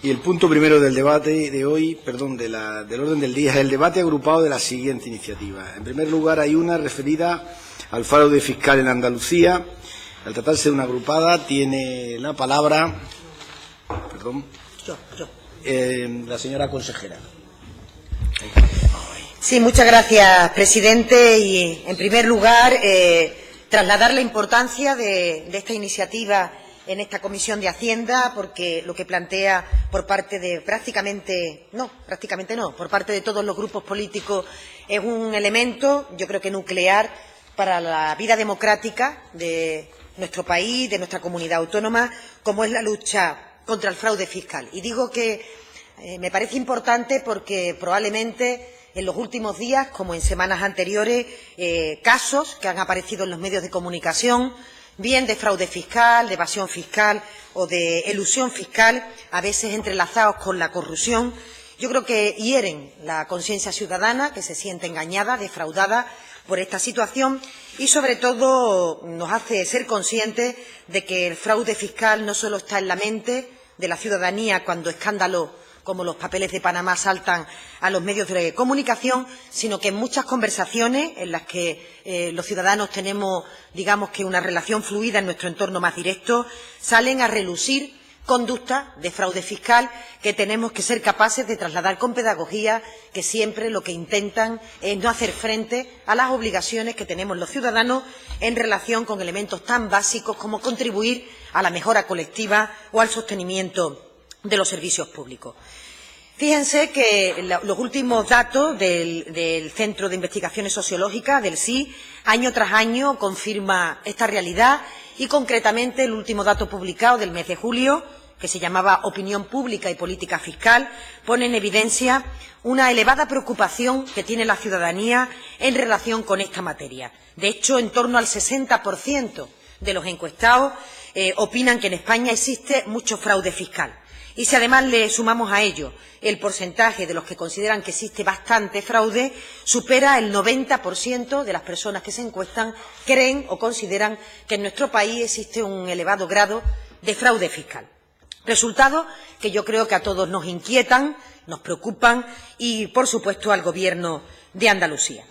Y el punto primero del debate de hoy, del orden del día, es el debate agrupado de la siguiente iniciativa. En primer lugar, hay una referida al fraude fiscal en Andalucía. Al tratarse de una agrupada, tiene la palabra la señora consejera. Sí, muchas gracias, presidente. Y, en primer lugar, trasladar la importancia de esta iniciativa en esta Comisión de Hacienda, porque lo que plantea por parte de por parte de todos los grupos políticos es un elemento, yo creo que nuclear, para la vida democrática de nuestro país, de nuestra comunidad autónoma, como es la lucha contra el fraude fiscal. Y digo que me parece importante porque probablemente en los últimos días, como en semanas anteriores, casos que han aparecido en los medios de comunicación, bien de fraude fiscal, de evasión fiscal o de elusión fiscal, a veces entrelazados con la corrupción, yo creo que hieren la conciencia ciudadana, que se siente engañada, defraudada por esta situación y, sobre todo, nos hace ser conscientes de que el fraude fiscal no solo está en la mente de la ciudadanía cuando escándalos como los papeles de Panamá saltan a los medios de comunicación, sino que en muchas conversaciones en las que los ciudadanos tenemos, digamos que una relación fluida en nuestro entorno más directo, salen a relucir conductas de fraude fiscal que tenemos que ser capaces de trasladar con pedagogía, que siempre lo que intentan es no hacer frente a las obligaciones que tenemos los ciudadanos en relación con elementos tan básicos como contribuir a la mejora colectiva o al sostenimiento de los servicios públicos. Fíjense que los últimos datos del Centro de Investigaciones Sociológicas, del CSI, año tras año confirma esta realidad y, concretamente, el último dato publicado del mes de julio, que se llamaba Opinión Pública y Política Fiscal, pone en evidencia una elevada preocupación que tiene la ciudadanía en relación con esta materia. De hecho, en torno al 60% de los encuestados opinan que en España existe mucho fraude fiscal. Y si además le sumamos a ello el porcentaje de los que consideran que existe bastante fraude, supera el 90% de las personas que se encuestan creen o consideran que en nuestro país existe un elevado grado de fraude fiscal. Resultados que yo creo que a todos nos inquietan, nos preocupan y, por supuesto, al Gobierno de Andalucía.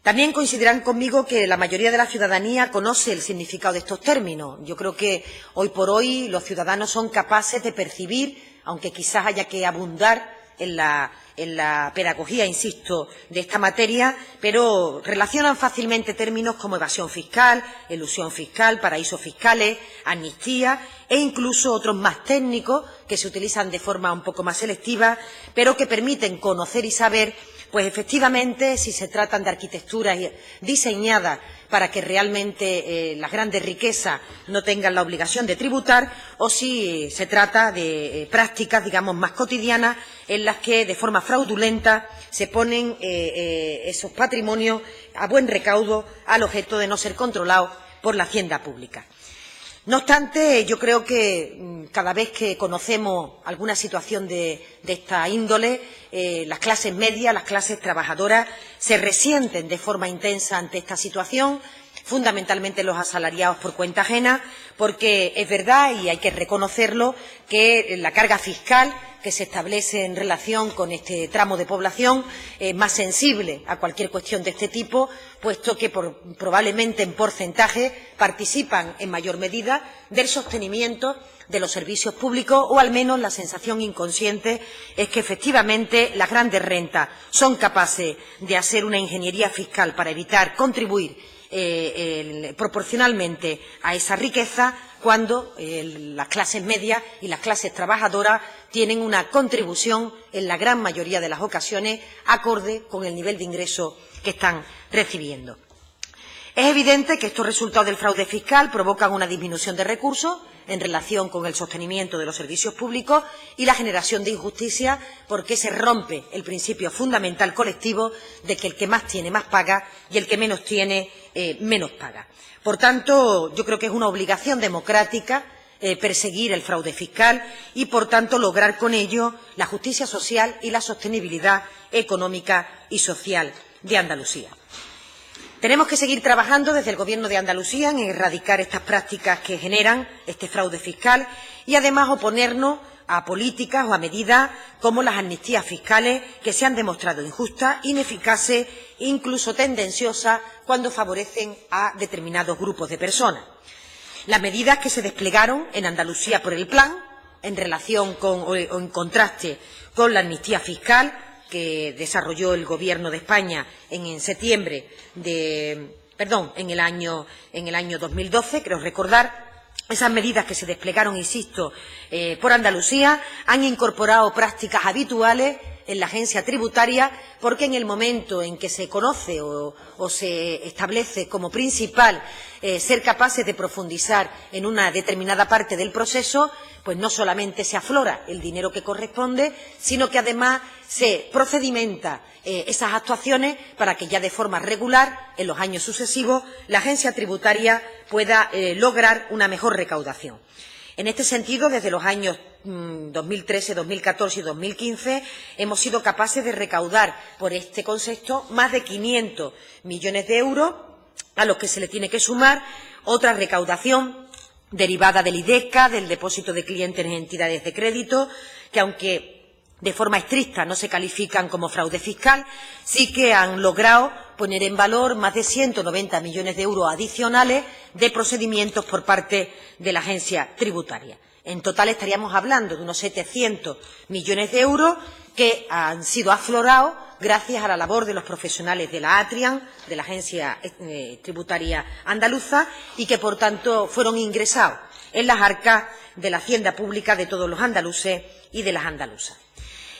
También coincidirán conmigo que la mayoría de la ciudadanía conoce el significado de estos términos. Yo creo que hoy por hoy los ciudadanos son capaces de percibir, aunque quizás haya que abundar en la pedagogía, insisto, de esta materia, pero relacionan fácilmente términos como evasión fiscal, elusión fiscal, paraísos fiscales, amnistía e incluso otros más técnicos que se utilizan de forma un poco más selectiva, pero que permiten conocer y saber, pues efectivamente, si se tratan de arquitecturas diseñadas para que realmente las grandes riquezas no tengan la obligación de tributar, o si se trata de prácticas, digamos, más cotidianas, en las que de forma fraudulenta se ponen esos patrimonios a buen recaudo al objeto de no ser controlados por la hacienda pública. No obstante, yo creo que cada vez que conocemos alguna situación de esta índole, las clases medias, las clases trabajadoras, se resienten de forma intensa ante esta situación, fundamentalmente los asalariados por cuenta ajena, porque es verdad, y hay que reconocerlo, que la carga fiscal que se establece en relación con este tramo de población es más sensible a cualquier cuestión de este tipo, puesto que probablemente en porcentaje participan en mayor medida del sostenimiento de los servicios públicos, o al menos la sensación inconsciente es que efectivamente las grandes rentas son capaces de hacer una ingeniería fiscal para evitar contribuir proporcionalmente a esa riqueza, cuando las clases medias y las clases trabajadoras tienen una contribución, en la gran mayoría de las ocasiones, acorde con el nivel de ingreso que están recibiendo. Es evidente que estos resultados del fraude fiscal provocan una disminución de recursos en relación con el sostenimiento de los servicios públicos y la generación de injusticia, porque se rompe el principio fundamental colectivo de que el que más tiene más paga y el que menos tiene menos paga. Por tanto, yo creo que es una obligación democrática perseguir el fraude fiscal y, por tanto, lograr con ello la justicia social y la sostenibilidad económica y social de Andalucía. Tenemos que seguir trabajando desde el Gobierno de Andalucía en erradicar estas prácticas que generan este fraude fiscal y, además, oponernos a políticas o a medidas como las amnistías fiscales, que se han demostrado injustas, ineficaces e incluso tendenciosas cuando favorecen a determinados grupos de personas. Las medidas que se desplegaron en Andalucía por el Plan, en relación con o en contraste con la amnistía fiscal que desarrolló el Gobierno de España en el año 2012, creo recordar. Esas medidas que se desplegaron, insisto, por Andalucía, han incorporado prácticas habituales en la agencia tributaria, porque en el momento en que se conoce o se establece como principal ser capaces de profundizar en una determinada parte del proceso, pues no solamente se aflora el dinero que corresponde, sino que además se procedimenta esas actuaciones para que ya de forma regular, en los años sucesivos, la agencia tributaria pueda lograr una mejor recaudación. En este sentido, desde los años 2013, 2014 y 2015, hemos sido capaces de recaudar por este concepto más de 500 millones de euros, a los que se le tiene que sumar otra recaudación derivada del IDECA, del depósito de clientes en entidades de crédito, que aunque de forma estricta no se califican como fraude fiscal, sí que han logrado poner en valor más de 190 millones de euros adicionales de procedimientos por parte de la agencia tributaria. En total estaríamos hablando de unos 700 millones de euros que han sido aflorados gracias a la labor de los profesionales de la ATRIAN, de la Agencia Tributaria Andaluza, y que, por tanto, fueron ingresados en las arcas de la hacienda pública de todos los andaluces y de las andaluzas.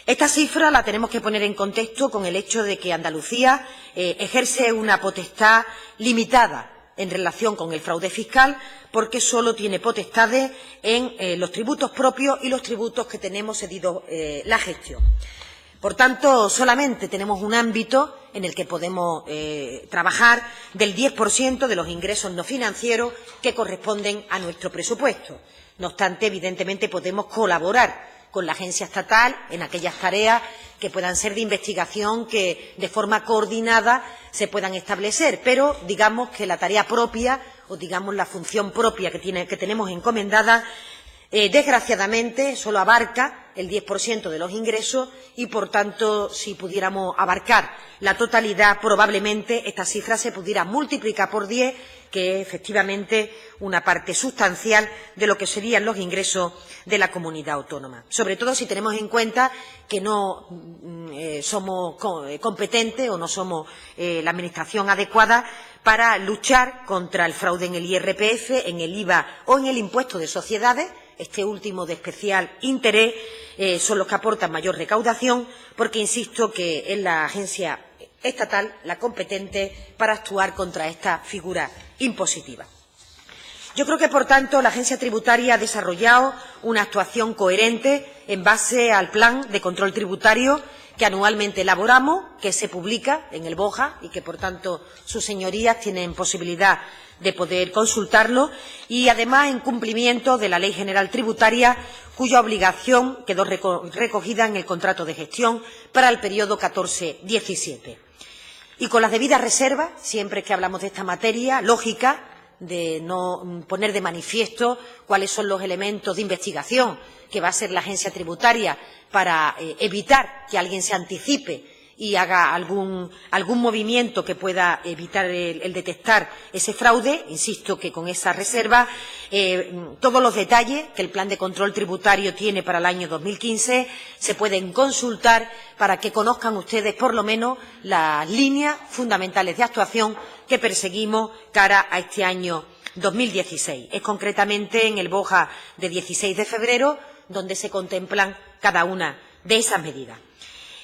Esta cifra la tenemos que poner en contexto con el hecho de que Andalucía ejerce una potestad limitada en relación con el fraude fiscal, porque solo tiene potestades en los tributos propios y los tributos que tenemos cedidos la gestión. Por tanto, solamente tenemos un ámbito en el que podemos trabajar del 10% de los ingresos no financieros que corresponden a nuestro presupuesto. No obstante, evidentemente, podemos colaborar con la agencia estatal en aquellas tareas que puedan ser de investigación, que de forma coordinada se puedan establecer, pero digamos que la tarea propia o digamos la función propia que tenemos encomendada desgraciadamente solo abarca el 10% de los ingresos y, por tanto, si pudiéramos abarcar la totalidad, probablemente esta cifra se pudiera multiplicar por 10, que es efectivamente una parte sustancial de lo que serían los ingresos de la comunidad autónoma. Sobre todo si tenemos en cuenta que no somos competentes o no somos la administración adecuada para luchar contra el fraude en el IRPF, en el IVA o en el impuesto de sociedades. Este último de especial interés son los que aportan mayor recaudación, porque insisto que es la agencia estatal la competente para actuar contra esta figura impositiva. Yo creo que, por tanto, la agencia tributaria ha desarrollado una actuación coherente en base al plan de control tributario que anualmente elaboramos, que se publica en el BOJA y que, por tanto, sus señorías tienen posibilidad de poder consultarlo, y además en cumplimiento de la Ley General Tributaria, cuya obligación quedó recogida en el contrato de gestión para el periodo 14-17. Y con las debidas reservas, siempre que hablamos de esta materia, lógica, de no poner de manifiesto cuáles son los elementos de investigación que va a hacer la agencia tributaria para evitar que alguien se anticipe y haga algún movimiento que pueda evitar el detectar ese fraude. Insisto que con esa reserva todos los detalles que el plan de control tributario tiene para el año 2015 se pueden consultar para que conozcan ustedes por lo menos las líneas fundamentales de actuación que perseguimos cara a este año 2016. Es concretamente en el BOJA de 16 de febrero donde se contemplan cada una de esas medidas.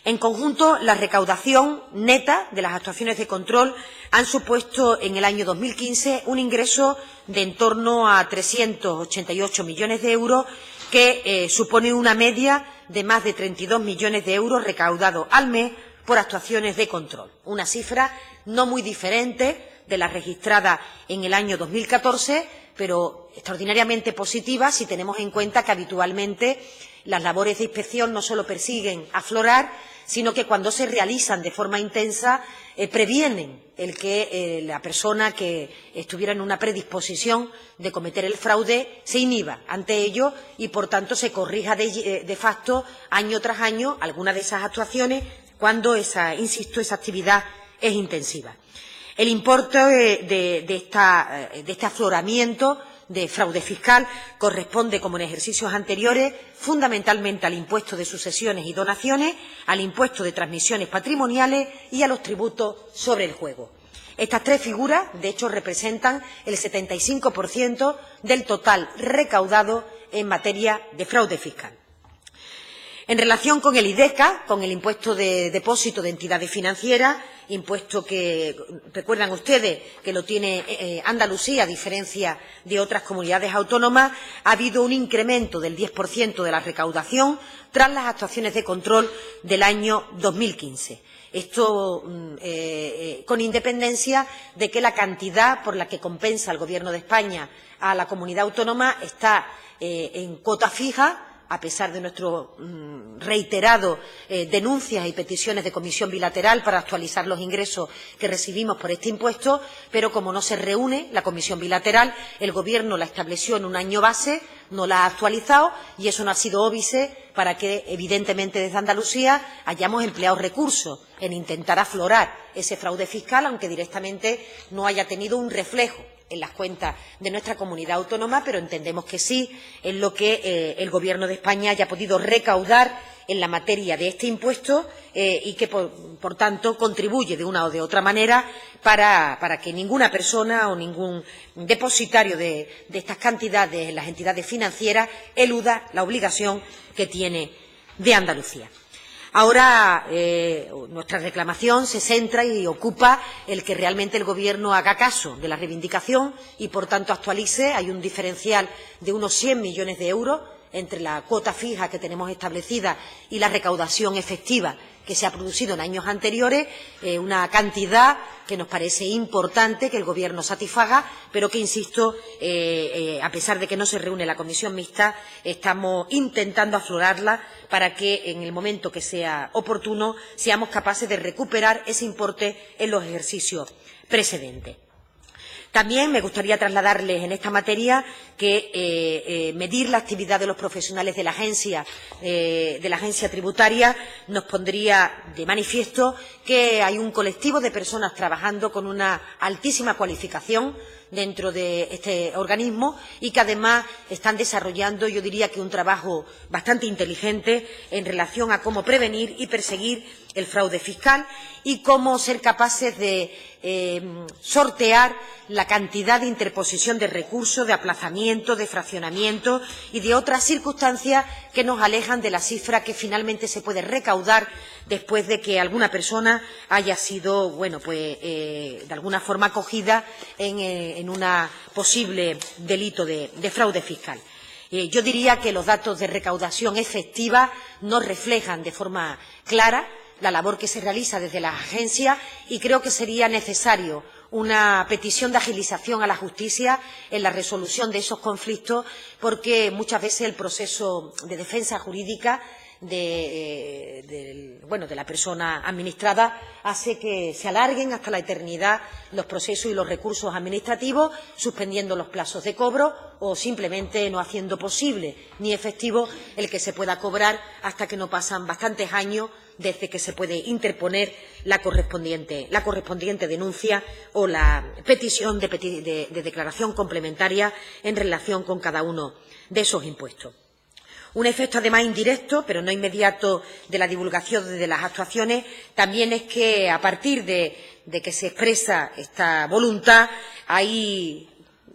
En conjunto, la recaudación neta de las actuaciones de control han supuesto en el año 2015 un ingreso de en torno a 388 millones de euros, que supone una media de más de 32 millones de euros recaudados al mes por actuaciones de control. Una cifra no muy diferente de la registrada en el año 2014, pero extraordinariamente positiva si tenemos en cuenta que habitualmente las labores de inspección no solo persiguen aflorar, sino que cuando se realizan de forma intensa previenen el que la persona que estuviera en una predisposición de cometer el fraude se inhiba ante ello y, por tanto, se corrija de facto año tras año alguna de esas actuaciones cuando esa actividad es intensiva. El importe de este afloramiento de fraude fiscal corresponde, como en ejercicios anteriores, fundamentalmente al impuesto de sucesiones y donaciones, al impuesto de transmisiones patrimoniales y a los tributos sobre el juego. Estas tres figuras, de hecho, representan el 75% del total recaudado en materia de fraude fiscal. En relación con el IDECA, con el impuesto de depósito de entidades financieras, impuesto que, recuerdan ustedes, que lo tiene Andalucía, a diferencia de otras comunidades autónomas, ha habido un incremento del 10% de la recaudación tras las actuaciones de control del año 2015. Esto con independencia de que la cantidad por la que compensa el Gobierno de España a la comunidad autónoma está en cuota fija, a pesar de nuestro reiterado denuncias y peticiones de comisión bilateral para actualizar los ingresos que recibimos por este impuesto, pero como no se reúne la comisión bilateral, el Gobierno la estableció en un año base, no la ha actualizado y eso no ha sido óbice para que, evidentemente, desde Andalucía hayamos empleado recursos en intentar aflorar ese fraude fiscal, aunque directamente no haya tenido un reflejo en las cuentas de nuestra comunidad autónoma, pero entendemos que sí en lo que el Gobierno de España haya podido recaudar en la materia de este impuesto y que, por tanto, contribuye de una o de otra manera para que ninguna persona o ningún depositario de estas cantidades en las entidades financieras eluda la obligación que tiene de Andalucía. Ahora nuestra reclamación se centra y ocupa el que realmente el Gobierno haga caso de la reivindicación y, por tanto, actualice. Hay un diferencial de unos 100 millones de euros entre la cuota fija que tenemos establecida y la recaudación efectiva que se ha producido en años anteriores, una cantidad que nos parece importante que el Gobierno satisfaga, pero que, insisto, a pesar de que no se reúne la comisión mixta, estamos intentando aflorarla para que, en el momento que sea oportuno, seamos capaces de recuperar ese importe en los ejercicios precedentes. También me gustaría trasladarles en esta materia que medir la actividad de los profesionales de la agencia tributaria nos pondría de manifiesto que hay un colectivo de personas trabajando con una altísima cualificación dentro de este organismo y que además están desarrollando, yo diría que un trabajo bastante inteligente en relación a cómo prevenir y perseguir el fraude fiscal y cómo ser capaces de sortear la cantidad de interposición de recursos, de aplazamiento, de fraccionamiento y de otras circunstancias que nos alejan de la cifra que finalmente se puede recaudar después de que alguna persona haya sido, de alguna forma acogida en un posible delito de fraude fiscal. Yo diría que los datos de recaudación efectiva no reflejan de forma clara la labor que se realiza desde las agencias y creo que sería necesario una petición de agilización a la justicia en la resolución de esos conflictos, porque muchas veces el proceso de defensa jurídica de la persona administrada hace que se alarguen hasta la eternidad los procesos y los recursos administrativos, suspendiendo los plazos de cobro o simplemente no haciendo posible ni efectivo el que se pueda cobrar hasta que no pasan bastantes años desde que se puede interponer la correspondiente denuncia o la petición de declaración complementaria en relación con cada uno de esos impuestos. Un efecto, además, indirecto, pero no inmediato, de la divulgación de las actuaciones también es que, a partir de que se expresa esta voluntad, ahí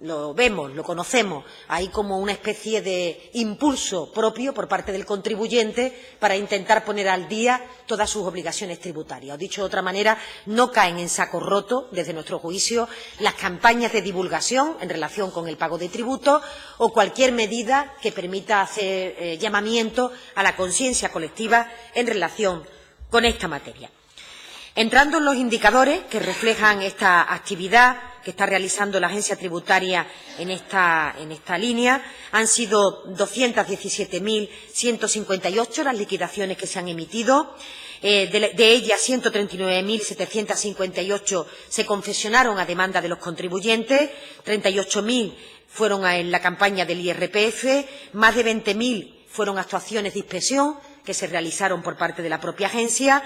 lo vemos, lo conocemos, hay como una especie de impulso propio por parte del contribuyente para intentar poner al día todas sus obligaciones tributarias. O, dicho de otra manera, no caen en saco roto, desde nuestro juicio, las campañas de divulgación en relación con el pago de tributos o cualquier medida que permita hacer llamamiento a la conciencia colectiva en relación con esta materia. Entrando en los indicadores que reflejan esta actividad que está realizando la Agencia Tributaria en esta línea. Han sido 217.158 las liquidaciones que se han emitido. De ellas, 139.758 se confesionaron a demanda de los contribuyentes, 38.000 fueron en la campaña del IRPF, más de 20.000 fueron actuaciones de inspección que se realizaron por parte de la propia agencia.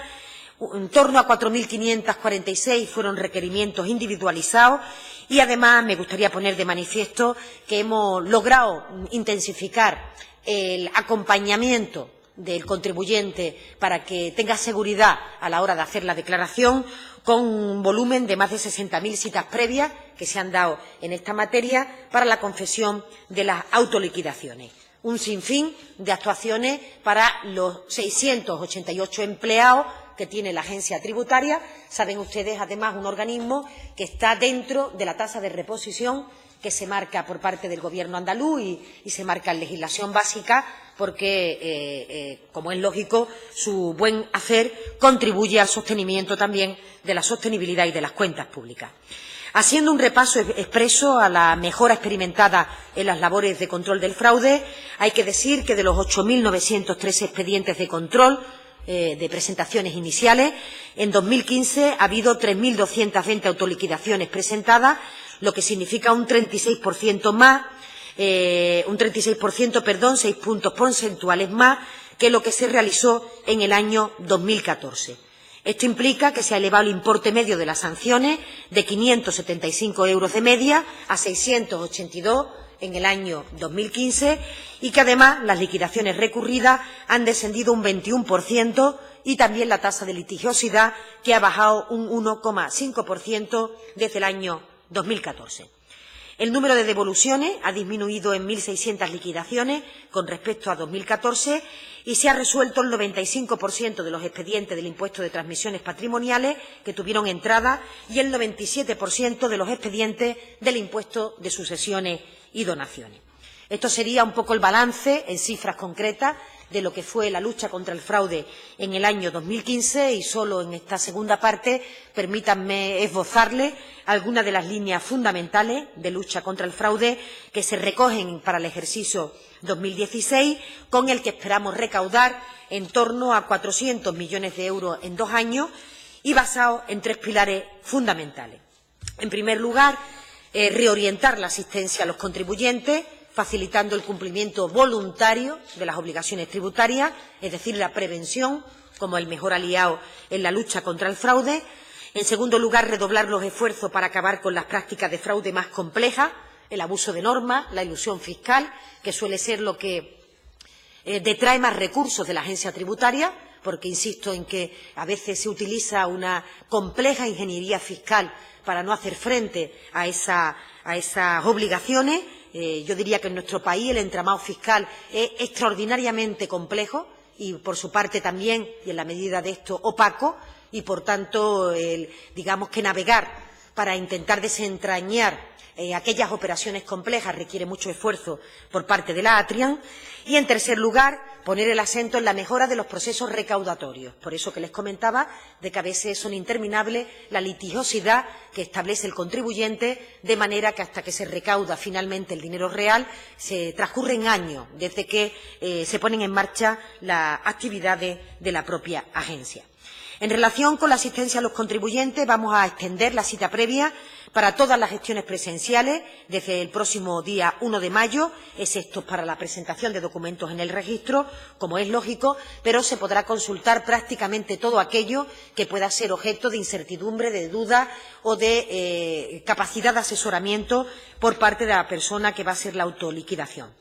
En torno a 4.546 fueron requerimientos individualizados y, además, me gustaría poner de manifiesto que hemos logrado intensificar el acompañamiento del contribuyente para que tenga seguridad a la hora de hacer la declaración, con un volumen de más de 60.000 citas previas que se han dado en esta materia para la confesión de las autoliquidaciones. Un sinfín de actuaciones para los 688 empleados que tiene la agencia tributaria. Saben ustedes, además, un organismo que está dentro de la tasa de reposición que se marca por parte del Gobierno andaluz y se marca en legislación básica, porque, como es lógico, su buen hacer contribuye al sostenimiento también de la sostenibilidad y de las cuentas públicas. Haciendo un repaso expreso a la mejora experimentada en las labores de control del fraude, hay que decir que de los 8.903 expedientes de control de presentaciones iniciales, en 2015 ha habido 3.220 autoliquidaciones presentadas, lo que significa un 36% más, 6 puntos porcentuales más que lo que se realizó en el año 2014. Esto implica que se ha elevado el importe medio de las sanciones de 575 euros de media a 682 en el año 2015 y que, además, las liquidaciones recurridas han descendido un 21% y también la tasa de litigiosidad, que ha bajado un 1,5% desde el año 2014. El número de devoluciones ha disminuido en 1.600 liquidaciones con respecto a 2014 y se ha resuelto el 95% de los expedientes del impuesto de transmisiones patrimoniales que tuvieron entrada y el 97% de los expedientes del impuesto de sucesiones y donaciones. Esto sería un poco el balance en cifras concretas de lo que fue la lucha contra el fraude en el año 2015 y solo en esta segunda parte permítanme esbozarles algunas de las líneas fundamentales de lucha contra el fraude que se recogen para el ejercicio 2016, con el que esperamos recaudar en torno a 400 millones de euros en 2 años y basado en 3 pilares fundamentales. En primer lugar, reorientar la asistencia a los contribuyentes, facilitando el cumplimiento voluntario de las obligaciones tributarias, es decir, la prevención como el mejor aliado en la lucha contra el fraude. En segundo lugar, redoblar los esfuerzos para acabar con las prácticas de fraude más complejas, el abuso de normas, la elusión fiscal, que suele ser lo que detrae más recursos de la agencia tributaria, porque insisto en que a veces se utiliza una compleja ingeniería fiscal para no hacer frente a esas obligaciones. Yo diría que en nuestro país el entramado fiscal es extraordinariamente complejo y, por su parte, también, y en la medida de esto, opaco, y, por tanto, digamos que navegar para intentar desentrañar aquellas operaciones complejas requiere mucho esfuerzo por parte de la ATRIAN. Y, en tercer lugar, poner el acento en la mejora de los procesos recaudatorios. Por eso que les comentaba de que a veces son interminables la litigiosidad que establece el contribuyente, de manera que hasta que se recauda finalmente el dinero real se transcurren años desde que se ponen en marcha las actividades de la propia agencia. En relación con la asistencia a los contribuyentes, vamos a extender la cita previa para todas las gestiones presenciales desde el próximo día 1 de mayo, excepto para la presentación de documentos en el registro, como es lógico, pero se podrá consultar prácticamente todo aquello que pueda ser objeto de incertidumbre, de duda o de capacidad de asesoramiento por parte de la persona que va a hacer la autoliquidación.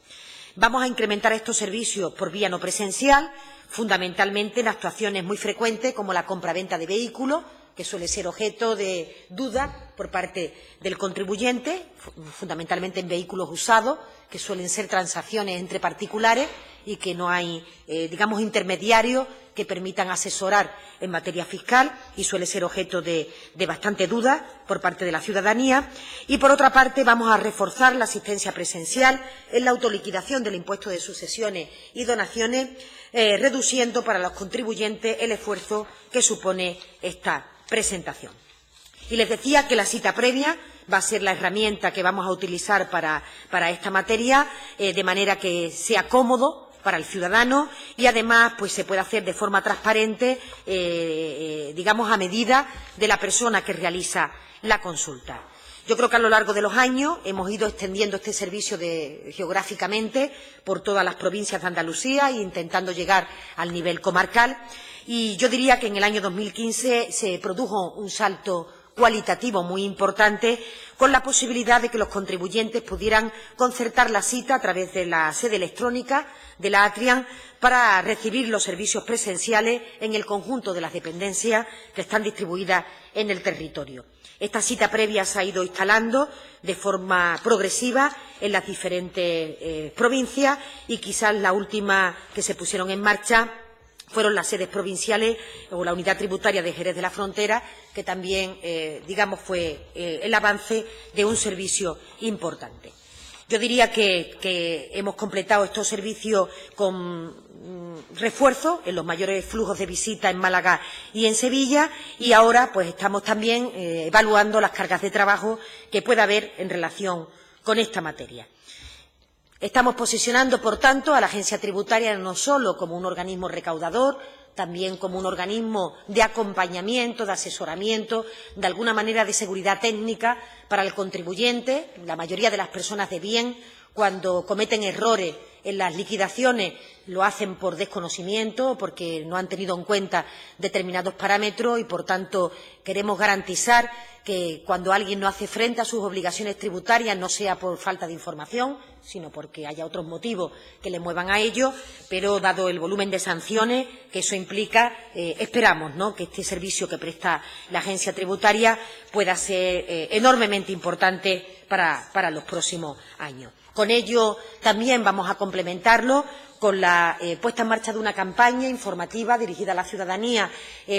Vamos a incrementar estos servicios por vía no presencial, fundamentalmente en actuaciones muy frecuentes como la compraventa de vehículos, que suele ser objeto de duda por parte del contribuyente, fundamentalmente en vehículos usados, que suelen ser transacciones entre particulares y que no hay, digamos, intermediarios que permitan asesorar en materia fiscal y suele ser objeto de bastante duda por parte de la ciudadanía. Y, por otra parte, vamos a reforzar la asistencia presencial en la autoliquidación del impuesto de sucesiones y donaciones, reduciendo para los contribuyentes el esfuerzo que supone esta presentación. Y les decía que la cita previa va a ser la herramienta que vamos a utilizar para esta materia, de manera que sea cómodo para el ciudadano y, además, pues se puede hacer de forma transparente, digamos, a medida de la persona que realiza la consulta. Yo creo que a lo largo de los años hemos ido extendiendo este servicio geográficamente por todas las provincias de Andalucía e intentando llegar al nivel comarcal. Y yo diría que en el año 2015 se produjo un salto cualitativo muy importante, con la posibilidad de que los contribuyentes pudieran concertar la cita a través de la sede electrónica de la Atrian para recibir los servicios presenciales en el conjunto de las dependencias que están distribuidas en el territorio. Esta cita previa se ha ido instalando de forma progresiva en las diferentes provincias y quizás la última que se pusieron en marcha fueron las sedes provinciales o la unidad tributaria de Jerez de la Frontera, que también, digamos, fue el avance de un servicio importante. Yo diría que hemos completado estos servicios con refuerzo en los mayores flujos de visita en Málaga y en Sevilla, y ahora pues estamos también evaluando las cargas de trabajo que pueda haber en relación con esta materia. Estamos posicionando, por tanto, a la Agencia Tributaria no solo como un organismo recaudador, también como un organismo de acompañamiento, de asesoramiento, de alguna manera de seguridad técnica para el contribuyente. La mayoría de las personas de bien, cuando cometen errores en las liquidaciones, lo hacen por desconocimiento o porque no han tenido en cuenta determinados parámetros y, por tanto, queremos garantizar que cuando alguien no hace frente a sus obligaciones tributarias no sea por falta de información, sino porque haya otros motivos que le muevan a ello, pero dado el volumen de sanciones que eso implica, esperamos, ¿no?, que este servicio que presta la Agencia Tributaria pueda ser enormemente importante para los próximos años. Con ello también vamos a complementarlo con la puesta en marcha de una campaña informativa dirigida a la ciudadanía,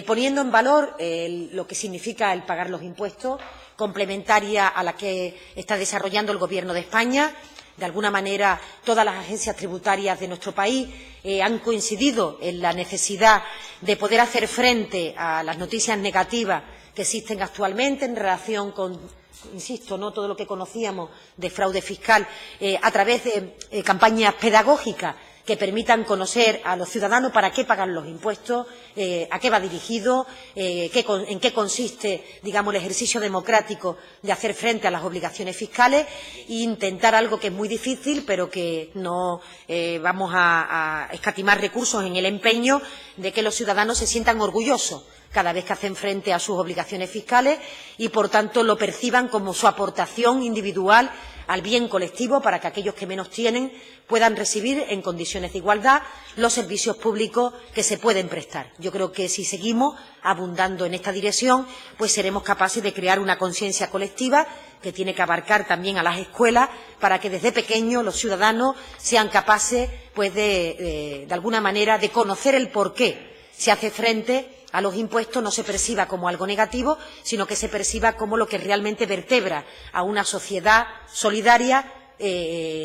poniendo en valor lo que significa el pagar los impuestos, complementaria a la que está desarrollando el Gobierno de España. De alguna manera, todas las agencias tributarias de nuestro país han coincidido en la necesidad de poder hacer frente a las noticias negativas que existen actualmente en relación con, insisto, no todo lo que conocíamos de fraude fiscal, a través de campañas pedagógicas que permitan conocer a los ciudadanos para qué pagan los impuestos, a qué va dirigido, en qué consiste, digamos, el ejercicio democrático de hacer frente a las obligaciones fiscales e intentar algo que es muy difícil, pero que no vamos a escatimar recursos en el empeño de que los ciudadanos se sientan orgullosos cada vez que hacen frente a sus obligaciones fiscales y, por tanto, lo perciban como su aportación individual al bien colectivo para que aquellos que menos tienen puedan recibir en condiciones de igualdad los servicios públicos que se pueden prestar. Yo creo que si seguimos abundando en esta dirección, pues seremos capaces de crear una conciencia colectiva que tiene que abarcar también a las escuelas para que desde pequeños los ciudadanos sean capaces, pues, de alguna manera, de conocer el porqué se hace frente a los impuestos, no se perciba como algo negativo, sino que se perciba como lo que realmente vertebra a una sociedad solidaria,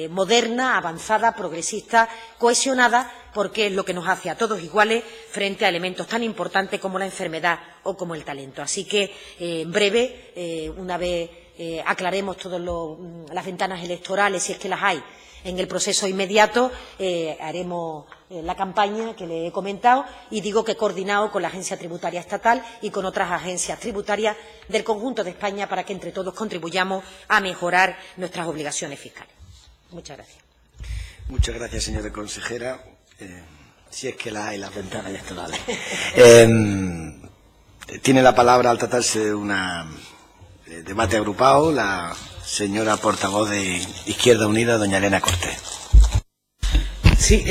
moderna, avanzada, progresista, cohesionada, porque es lo que nos hace a todos iguales frente a elementos tan importantes como la enfermedad o como el talento. Así que, en breve, una vez aclaremos todas las ventanas electorales, si es que las hay, en el proceso inmediato, haremos la campaña que le he comentado y digo que coordinado con la Agencia Tributaria Estatal y con otras agencias tributarias del conjunto de España para que entre todos contribuyamos a mejorar nuestras obligaciones fiscales. Muchas gracias. Muchas gracias, señora consejera. Si es que las hay, las ventanas electorales. Tiene la palabra, al tratarse de un debate agrupado, la señora portavoz de Izquierda Unida, doña Elena Cortés. Sí,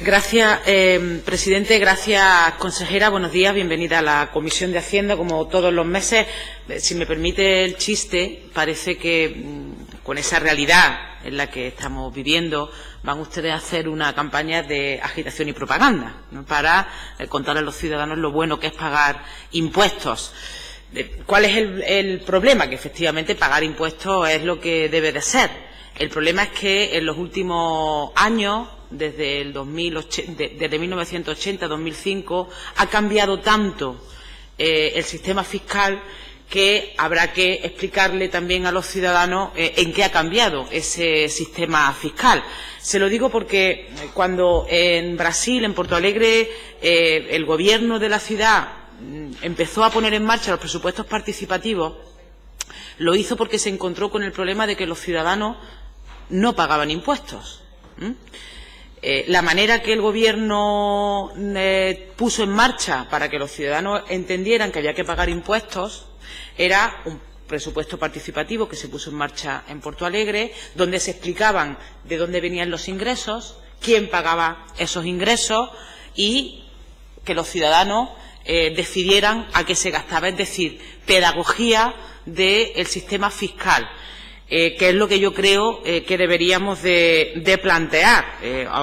gracias, presidente. Gracias, consejera. Buenos días. Bienvenida a la Comisión de Hacienda, como todos los meses. Si me permite el chiste, parece que con esa realidad en la que estamos viviendo van ustedes a hacer una campaña de agitación y propaganda, ¿no?, para contar a los ciudadanos lo bueno que es pagar impuestos. ¿Cuál es el problema? Que efectivamente pagar impuestos es lo que debe de ser. El problema es que en los últimos años, desde 1980 a 2005, ha cambiado tanto el sistema fiscal que habrá que explicarle también a los ciudadanos en qué ha cambiado ese sistema fiscal. Se lo digo porque cuando en Brasil, en Porto Alegre, el gobierno de la ciudad empezó a poner en marcha los presupuestos participativos, lo hizo porque se encontró con el problema de que los ciudadanos no pagaban impuestos. La manera que el Gobierno puso en marcha para que los ciudadanos entendieran que había que pagar impuestos era un presupuesto participativo que se puso en marcha en Porto Alegre, donde se explicaban de dónde venían los ingresos, quién pagaba esos ingresos y que los ciudadanos decidieran a qué se gastaba, es decir, pedagogía del sistema fiscal, que es lo que yo creo que deberíamos de plantear,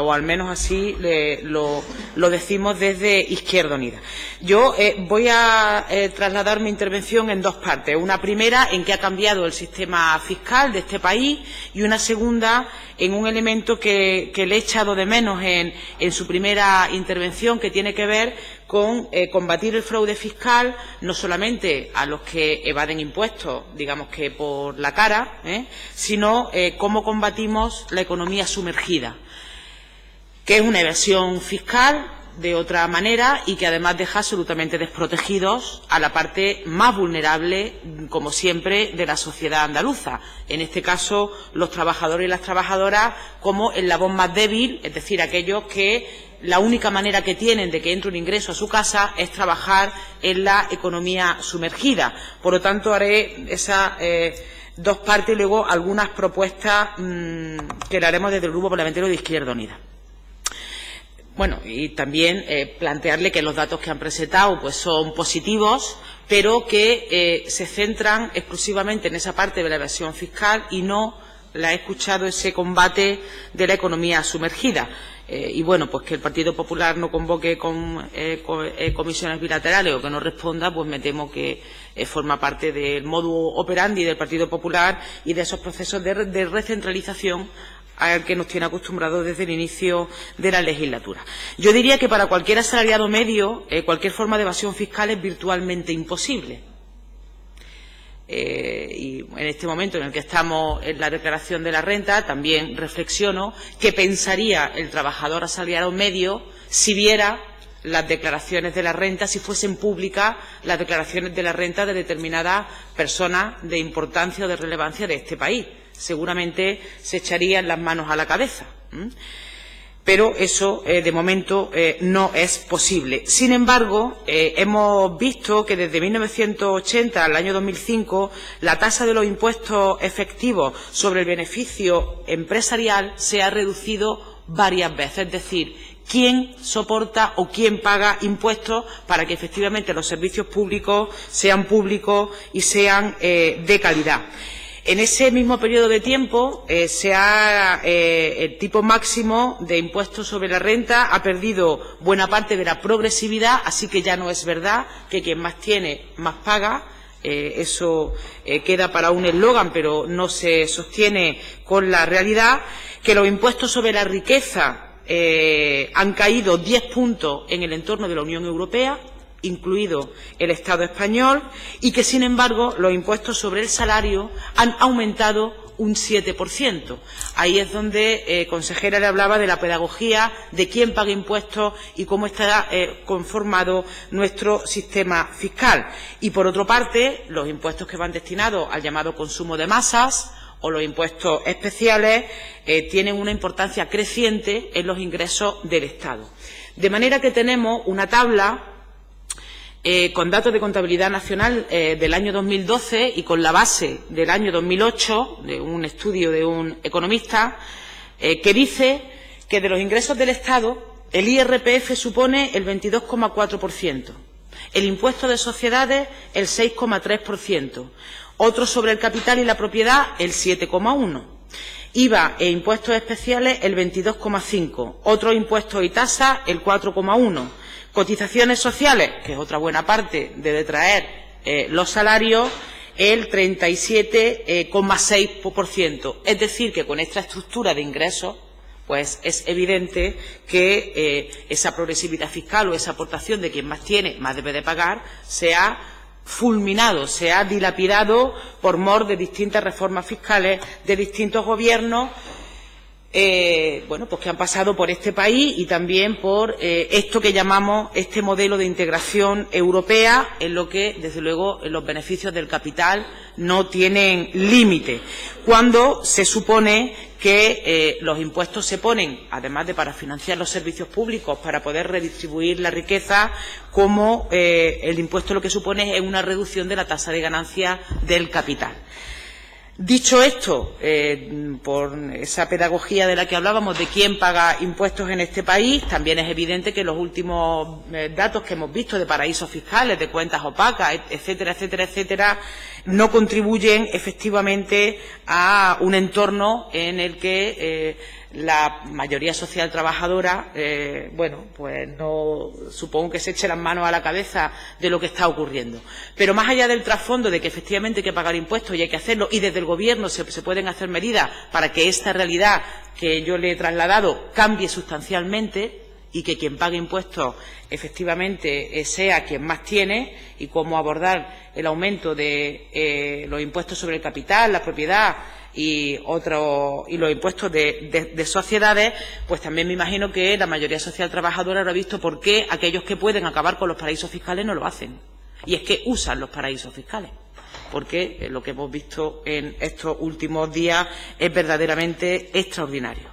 o al menos así lo decimos desde Izquierda Unida. Yo voy a trasladar mi intervención en dos partes. Una primera, en qué ha cambiado el sistema fiscal de este país, y una segunda, en un elemento que le he echado de menos en su primera intervención, que tiene que ver con combatir el fraude fiscal, no solamente a los que evaden impuestos, digamos que por la cara, sino cómo combatimos la economía sumergida, que es una evasión fiscal de otra manera y que además deja absolutamente desprotegidos a la parte más vulnerable, como siempre, de la sociedad andaluza. En este caso, los trabajadores y las trabajadoras como el eslabón más débil, es decir, aquellos que la única manera que tienen de que entre un ingreso a su casa es trabajar en la economía sumergida. Por lo tanto, haré esas dos partes y luego algunas propuestas que le haremos desde el Grupo Parlamentario de Izquierda Unida. Bueno, y también plantearle que los datos que han presentado pues son positivos, pero que se centran exclusivamente en esa parte de la evasión fiscal y no la he escuchado ese combate de la economía sumergida. Y bueno, pues que el Partido Popular no convoque comisiones bilaterales o que no responda, pues me temo que forma parte del modus operandi del Partido Popular y de esos procesos de recentralización al que nos tiene acostumbrados desde el inicio de la legislatura. Yo diría que para cualquier asalariado medio, cualquier forma de evasión fiscal es virtualmente imposible. Y en este momento en el que estamos en la declaración de la renta, también reflexiono qué pensaría el trabajador asalariado medio si viera las declaraciones de la renta, si fuesen públicas las declaraciones de la renta de determinadas personas de importancia o de relevancia de este país. Seguramente se echarían las manos a la cabeza. Pero eso, de momento, no es posible. Sin embargo, hemos visto que desde 1980 al año 2005 la tasa de los impuestos efectivos sobre el beneficio empresarial se ha reducido varias veces. Es decir, quién soporta o quién paga impuestos para que efectivamente los servicios públicos sean públicos y sean de calidad. En ese mismo periodo de tiempo, el tipo máximo de impuestos sobre la renta ha perdido buena parte de la progresividad, así que ya no es verdad que quien más tiene, más paga. Eso queda para un eslogan, pero no se sostiene con la realidad. Que los impuestos sobre la riqueza han caído 10 puntos en el entorno de la Unión Europea, incluido el Estado español, y que, sin embargo, los impuestos sobre el salario han aumentado un 7%. Ahí es donde, consejera, le hablaba de la pedagogía, de quién paga impuestos y cómo está conformado nuestro sistema fiscal. Y, por otra parte, los impuestos que van destinados al llamado consumo de masas o los impuestos especiales tienen una importancia creciente en los ingresos del Estado. De manera que tenemos una tabla con datos de contabilidad nacional del año 2012 y con la base del año 2008, de un estudio de un economista, que dice que de los ingresos del Estado el IRPF supone el 22,4%, el impuesto de sociedades el 6,3%, otro sobre el capital y la propiedad el 7,1%, IVA e impuestos especiales el 22,5%, otros impuestos y tasas el 4,1%, cotizaciones sociales, que es otra buena parte de detraer los salarios, el 37,6%. Es decir, que con esta estructura de ingresos, pues es evidente que esa progresividad fiscal o esa aportación de quien más tiene, más debe de pagar, sea fulminado, se ha dilapidado por mor de distintas reformas fiscales de distintos gobiernos, bueno, pues que han pasado por este país y también por esto que llamamos este modelo de integración europea, en lo que, desde luego, los beneficios del capital no tienen límite, cuando se supone que los impuestos se ponen, además de para financiar los servicios públicos, para poder redistribuir la riqueza, como el impuesto lo que supone es una reducción de la tasa de ganancia del capital. Dicho esto, por esa pedagogía de la que hablábamos de quién paga impuestos en este país, también es evidente que los últimos datos que hemos visto de paraísos fiscales, de cuentas opacas, etcétera, etcétera, etcétera, no contribuyen efectivamente a un entorno en el que la mayoría social trabajadora, bueno, pues no supongo que se eche las manos a la cabeza de lo que está ocurriendo. Pero más allá del trasfondo de que efectivamente hay que pagar impuestos y hay que hacerlo, y desde el Gobierno se pueden hacer medidas para que esta realidad que yo le he trasladado cambie sustancialmente y que quien pague impuestos efectivamente sea quien más tiene, y cómo abordar el aumento de los impuestos sobre el capital, la propiedad y los impuestos de sociedades, pues también me imagino que la mayoría social trabajadora habrá visto por qué aquellos que pueden acabar con los paraísos fiscales no lo hacen. Y es que usan los paraísos fiscales, porque lo que hemos visto en estos últimos días es verdaderamente extraordinario.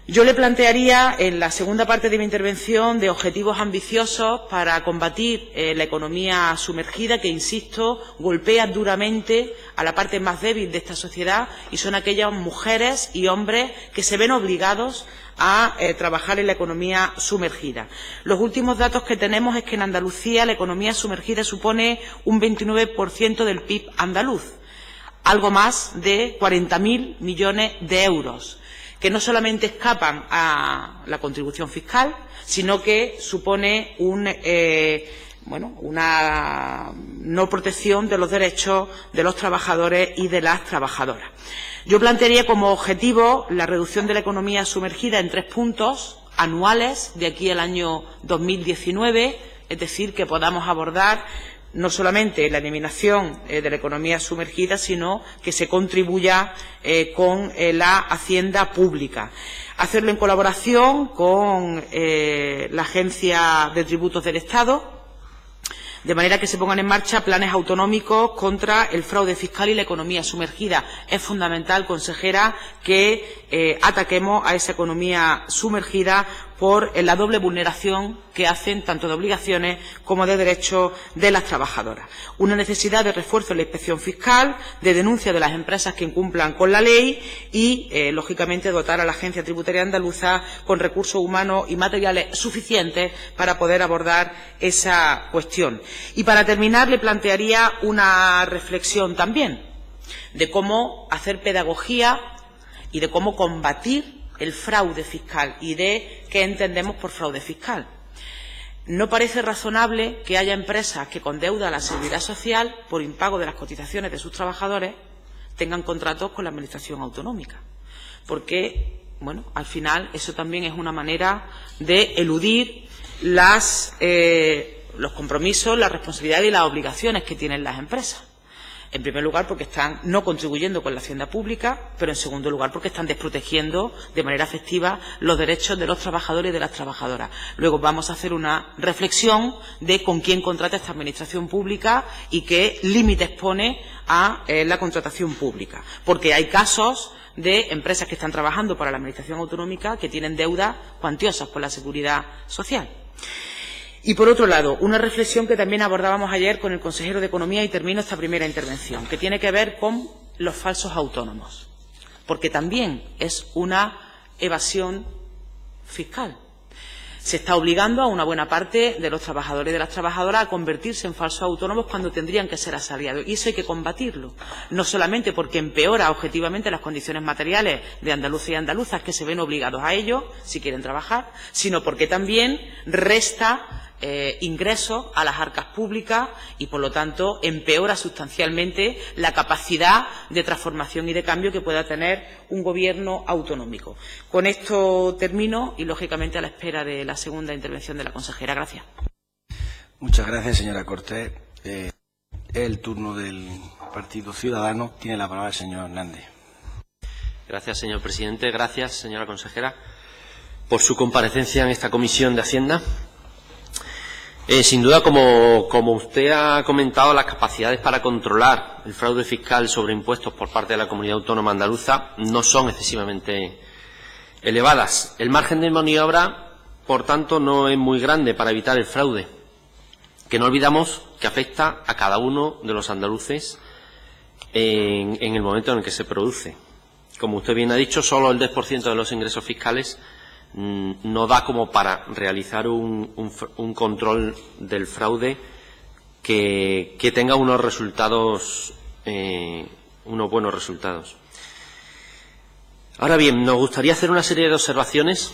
Yo le plantearía, en la segunda parte de mi intervención, de objetivos ambiciosos para combatir la economía sumergida, que, insisto, golpea duramente a la parte más débil de esta sociedad, y son aquellas mujeres y hombres que se ven obligados a trabajar en la economía sumergida. Los últimos datos que tenemos es que en Andalucía la economía sumergida supone un 29% del PIB andaluz, algo más de 40.000 millones de euros, que no solamente escapan a la contribución fiscal, sino que supone una no protección de los derechos de los trabajadores y de las trabajadoras. Yo plantearía como objetivo la reducción de la economía sumergida en 3 puntos anuales de aquí al año 2019, es decir, que podamos abordar no solamente la eliminación de la economía sumergida, sino que se contribuya con la hacienda pública. Hacerlo en colaboración con la Agencia de Tributos del Estado, de manera que se pongan en marcha planes autonómicos contra el fraude fiscal y la economía sumergida. Es fundamental, consejera, que ataquemos a esa economía sumergida por la doble vulneración que hacen tanto de obligaciones como de derechos de las trabajadoras. Una necesidad de refuerzo en la inspección fiscal, de denuncia de las empresas que incumplan con la ley y, lógicamente, dotar a la Agencia Tributaria Andaluza con recursos humanos y materiales suficientes para poder abordar esa cuestión. Y, para terminar, le plantearía una reflexión también de cómo hacer pedagogía y de cómo combatir el fraude fiscal y de qué entendemos por fraude fiscal. No parece razonable que haya empresas que, con deuda a la Seguridad Social por impago de las cotizaciones de sus trabajadores, tengan contratos con la Administración autonómica, porque, bueno, al final eso también es una manera de eludir los compromisos, las responsabilidades y las obligaciones que tienen las empresas. En primer lugar, porque están no contribuyendo con la hacienda pública, pero en segundo lugar, porque están desprotegiendo de manera efectiva los derechos de los trabajadores y de las trabajadoras. Luego vamos a hacer una reflexión de con quién contrata esta administración pública y qué límites pone a la contratación pública. Porque hay casos de empresas que están trabajando para la administración autonómica que tienen deudas cuantiosas con la Seguridad Social. Y, por otro lado, una reflexión que también abordábamos ayer con el consejero de Economía, y termino esta primera intervención, que tiene que ver con los falsos autónomos, porque también es una evasión fiscal. Se está obligando a una buena parte de los trabajadores y de las trabajadoras a convertirse en falsos autónomos cuando tendrían que ser asalariados. Y eso hay que combatirlo, no solamente porque empeora objetivamente las condiciones materiales de andaluces y andaluzas que se ven obligados a ello, si quieren trabajar, sino porque también resta ingresos a las arcas públicas y, por lo tanto, empeora sustancialmente la capacidad de transformación y de cambio que pueda tener un gobierno autonómico. Con esto termino y, lógicamente, a la espera de la segunda intervención de la consejera. Gracias. Muchas gracias, señora Cortés. el turno del Partido Ciudadanos. Tiene la palabra el señor Hernández. Gracias, señor presidente. Gracias, señora consejera, por su comparecencia en esta comisión de Hacienda. Sin duda, como usted ha comentado, las capacidades para controlar el fraude fiscal sobre impuestos por parte de la Comunidad Autónoma Andaluza no son excesivamente elevadas. El margen de maniobra, por tanto, no es muy grande para evitar el fraude, que no olvidamos que afecta a cada uno de los andaluces en el momento en el que se produce. Como usted bien ha dicho, solo el 10% de los ingresos fiscales no da como para realizar un control del fraude que tenga unos resultados, unos buenos resultados. Ahora bien, nos gustaría hacer una serie de observaciones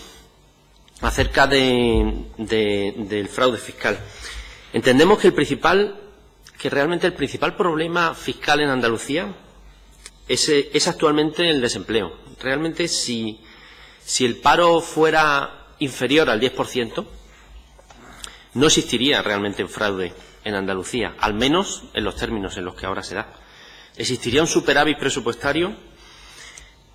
acerca del fraude fiscal. Entendemos que realmente el principal problema fiscal en Andalucía es actualmente el desempleo. Realmente, si el paro fuera inferior al 10%, no existiría realmente un fraude en Andalucía, al menos en los términos en los que ahora se da. Existiría un superávit presupuestario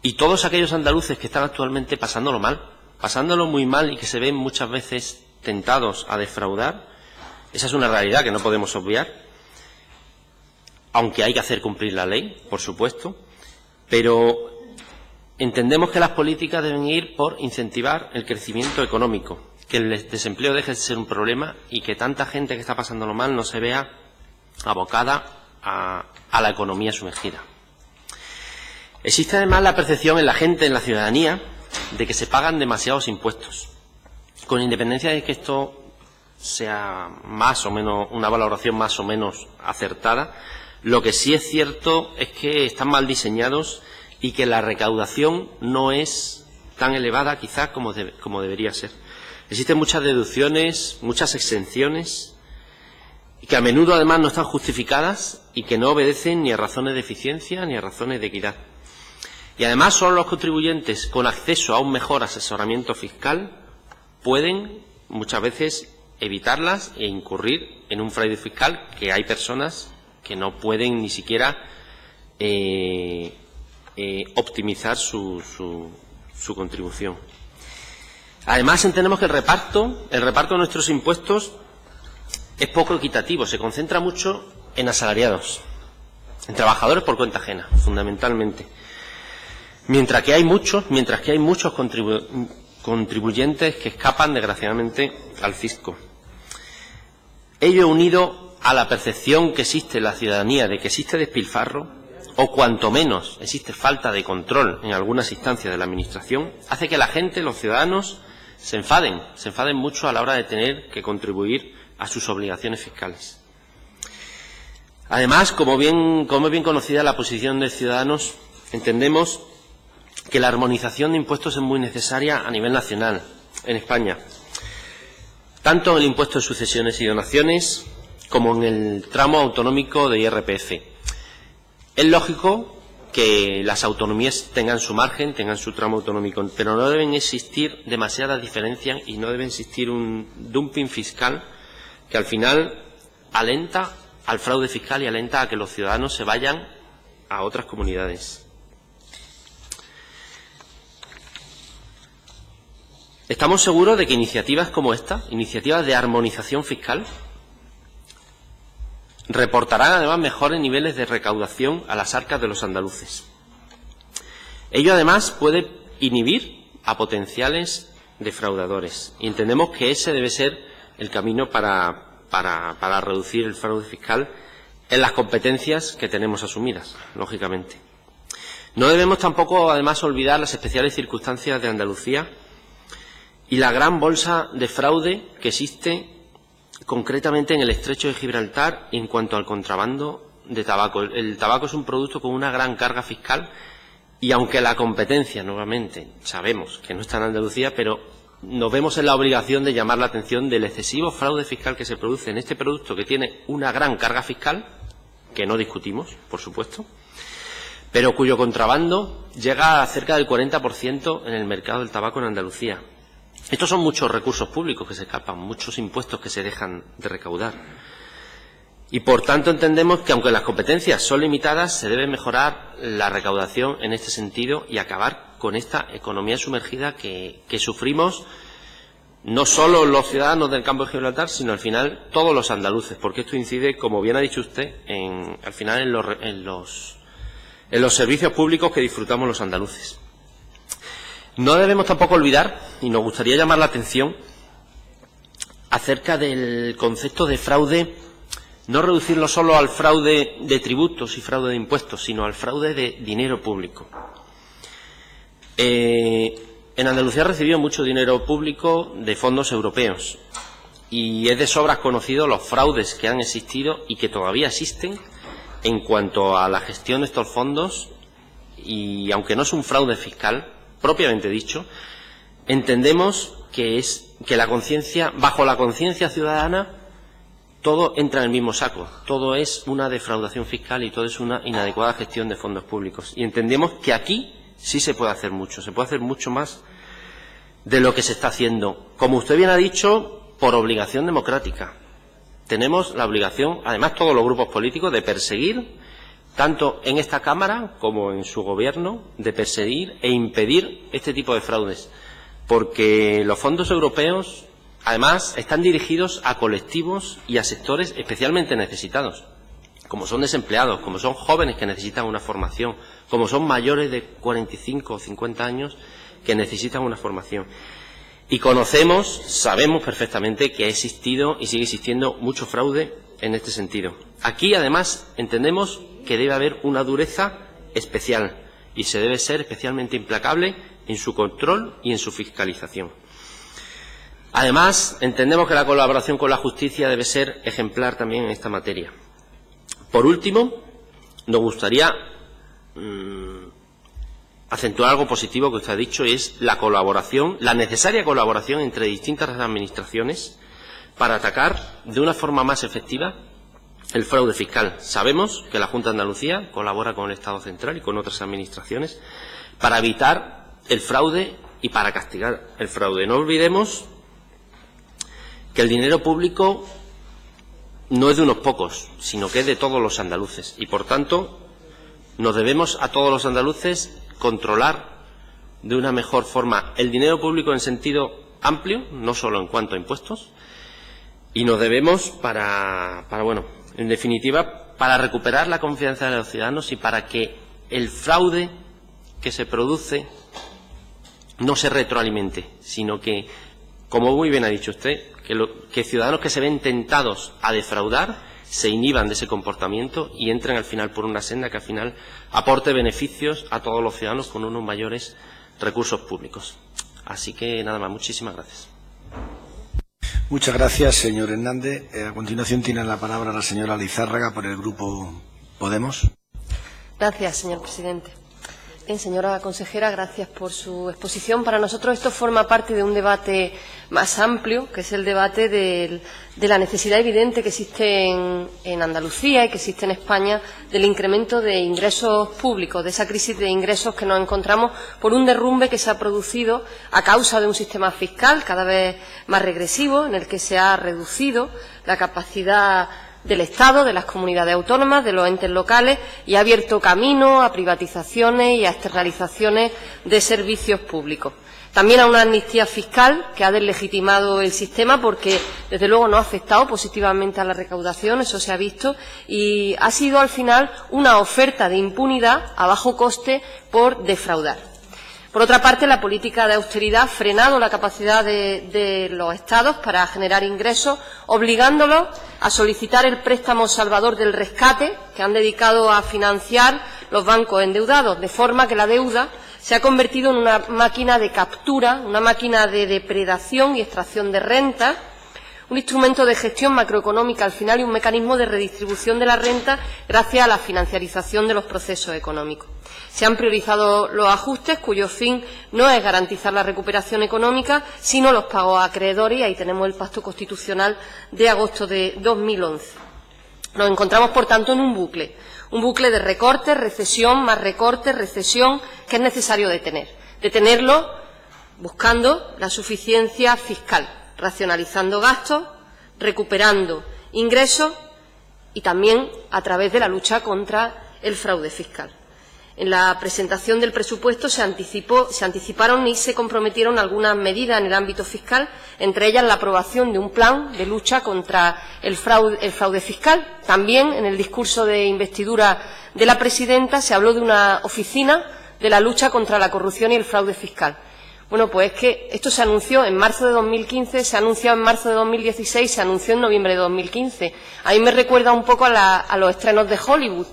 y todos aquellos andaluces que están actualmente pasándolo muy mal y que se ven muchas veces tentados a defraudar, esa es una realidad que no podemos obviar, aunque hay que hacer cumplir la ley, por supuesto, pero entendemos que las políticas deben ir por incentivar el crecimiento económico, que el desempleo deje de ser un problema y que tanta gente que está pasándolo mal no se vea abocada a la economía sumergida. Existe además la percepción en la gente, en la ciudadanía, de que se pagan demasiados impuestos. Con independencia de que esto sea más o menos una valoración más o menos acertada, lo que sí es cierto es que están mal diseñados y que la recaudación no es tan elevada quizás como debería ser. Existen muchas deducciones, muchas exenciones, y que a menudo además no están justificadas y que no obedecen ni a razones de eficiencia ni a razones de equidad. Y además solo los contribuyentes con acceso a un mejor asesoramiento fiscal pueden muchas veces evitarlas e incurrir en un fraude fiscal, que hay personas que no pueden ni siquiera optimizar su contribución. Además, entendemos que el reparto de nuestros impuestos es poco equitativo, se concentra mucho en asalariados, en trabajadores por cuenta ajena, fundamentalmente. Mientras que hay muchos contribuyentes que escapan, desgraciadamente, al fisco. Ello unido a la percepción que existe en la ciudadanía de que existe despilfarro, o cuanto menos existe falta de control en algunas instancias de la Administración, hace que la gente, los ciudadanos, se enfaden mucho a la hora de tener que contribuir a sus obligaciones fiscales. Además, como es bien conocida la posición de Ciudadanos, entendemos que la armonización de impuestos es muy necesaria a nivel nacional, en España, tanto en el impuesto de sucesiones y donaciones como en el tramo autonómico de IRPF. Es lógico que las autonomías tengan su margen, tengan su tramo autonómico, pero no deben existir demasiadas diferencias y no debe existir un dumping fiscal que al final alenta al fraude fiscal y alenta a que los ciudadanos se vayan a otras comunidades. Estamos seguros de que iniciativas como esta, iniciativas de armonización fiscal, reportarán además mejores niveles de recaudación a las arcas de los andaluces. Ello además puede inhibir a potenciales defraudadores y entendemos que ese debe ser el camino para reducir el fraude fiscal en las competencias que tenemos asumidas, lógicamente. No debemos tampoco además olvidar las especiales circunstancias de Andalucía y la gran bolsa de fraude que existe concretamente en el estrecho de Gibraltar en cuanto al contrabando de tabaco. El tabaco es un producto con una gran carga fiscal y aunque la competencia, nuevamente, sabemos que no está en Andalucía, pero nos vemos en la obligación de llamar la atención del excesivo fraude fiscal que se produce en este producto que tiene una gran carga fiscal, que no discutimos, por supuesto, pero cuyo contrabando llega a cerca del 40% en el mercado del tabaco en Andalucía. Estos son muchos recursos públicos que se escapan, muchos impuestos que se dejan de recaudar. Y, por tanto, entendemos que, aunque las competencias son limitadas, se debe mejorar la recaudación en este sentido y acabar con esta economía sumergida que sufrimos no solo los ciudadanos del Campo de Gibraltar, sino al final todos los andaluces, porque esto incide, como bien ha dicho usted, al final en los servicios públicos que disfrutamos los andaluces. No debemos tampoco olvidar, y nos gustaría llamar la atención, acerca del concepto de fraude, no reducirlo solo al fraude de tributos y fraude de impuestos, sino al fraude de dinero público. En Andalucía ha recibido mucho dinero público de fondos europeos y es de sobras conocido los fraudes que han existido y que todavía existen en cuanto a la gestión de estos fondos, y aunque no es un fraude fiscal propiamente dicho, entendemos que la conciencia, bajo la conciencia ciudadana, todo entra en el mismo saco, todo es una defraudación fiscal y todo es una inadecuada gestión de fondos públicos. Y entendemos que aquí sí se puede hacer mucho más de lo que se está haciendo. Como usted bien ha dicho, por obligación democrática. Tenemos la obligación, además todos los grupos políticos, de perseguir, tanto en esta Cámara como en su Gobierno, de perseguir e impedir este tipo de fraudes. Porque los fondos europeos, además, están dirigidos a colectivos y a sectores especialmente necesitados, como son desempleados, como son jóvenes que necesitan una formación, como son mayores de 45 o 50 años que necesitan una formación. Y sabemos perfectamente que ha existido y sigue existiendo mucho fraude en este sentido. Aquí, además, entendemos que debe haber una dureza especial y se debe ser especialmente implacable en su control y en su fiscalización. Además, entendemos que la colaboración con la justicia debe ser ejemplar también en esta materia. Por último, nos gustaría acentuar algo positivo que usted ha dicho, y es la colaboración, la necesaria colaboración entre distintas administraciones para atacar de una forma más efectiva el fraude fiscal. Sabemos que la Junta de Andalucía colabora con el Estado Central y con otras administraciones para evitar el fraude y para castigar el fraude. No olvidemos que el dinero público no es de unos pocos, sino que es de todos los andaluces y, por tanto, nos debemos a todos los andaluces controlar de una mejor forma el dinero público en sentido amplio, no solo en cuanto a impuestos, y nos debemos en definitiva, para recuperar la confianza de los ciudadanos y para que el fraude que se produce no se retroalimente, sino que, como muy bien ha dicho usted, que ciudadanos que se ven tentados a defraudar se inhiban de ese comportamiento y entren al final por una senda que al final aporte beneficios a todos los ciudadanos con unos mayores recursos públicos. Así que nada más, muchísimas gracias. Muchas gracias, señor Hernández. A continuación tiene la palabra la señora Lizárraga por el Grupo Podemos. Gracias, señor presidente. Bien, señora consejera, gracias por su exposición. Para nosotros esto forma parte de un debate más amplio, que es el debate de la necesidad evidente que existe en Andalucía y que existe en España del incremento de ingresos públicos, de esa crisis de ingresos que nos encontramos por un derrumbe que se ha producido a causa de un sistema fiscal cada vez más regresivo, en el que se ha reducido la capacidad del Estado, de las comunidades autónomas, de los entes locales, y ha abierto camino a privatizaciones y a externalizaciones de servicios públicos. También a una amnistía fiscal que ha deslegitimado el sistema porque, desde luego, no ha afectado positivamente a la recaudación, eso se ha visto, y ha sido, al final, una oferta de impunidad a bajo coste por defraudar. Por otra parte, la política de austeridad ha frenado la capacidad de los Estados para generar ingresos, obligándolos a solicitar el préstamo salvador del rescate que han dedicado a financiar los bancos endeudados, de forma que la deuda se ha convertido en una máquina de captura, una máquina de depredación y extracción de renta, un instrumento de gestión macroeconómica al final y un mecanismo de redistribución de la renta gracias a la financiarización de los procesos económicos. Se han priorizado los ajustes cuyo fin no es garantizar la recuperación económica, sino los pagos a acreedores, y ahí tenemos el pacto constitucional de agosto de 2011. Nos encontramos, por tanto, en un bucle de recortes, recesión, más recortes, recesión, que es necesario detener. Detenerlo buscando la suficiencia fiscal, racionalizando gastos, recuperando ingresos y también a través de la lucha contra el fraude fiscal. En la presentación del presupuesto se anticiparon y se comprometieron algunas medidas en el ámbito fiscal, entre ellas la aprobación de un plan de lucha contra el fraude fiscal. También, en el discurso de investidura de la presidenta, se habló de una oficina de la lucha contra la corrupción y el fraude fiscal. Bueno, pues es que esto se anunció en marzo de 2015, se anunció en marzo de 2016, se anunció en noviembre de 2015. A mí me recuerda un poco a los estrenos de Hollywood,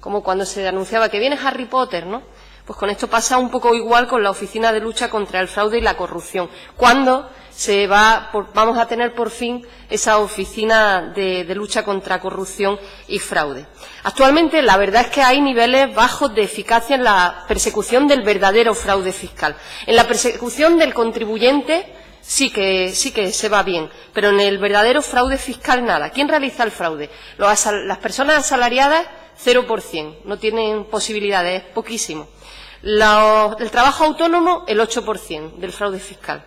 como cuando se anunciaba que viene Harry Potter, ¿no? Pues con esto pasa un poco igual con la Oficina de Lucha contra el Fraude y la Corrupción. ¿Cuándo vamos a tener por fin esa Oficina de Lucha contra Corrupción y Fraude? Actualmente, la verdad es que hay niveles bajos de eficacia en la persecución del verdadero fraude fiscal. En la persecución del contribuyente sí que se va bien, pero en el verdadero fraude fiscal nada. ¿Quién realiza el fraude? Las personas asalariadas, 0%, no tienen posibilidades, es poquísimo. El trabajo autónomo, el 8% del fraude fiscal.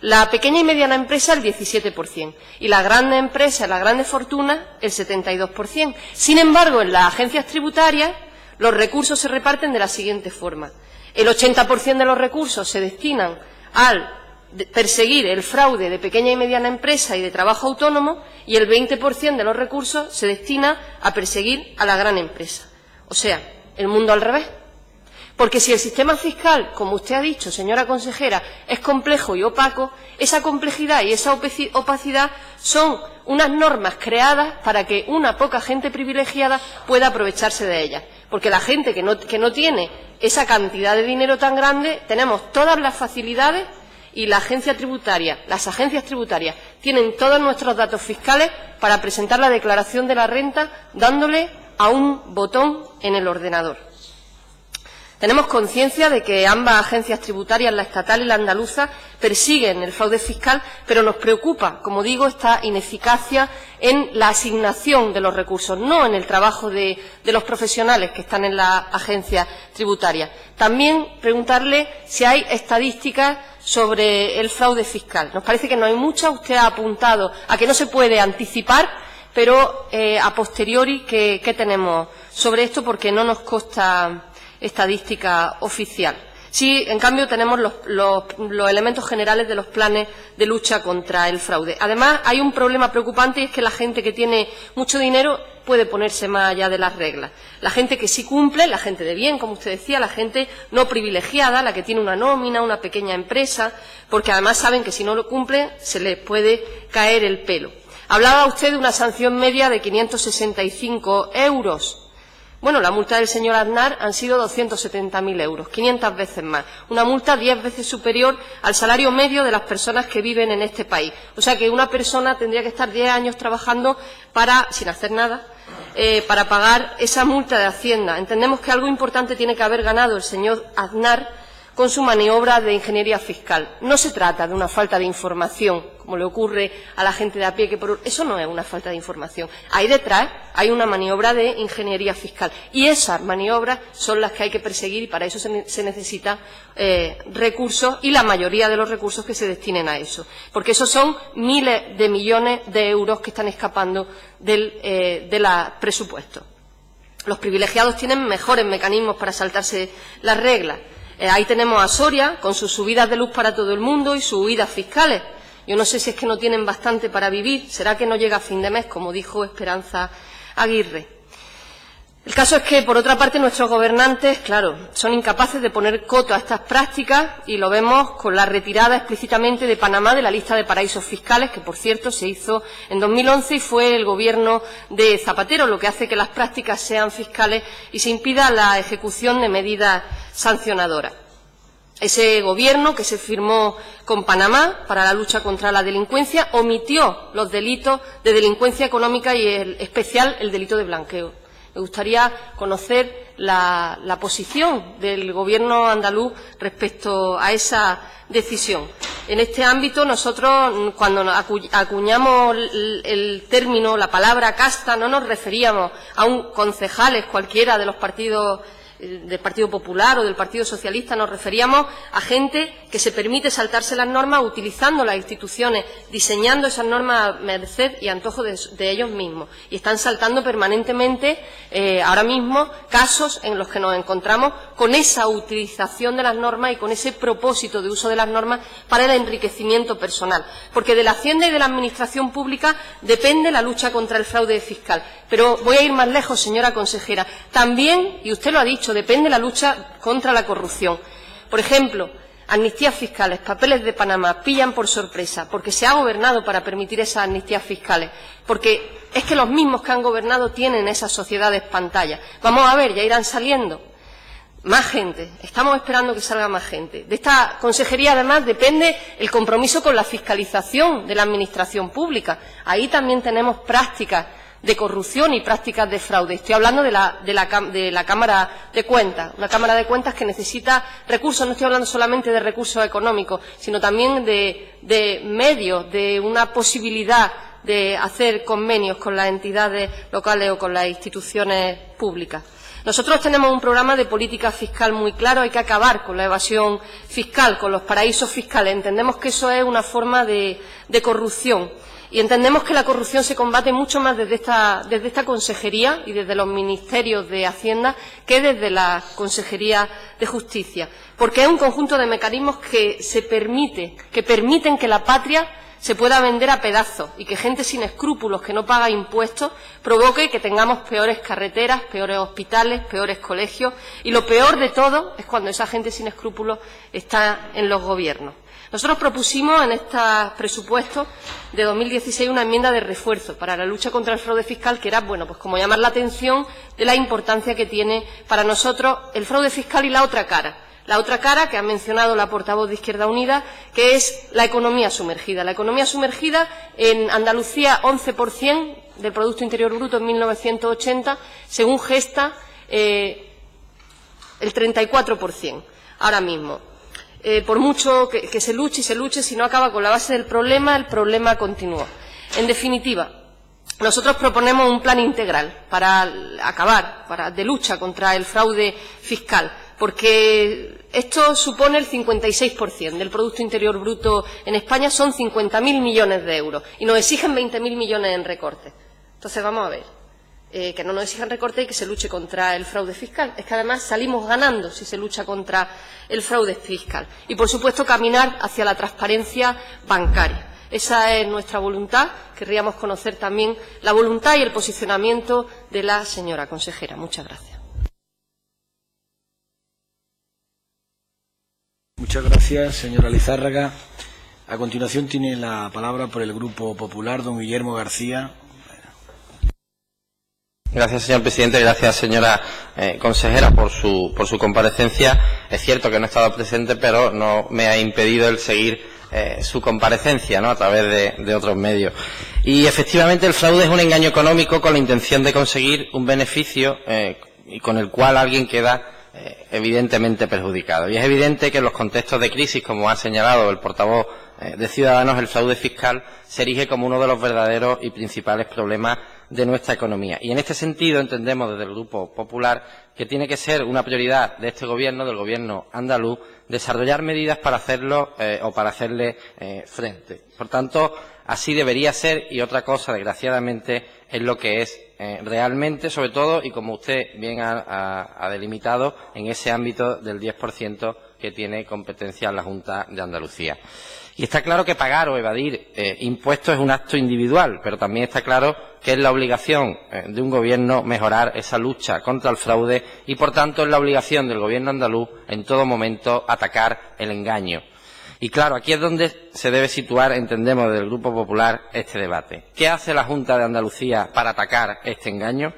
La pequeña y mediana empresa, el 17%. Y las grandes empresas, las grandes fortunas, el 72%. Sin embargo, en las agencias tributarias, los recursos se reparten de la siguiente forma. El 80% de los recursos se destinan al perseguir el fraude de pequeña y mediana empresa y de trabajo autónomo, y el 20% de los recursos se destina a perseguir a la gran empresa. O sea, el mundo al revés. Porque si el sistema fiscal, como usted ha dicho, señora consejera, es complejo y opaco, esa complejidad y esa opacidad son unas normas creadas para que una poca gente privilegiada pueda aprovecharse de ellas. Porque la gente que no tiene esa cantidad de dinero tan grande, tenemos todas las facilidades, y las agencias tributarias tienen todos nuestros datos fiscales para presentar la declaración de la renta dándole a un botón en el ordenador. Tenemos conciencia de que ambas agencias tributarias, la estatal y la andaluza, persiguen el fraude fiscal, pero nos preocupa, como digo, esta ineficacia en la asignación de los recursos, no en el trabajo de los profesionales que están en la agencia tributaria. También preguntarle si hay estadísticas sobre el fraude fiscal. Nos parece que no hay muchas. Usted ha apuntado a que no se puede anticipar, pero a posteriori, ¿qué tenemos sobre esto? Porque no nos consta estadística oficial. Sí, en cambio, tenemos los elementos generales de los planes de lucha contra el fraude. Además, hay un problema preocupante, y es que la gente que tiene mucho dinero puede ponerse más allá de las reglas. La gente que sí cumple, la gente de bien, como usted decía, la gente no privilegiada, la que tiene una nómina, una pequeña empresa, porque además saben que si no lo cumplen se les puede caer el pelo. Hablaba usted de una sanción media de 565 euros. Bueno, la multa del señor Aznar han sido 270.000 euros, 500 veces más. Una multa 10 veces superior al salario medio de las personas que viven en este país. O sea que una persona tendría que estar 10 años trabajando sin hacer nada, para pagar esa multa de Hacienda. Entendemos que algo importante tiene que haber ganado el señor Aznar con su maniobra de ingeniería fiscal. No se trata de una falta de información, como le ocurre a la gente de a pie, eso no es una falta de información. Ahí detrás hay una maniobra de ingeniería fiscal, y esas maniobras son las que hay que perseguir, y para eso se necesitan recursos, y la mayoría de los recursos que se destinen a eso, porque esos son miles de millones de euros que están escapando del presupuesto. Los privilegiados tienen mejores mecanismos para saltarse las reglas. Ahí tenemos a Soria, con sus subidas de luz para todo el mundo y sus huidas fiscales. Yo no sé si es que no tienen bastante para vivir, será que no llega a fin de mes, como dijo Esperanza Aguirre. El caso es que, por otra parte, nuestros gobernantes, claro, son incapaces de poner coto a estas prácticas, y lo vemos con la retirada explícitamente de Panamá de la lista de paraísos fiscales, que, por cierto, se hizo en 2011 y fue el gobierno de Zapatero, lo que hace que las prácticas sean fiscales y se impida la ejecución de medidas sancionadoras. Ese gobierno que se firmó con Panamá para la lucha contra la delincuencia omitió los delitos de delincuencia económica y en especial el delito de blanqueo. Me gustaría conocer la posición del Gobierno andaluz respecto a esa decisión. En este ámbito, nosotros, cuando acuñamos el término, la palabra casta, no nos referíamos a un concejales cualquiera de los partidos del Partido Popular o del Partido Socialista, nos referíamos a gente que se permite saltarse las normas utilizando las instituciones, diseñando esas normas a merced y antojo de ellos mismos. Y están saltando permanentemente ahora mismo casos en los que nos encontramos con esa utilización de las normas y con ese propósito de uso de las normas para el enriquecimiento personal. Porque de la Hacienda y de la Administración Pública depende la lucha contra el fraude fiscal. Pero voy a ir más lejos, señora consejera. También, y usted lo ha dicho, depende la lucha contra la corrupción. Por ejemplo, amnistías fiscales, papeles de Panamá, pillan por sorpresa, porque se ha gobernado para permitir esas amnistías fiscales, porque es que los mismos que han gobernado tienen esas sociedades pantalla. Vamos a ver, ya irán saliendo más gente, estamos esperando que salga más gente. De esta consejería, además, depende el compromiso con la fiscalización de la Administración Pública. Ahí también tenemos prácticas de corrupción y prácticas de fraude. Estoy hablando de la Cámara de Cuentas, una Cámara de Cuentas que necesita recursos. No estoy hablando solamente de recursos económicos, sino también de medios, de una posibilidad de hacer convenios con las entidades locales o con las instituciones públicas. Nosotros tenemos un programa de política fiscal muy claro. Hay que acabar con la evasión fiscal, con los paraísos fiscales. Entendemos que eso es una forma de corrupción. Y entendemos que la corrupción se combate mucho más desde esta consejería y desde los ministerios de Hacienda que desde la Consejería de Justicia, porque es un conjunto de mecanismos que permiten que la patria se pueda vender a pedazos y que gente sin escrúpulos que no paga impuestos provoque que tengamos peores carreteras, peores hospitales, peores colegios, y lo peor de todo es cuando esa gente sin escrúpulos está en los gobiernos. Nosotros propusimos en estos presupuestos de 2016 una enmienda de refuerzo para la lucha contra el fraude fiscal, que era, bueno, pues como llamar la atención de la importancia que tiene para nosotros el fraude fiscal y la otra cara. La otra cara, que ha mencionado la portavoz de Izquierda Unida, que es la economía sumergida. La economía sumergida en Andalucía, 11% del Producto Interior Bruto en 1980, según Gesta, el 34% ahora mismo. Por mucho que se luche y se luche, si no acaba con la base del problema, el problema continúa. En definitiva, nosotros proponemos un plan integral para acabar, de lucha contra el fraude fiscal, porque esto supone el 56% del Producto Interior Bruto en España, son 50.000 millones de euros, y nos exigen 20.000 millones en recortes. Entonces, vamos a ver. Que no nos exijan recorte y que se luche contra el fraude fiscal. Es que además salimos ganando si se lucha contra el fraude fiscal. Y, por supuesto, caminar hacia la transparencia bancaria. Esa es nuestra voluntad. Querríamos conocer también la voluntad y el posicionamiento de la señora consejera. Muchas gracias. Muchas gracias, señora Lizárraga. A continuación tiene la palabra por el Grupo Popular, don Guillermo García. Gracias, señor presidente. Gracias, señora consejera, por su comparecencia. Es cierto que no he estado presente, pero no me ha impedido el seguir su comparecencia, ¿no?, a través de otros medios. Y, efectivamente, el fraude es un engaño económico con la intención de conseguir un beneficio y con el cual alguien queda evidentemente perjudicado. Y es evidente que en los contextos de crisis, como ha señalado el portavoz de Ciudadanos, el fraude fiscal se erige como uno de los verdaderos y principales problemas de nuestra economía. Y en este sentido entendemos desde el Grupo Popular que tiene que ser una prioridad de este Gobierno, del Gobierno andaluz, desarrollar medidas para hacerlo o para hacerle frente. Por tanto, así debería ser, y otra cosa, desgraciadamente, es lo que es realmente, sobre todo, y como usted bien ha delimitado, en ese ámbito del 10% que tiene competencia la Junta de Andalucía. Y está claro que pagar o evadir impuestos es un acto individual, pero también está claro que es la obligación de un Gobierno mejorar esa lucha contra el fraude y, por tanto, es la obligación del Gobierno andaluz en todo momento atacar el engaño. Y, claro, aquí es donde se debe situar, entendemos, desde el Grupo Popular, este debate. ¿Qué hace la Junta de Andalucía para atacar este engaño?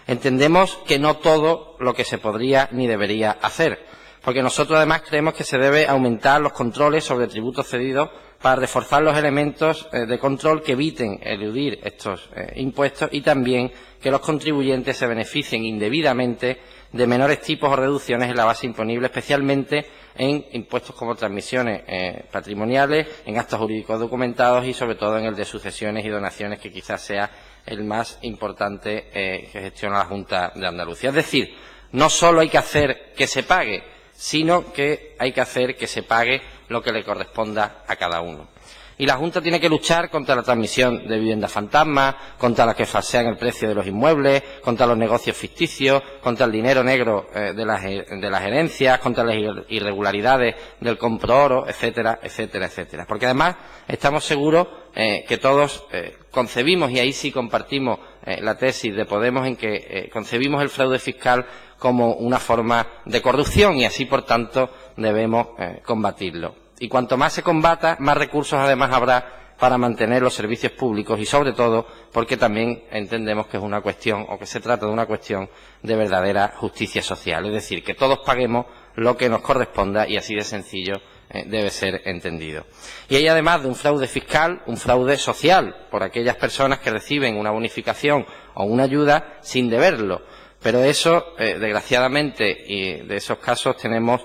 Entendemos que no todo lo que se podría ni debería hacer, porque nosotros además creemos que se debe aumentar los controles sobre tributos cedidos para reforzar los elementos de control que eviten eludir estos impuestos y también que los contribuyentes se beneficien indebidamente de menores tipos o reducciones en la base imponible, especialmente en impuestos como transmisiones patrimoniales, en actos jurídicos documentados y sobre todo en el de sucesiones y donaciones, que quizás sea el más importante que gestiona la Junta de Andalucía. Es decir, no solo hay que hacer que se pague, sino que hay que hacer que se pague lo que le corresponda a cada uno. Y la Junta tiene que luchar contra la transmisión de viviendas fantasmas, contra las que falsean el precio de los inmuebles, contra los negocios ficticios, contra el dinero negro de las herencias, contra las irregularidades del compro-oro, etcétera, etcétera, etcétera. Porque además estamos seguros que todos concebimos, y ahí sí compartimos la tesis de Podemos, en que concebimos el fraude fiscal como una forma de corrupción y así, por tanto, debemos combatirlo. Y cuanto más se combata, más recursos además habrá para mantener los servicios públicos y, sobre todo, porque también entendemos que es una cuestión, o que se trata de una cuestión de verdadera justicia social. Es decir, que todos paguemos lo que nos corresponda y así de sencillo debe ser entendido. Y hay, además de un fraude fiscal, un fraude social por aquellas personas que reciben una bonificación o una ayuda sin deberlo. Pero eso, desgraciadamente, y de esos casos tenemos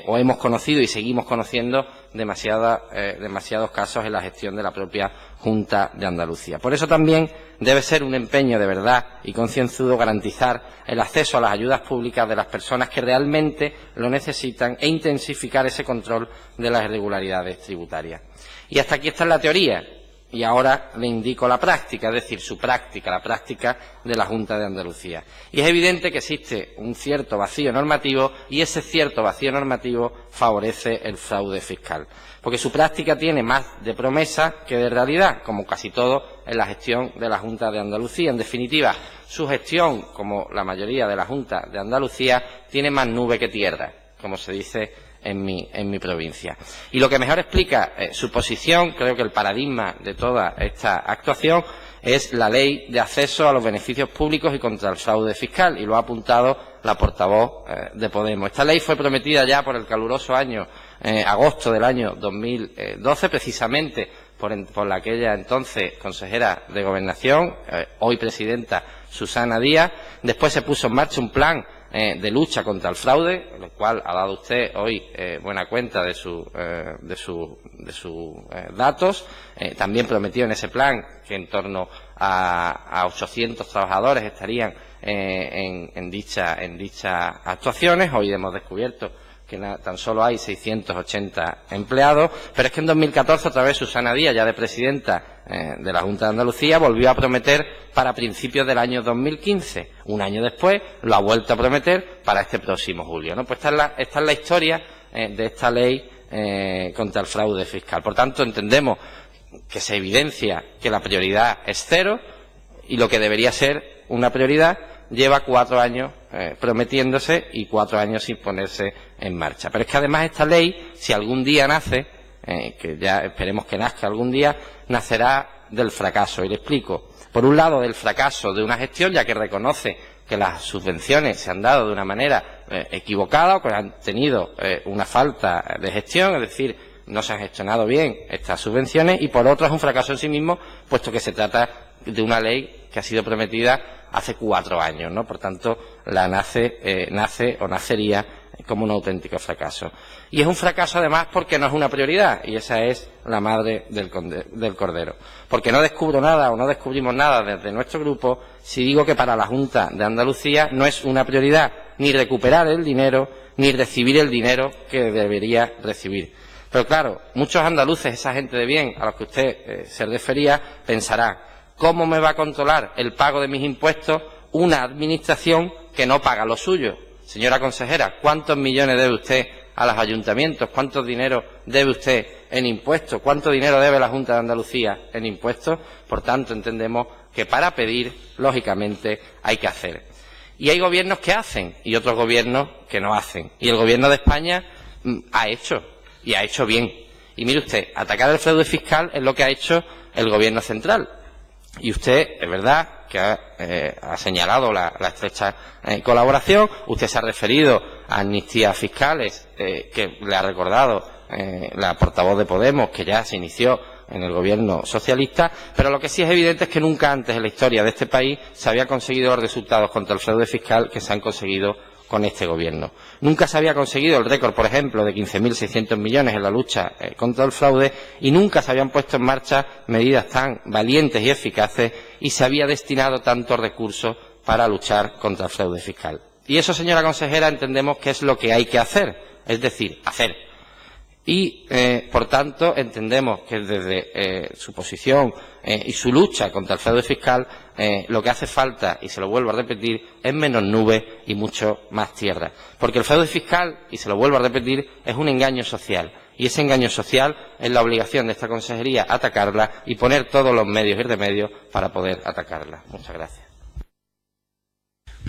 o hemos conocido y seguimos conociendo demasiados casos en la gestión de la propia Junta de Andalucía. Por eso también debe ser un empeño de verdad y concienzudo garantizar el acceso a las ayudas públicas de las personas que realmente lo necesitan e intensificar ese control de las irregularidades tributarias. Y hasta aquí está la teoría. Y ahora le indico la práctica, es decir, su práctica, la práctica de la Junta de Andalucía. Y es evidente que existe un cierto vacío normativo y ese cierto vacío normativo favorece el fraude fiscal. Porque su práctica tiene más de promesa que de realidad, como casi todo en la gestión de la Junta de Andalucía. En definitiva, su gestión, como la mayoría de la Junta de Andalucía, tiene más nube que tierra, como se dice en mi provincia. Y lo que mejor explica su posición, creo que el paradigma de toda esta actuación, es la Ley de Acceso a los Beneficios Públicos y contra el Fraude Fiscal, y lo ha apuntado la portavoz de Podemos. Esta ley fue prometida ya por el caluroso año agosto del año 2012, precisamente por aquella entonces consejera de Gobernación, hoy presidenta Susana Díaz. Después se puso en marcha un plan de lucha contra el fraude, lo cual ha dado usted hoy buena cuenta de sus datos. También prometió en ese plan que en torno a 800 trabajadores estarían en dichas actuaciones. Hoy hemos descubierto que tan solo hay 680 empleados, pero es que en 2014 otra vez Susana Díaz, ya de presidenta de la Junta de Andalucía, volvió a prometer para principios del año 2015. Un año después lo ha vuelto a prometer para este próximo julio, ¿no? Pues esta es la historia de esta ley contra el fraude fiscal. Por tanto, entendemos que se evidencia que la prioridad es cero y lo que debería ser una prioridad lleva 4 años prometiéndose y 4 años sin ponerse en marcha. Pero es que además esta ley, si algún día nace, que ya esperemos que nazca algún día, nacerá del fracaso. Y le explico. Por un lado, del fracaso de una gestión, ya que reconoce que las subvenciones se han dado de una manera equivocada o que han tenido una falta de gestión, es decir, no se han gestionado bien estas subvenciones, y por otro es un fracaso en sí mismo, puesto que se trata de una ley que ha sido prometida hace 4 años, ¿no? Por tanto, nacería como un auténtico fracaso. Y es un fracaso además porque no es una prioridad, y esa es la madre del cordero. Porque no descubro nada o no descubrimos nada desde nuestro grupo si digo que para la Junta de Andalucía no es una prioridad ni recuperar el dinero ni recibir el dinero que debería recibir. Pero claro, muchos andaluces, esa gente de bien a los que usted se refería, pensará: ¿cómo me va a controlar el pago de mis impuestos una administración que no paga lo suyo? Señora consejera, ¿cuántos millones debe usted a los ayuntamientos? ¿Cuánto dinero debe usted en impuestos? ¿Cuánto dinero debe la Junta de Andalucía en impuestos? Por tanto, entendemos que para pedir, lógicamente, hay que hacer. Y hay gobiernos que hacen y otros gobiernos que no hacen. Y el Gobierno de España ha hecho, y ha hecho bien. Y mire usted, atacar el fraude fiscal es lo que ha hecho el Gobierno central. Y usted, es verdad, que ha señalado la estrecha colaboración. Usted se ha referido a amnistías fiscales que le ha recordado la portavoz de Podemos, que ya se inició en el gobierno socialista, pero lo que sí es evidente es que nunca antes en la historia de este país se había conseguido los resultados contra el fraude fiscal que se han conseguido con este gobierno. Nunca se había conseguido el récord, por ejemplo, de 15.600 millones en la lucha contra el fraude, y nunca se habían puesto en marcha medidas tan valientes y eficaces y se había destinado tantos recursos para luchar contra el fraude fiscal. Y eso, señora consejera, entendemos que es lo que hay que hacer, es decir, hacer. Y, por tanto, entendemos que desde su posición y su lucha contra el fraude fiscal, lo que hace falta, y se lo vuelvo a repetir, es menos nube y mucho más tierra. Porque el fraude fiscal, y se lo vuelvo a repetir, es un engaño social. Y ese engaño social es la obligación de esta consejería atacarla y poner todos los medios y remedios para poder atacarla. Muchas gracias.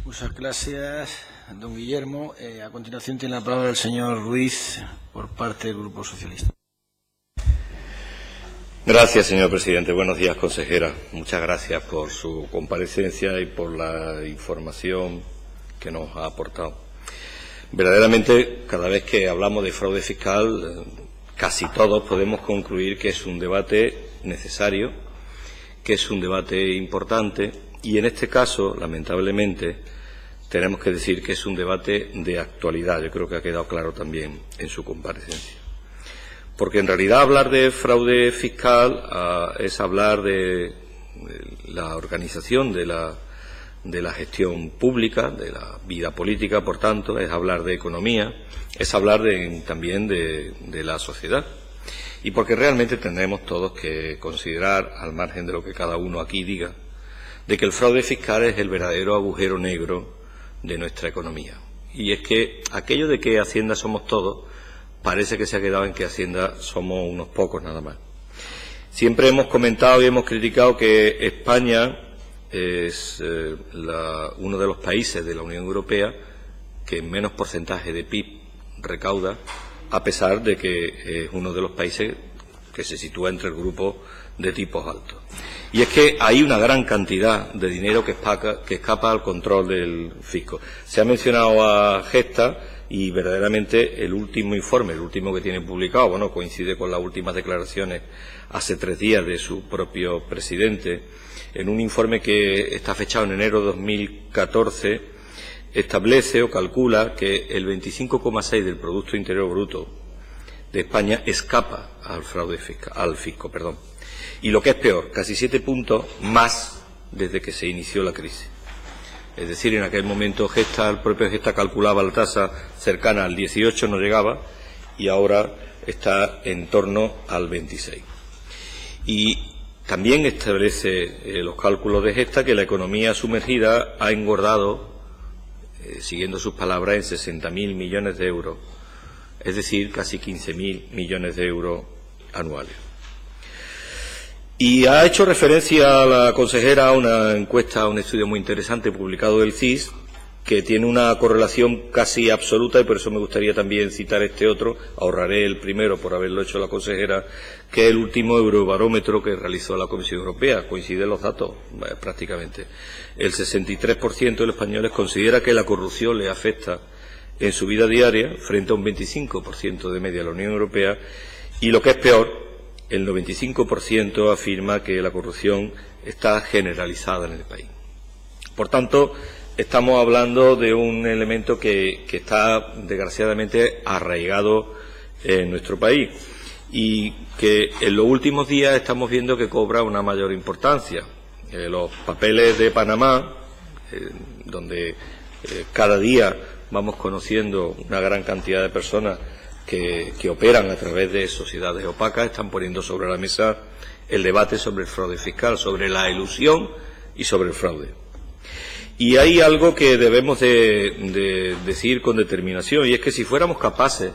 Muchas gracias, don Guillermo. A continuación tiene la palabra el señor Ruiz por parte del Grupo Socialista. Gracias, señor presidente. Buenos días, consejera. Muchas gracias por su comparecencia y por la información que nos ha aportado. Verdaderamente, cada vez que hablamos de fraude fiscal, casi todos podemos concluir que es un debate necesario, que es un debate importante y, en este caso, lamentablemente, tenemos que decir que es un debate de actualidad. Yo creo que ha quedado claro también en su comparecencia. Porque, en realidad, hablar de fraude fiscal es hablar de la organización de la gestión pública, de la vida política, por tanto, es hablar de economía, es hablar también de la sociedad. Y porque realmente tendremos todos que considerar, al margen de lo que cada uno aquí diga, de que el fraude fiscal es el verdadero agujero negro de nuestra economía. Y es que aquello de que Hacienda somos todos, parece que se ha quedado en que Hacienda somos unos pocos nada más. Siempre hemos comentado y hemos criticado que España es uno de los países de la Unión Europea que menos porcentaje de PIB recauda, a pesar de que es uno de los países que se sitúa entre el grupo de tipos altos. Y es que hay una gran cantidad de dinero que escapa al control del fisco. Se ha mencionado a Gesta y verdaderamente el último informe, el último que tiene publicado, bueno, coincide con las últimas declaraciones hace 3 días de su propio presidente, en un informe que está fechado en enero de 2014, establece o calcula que el 25,6% del Producto Interior Bruto de España escapa al fraude fiscal, al fisco. Y lo que es peor, casi 7 puntos más desde que se inició la crisis. Es decir, en aquel momento el propio Gesta calculaba la tasa cercana al 18, no llegaba, y ahora está en torno al 26. Y también establece los cálculos de Gesta que la economía sumergida ha engordado, siguiendo sus palabras, en 60.000 millones de euros, es decir, casi 15.000 millones de euros anuales. Y ha hecho referencia a la consejera a una encuesta, a un estudio muy interesante publicado del CIS, que tiene una correlación casi absoluta, y por eso me gustaría también citar este otro. Ahorraré el primero por haberlo hecho la consejera, que es el último Eurobarómetro que realizó la Comisión Europea. Coinciden los datos prácticamente. El 63% de los españoles considera que la corrupción le afecta en su vida diaria, frente a un 25% de media de la Unión Europea, y lo que es peor, el 95% afirma que la corrupción está generalizada en el país. Por tanto, estamos hablando de un elemento que está desgraciadamente arraigado en nuestro país y que en los últimos días estamos viendo que cobra una mayor importancia. Los papeles de Panamá, donde cada día vamos conociendo una gran cantidad de personas que operan a través de sociedades opacas, están poniendo sobre la mesa el debate sobre el fraude fiscal, sobre la elusión y sobre el fraude. Y hay algo que debemos de decir con determinación, y es que si fuéramos capaces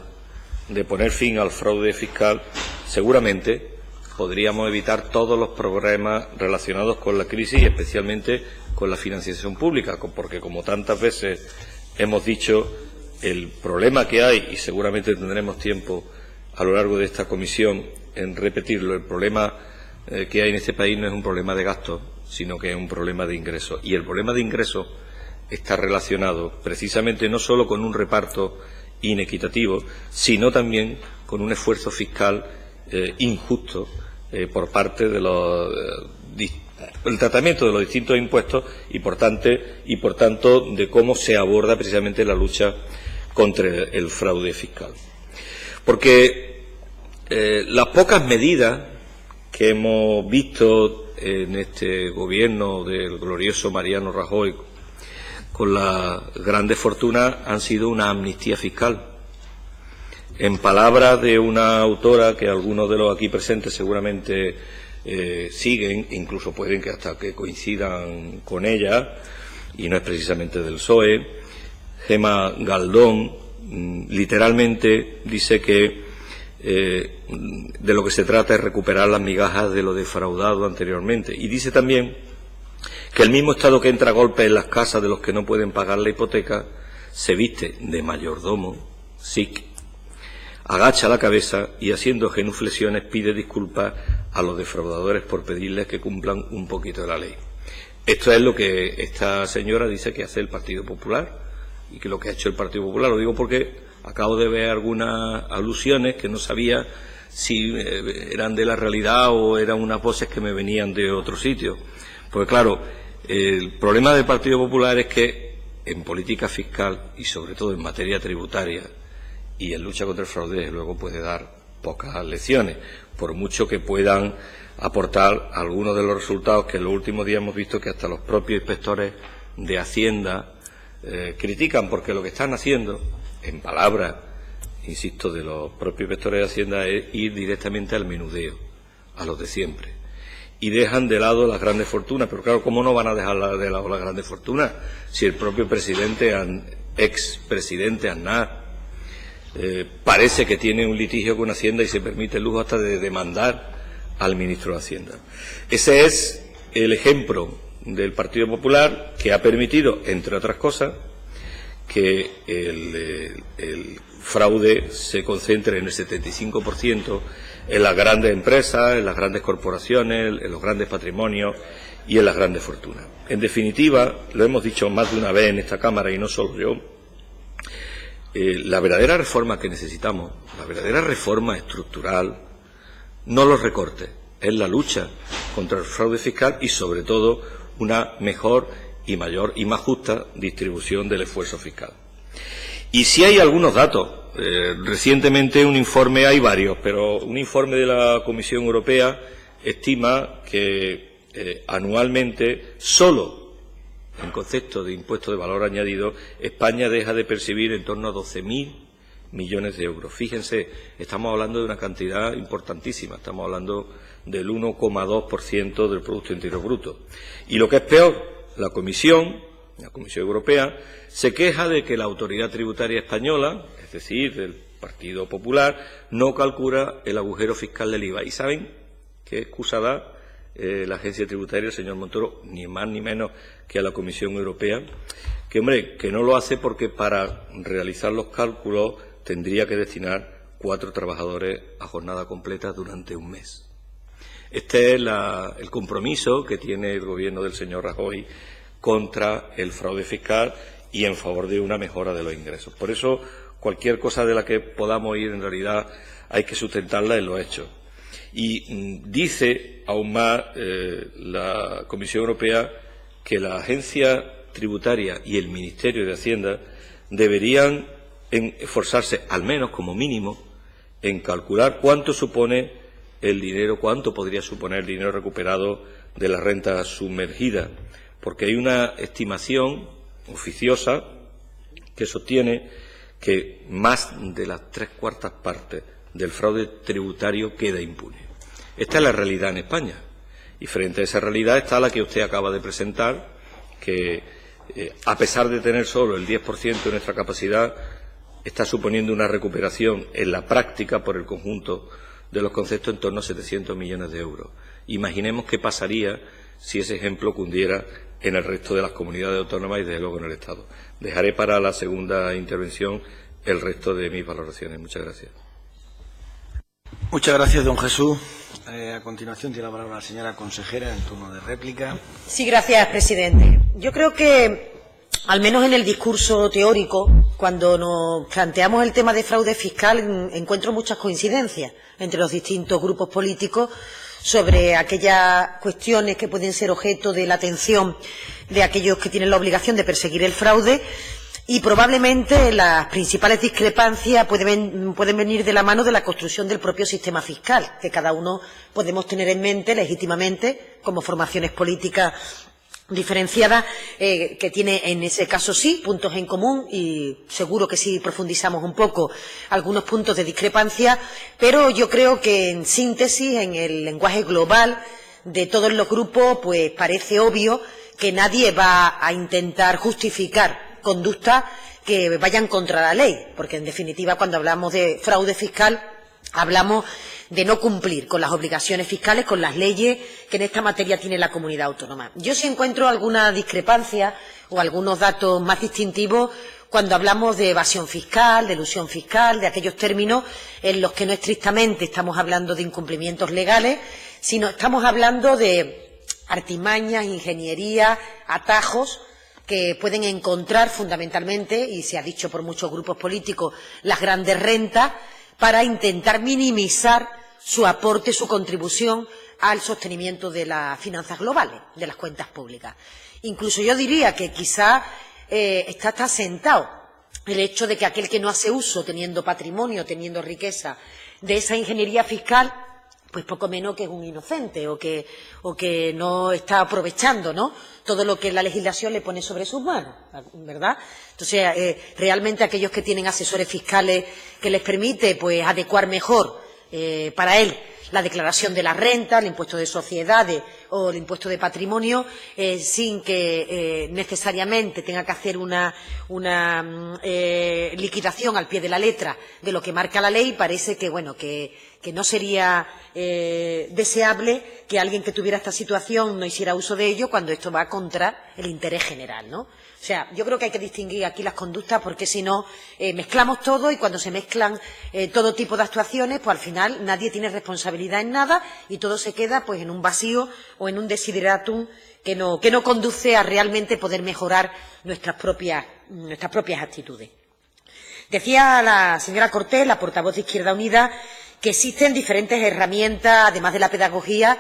de poner fin al fraude fiscal, seguramente podríamos evitar todos los problemas relacionados con la crisis y especialmente con la financiación pública, porque como tantas veces hemos dicho, el problema que hay, y seguramente tendremos tiempo a lo largo de esta comisión en repetirlo, el problema que hay en este país no es un problema de gasto, sino que es un problema de ingresos. Y el problema de ingresos está relacionado precisamente no solo con un reparto inequitativo, sino también con un esfuerzo fiscal injusto por parte de el tratamiento de los distintos impuestos y por tanto de cómo se aborda precisamente la lucha contra el fraude fiscal. Porque las pocas medidas que hemos visto en este gobierno del glorioso Mariano Rajoy con las grandes fortunas han sido una amnistía fiscal. En palabras de una autora que algunos de los aquí presentes seguramente siguen, incluso pueden que hasta que coincidan con ella, y no es precisamente del PSOE, Gemma Galdón, literalmente dice que de lo que se trata es recuperar las migajas de lo defraudado anteriormente. Y dice también que el mismo Estado que entra a golpes en las casas de los que no pueden pagar la hipoteca se viste de mayordomo, SIC, agacha la cabeza y haciendo genuflexiones pide disculpas a los defraudadores por pedirles que cumplan un poquito de la ley. Esto es lo que esta señora dice que hace el Partido Popular y que lo que ha hecho el Partido Popular. Lo digo porque acabo de ver algunas alusiones que no sabía si eran de la realidad o eran unas voces que me venían de otro sitio. Porque claro, el problema del Partido Popular es que en política fiscal y sobre todo en materia tributaria y en lucha contra el fraude, desde luego puede dar pocas lecciones, por mucho que puedan aportar algunos de los resultados que en los últimos días hemos visto que hasta los propios inspectores de Hacienda critican, porque lo que están haciendo, en palabras, insisto, de los propios inspectores de Hacienda, es ir directamente al menudeo, a los de siempre. Y dejan de lado las grandes fortunas. Pero claro, ¿cómo no van a dejar de lado las grandes fortunas? Si el propio presidente, expresidente Aznar, parece que tiene un litigio con Hacienda y se permite el lujo hasta de demandar al ministro de Hacienda. Ese es el ejemplo del Partido Popular que ha permitido, entre otras cosas, que el fraude se concentre en el 75% en las grandes empresas, en las grandes corporaciones, en los grandes patrimonios y en las grandes fortunas. En definitiva, lo hemos dicho más de una vez en esta Cámara y no solo yo, la verdadera reforma que necesitamos, la verdadera reforma estructural, no los recortes, es la lucha contra el fraude fiscal y sobre todo una mejor y mayor y más justa distribución del esfuerzo fiscal. Y si hay algunos datos, recientemente un informe, hay varios, pero un informe de la Comisión Europea estima que anualmente solo en concepto de impuesto de valor añadido, España deja de percibir en torno a 12.000 millones de euros. Fíjense, estamos hablando de una cantidad importantísima, estamos hablando del 1,2% del Producto Interior Bruto. Y lo que es peor, la Comisión Europea, se queja de que la autoridad tributaria española, es decir, del Partido Popular, no calcula el agujero fiscal del IVA. ¿Y saben qué excusa da la agencia tributaria, el señor Montoro, ni más ni menos que a la Comisión Europea? Que, hombre, que no lo hace porque para realizar los cálculos tendría que destinar 4 trabajadores a jornada completa durante un mes. Este es el compromiso que tiene el Gobierno del señor Rajoy contra el fraude fiscal y en favor de una mejora de los ingresos. Por eso, cualquier cosa de la que podamos ir, en realidad, hay que sustentarla en los hechos. Y dice aún más la Comisión Europea que la agencia tributaria y el Ministerio de Hacienda deberían esforzarse, al menos como mínimo, en calcular cuánto supone el dinero, cuánto podría suponer el dinero recuperado de la renta sumergida, porque hay una estimación oficiosa que sostiene que más de las 3/4 partes del fraude tributario queda impune. Esta es la realidad en España. Y frente a esa realidad está la que usted acaba de presentar, que a pesar de tener solo el 10% de nuestra capacidad, está suponiendo una recuperación en la práctica por el conjunto de los conceptos en torno a 700 millones de euros. Imaginemos qué pasaría si ese ejemplo cundiera en el resto de las comunidades autónomas y desde luego en el Estado. Dejaré para la segunda intervención el resto de mis valoraciones. Muchas gracias. Muchas gracias, don Jesús. A continuación tiene la palabra la señora consejera en turno de réplica. Sí, gracias, presidente. Yo creo que, al menos en el discurso teórico, cuando nos planteamos el tema de fraude fiscal, encuentro muchas coincidencias entre los distintos grupos políticos sobre aquellas cuestiones que pueden ser objeto de la atención de aquellos que tienen la obligación de perseguir el fraude. Y probablemente las principales discrepancias pueden venir de la mano de la construcción del propio sistema fiscal, que cada uno podemos tener en mente legítimamente como formaciones políticas diferenciada, que tiene en ese caso sí puntos en común y seguro que sí profundizamos un poco algunos puntos de discrepancia, pero yo creo que en síntesis, en el lenguaje global de todos los grupos, pues parece obvio que nadie va a intentar justificar conductas que vayan contra la ley, porque en definitiva cuando hablamos de fraude fiscal hablamos de no cumplir con las obligaciones fiscales, con las leyes que en esta materia tiene la comunidad autónoma. Yo sí encuentro alguna discrepancia o algunos datos más distintivos cuando hablamos de evasión fiscal, de elusión fiscal, de aquellos términos en los que no estrictamente estamos hablando de incumplimientos legales, sino estamos hablando de artimañas, ingeniería, atajos que pueden encontrar fundamentalmente, y se ha dicho por muchos grupos políticos, las grandes rentas, para intentar minimizar su aporte, su contribución al sostenimiento de las finanzas globales, de las cuentas públicas. Incluso yo diría que quizá está sentado el hecho de que aquel que no hace uso, teniendo patrimonio, teniendo riqueza, de esa ingeniería fiscal, pues poco menos que es un inocente o que no está aprovechando, ¿no?, todo lo que la legislación le pone sobre sus manos, ¿verdad? Entonces, realmente aquellos que tienen asesores fiscales que les permite pues adecuar mejor para él la declaración de la renta, el impuesto de sociedades o el impuesto de patrimonio, sin que necesariamente tenga que hacer una liquidación al pie de la letra de lo que marca la ley, parece que, bueno, que no sería deseable que alguien que tuviera esta situación no hiciera uso de ello cuando esto va contra el interés general, ¿no? O sea, yo creo que hay que distinguir aquí las conductas porque si no mezclamos todo y cuando se mezclan todo tipo de actuaciones, pues al final nadie tiene responsabilidad en nada y todo se queda pues en un vacío o en un desideratum que no conduce a realmente poder mejorar nuestras propias actitudes. Decía la señora Cortés, la portavoz de Izquierda Unida, que existen diferentes herramientas, además de la pedagogía,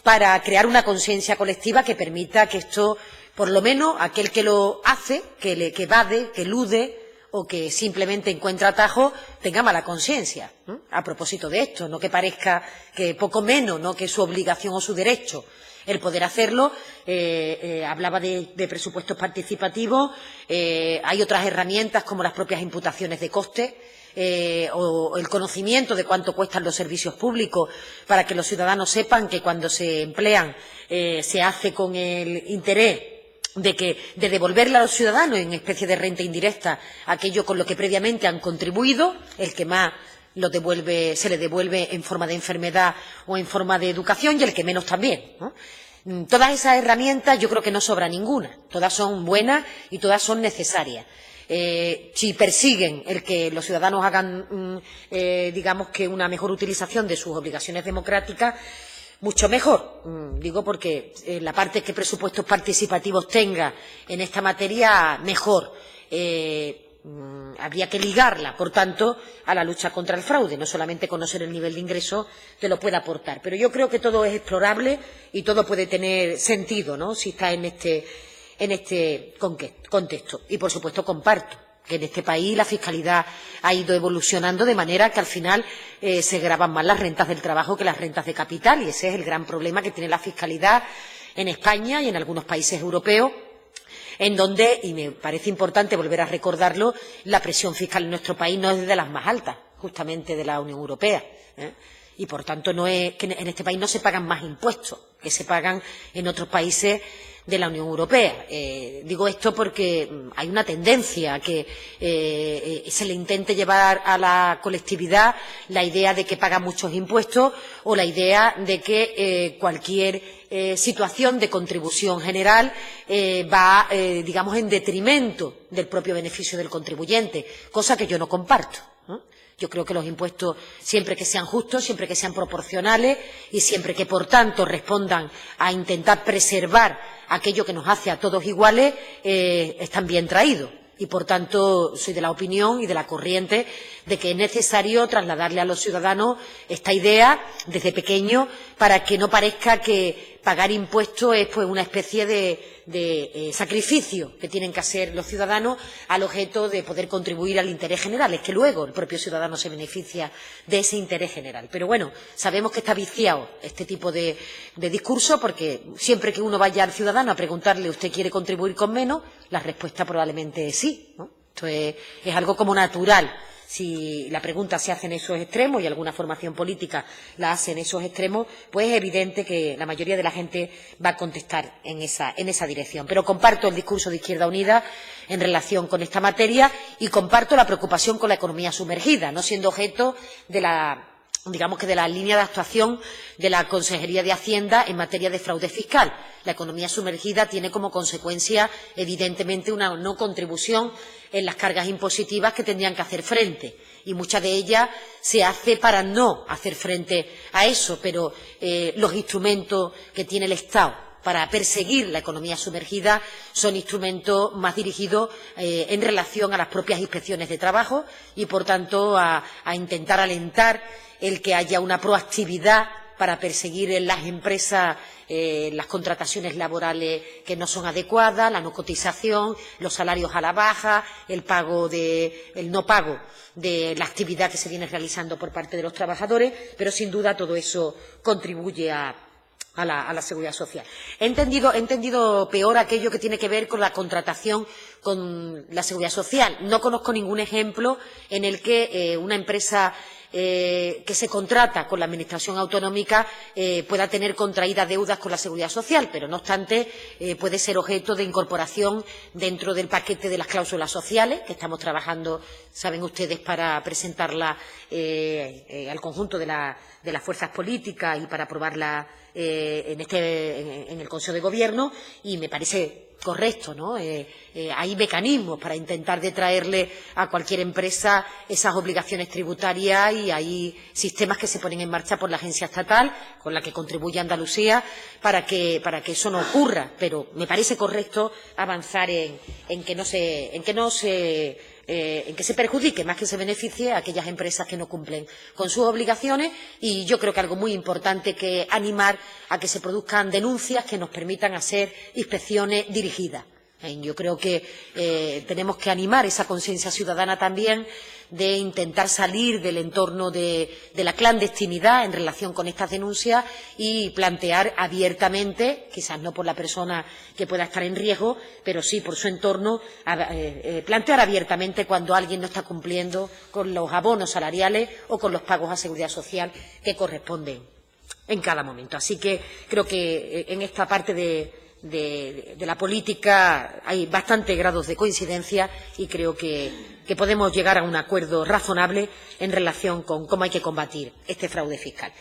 para crear una conciencia colectiva que permita que esto, por lo menos aquel que lo hace, que evade, que elude o que simplemente encuentra atajos, tenga mala conciencia, ¿no?, a propósito de esto, no que parezca que poco menos, no que es su obligación o su derecho el poder hacerlo. Hablaba de presupuestos participativos, hay otras herramientas como las propias imputaciones de costes, o el conocimiento de cuánto cuestan los servicios públicos para que los ciudadanos sepan que cuando se emplean se hace con el interés de devolverle a los ciudadanos en especie de renta indirecta aquello con lo que previamente han contribuido, el que más se le devuelve en forma de enfermedad o en forma de educación y el que menos también, ¿no? Todas esas herramientas yo creo que no sobra ninguna, todas son buenas y todas son necesarias. Si persiguen el que los ciudadanos hagan, digamos que una mejor utilización de sus obligaciones democráticas, mucho mejor. Digo porque la parte que presupuestos participativos tenga en esta materia, mejor. Habría que ligarla, por tanto, a la lucha contra el fraude, no solamente conocer el nivel de ingreso que lo pueda aportar. Pero yo creo que todo es explorable y todo puede tener sentido, ¿no?, si está en este contexto. Y, por supuesto, comparto que en este país la fiscalidad ha ido evolucionando de manera que al final se gravan más las rentas del trabajo que las rentas de capital, y ese es el gran problema que tiene la fiscalidad en España y en algunos países europeos, en donde, y me parece importante volver a recordarlo, la presión fiscal en nuestro país no es de las más altas, justamente de la Unión Europea, y por tanto no es que en este país no se pagan más impuestos que se pagan en otros países de la Unión Europea. Digo esto porque hay una tendencia a que se le intente llevar a la colectividad la idea de que paga muchos impuestos o la idea de que cualquier situación de contribución general va, digamos, en detrimento del propio beneficio del contribuyente, cosa que yo no comparto, ¿no? Yo creo que los impuestos, siempre que sean justos, siempre que sean proporcionales y siempre que, por tanto, respondan a intentar preservar aquello que nos hace a todos iguales, están bien traídos. Y, por tanto, soy de la opinión y de la corriente de que es necesario trasladarle a los ciudadanos esta idea desde pequeño para que no parezca que pagar impuestos es pues una especie de sacrificio que tienen que hacer los ciudadanos al objeto de poder contribuir al interés general. Es que luego el propio ciudadano se beneficia de ese interés general. Pero bueno, sabemos que está viciado este tipo de discurso, porque siempre que uno vaya al ciudadano a preguntarle ¿usted quiere contribuir con menos?, la respuesta probablemente es sí, ¿no? Esto es algo como natural. Si la pregunta se hace en esos extremos y alguna formación política la hace en esos extremos, pues es evidente que la mayoría de la gente va a contestar en esa dirección. Pero comparto el discurso de Izquierda Unida en relación con esta materia y comparto la preocupación con la economía sumergida, no siendo objeto de la línea de actuación de la Consejería de Hacienda en materia de fraude fiscal. La economía sumergida tiene como consecuencia, evidentemente, una no contribución en las cargas impositivas que tendrían que hacer frente. Y mucha de ellas se hace para no hacer frente a eso, pero los instrumentos que tiene el Estado para perseguir la economía sumergida son instrumentos más dirigidos en relación a las propias inspecciones de trabajo y, por tanto, a intentar alentar el que haya una proactividad para perseguir en las empresas las contrataciones laborales que no son adecuadas, la no cotización, los salarios a la baja, el no pago de la actividad que se viene realizando por parte de los trabajadores, pero sin duda todo eso contribuye a la seguridad social. He entendido peor aquello que tiene que ver con la contratación con la seguridad social. No conozco ningún ejemplo en el que una empresa que se contrata con la Administración autonómica pueda tener contraídas deudas con la Seguridad Social, pero no obstante puede ser objeto de incorporación dentro del paquete de las cláusulas sociales que estamos trabajando, saben ustedes, para presentarla al conjunto de las fuerzas políticas y para aprobarla en el Consejo de Gobierno, y me parece correcto, ¿no? Hay mecanismos para intentar detraerle a cualquier empresa esas obligaciones tributarias y hay sistemas que se ponen en marcha por la agencia estatal con la que contribuye Andalucía para que eso no ocurra. Pero me parece correcto avanzar en que se perjudique más que se beneficie a aquellas empresas que no cumplen con sus obligaciones, y yo creo que algo muy importante que animar a que se produzcan denuncias que nos permitan hacer inspecciones dirigidas. Yo creo que tenemos que animar esa conciencia ciudadana también de intentar salir del entorno de la clandestinidad en relación con estas denuncias y plantear abiertamente, quizás no por la persona que pueda estar en riesgo, pero sí por su entorno, plantear abiertamente cuando alguien no está cumpliendo con los abonos salariales o con los pagos a seguridad social que corresponden en cada momento. Así que creo que en esta parte de la política hay bastantes grados de coincidencia y creo que podemos llegar a un acuerdo razonable en relación con cómo hay que combatir este fraude fiscal.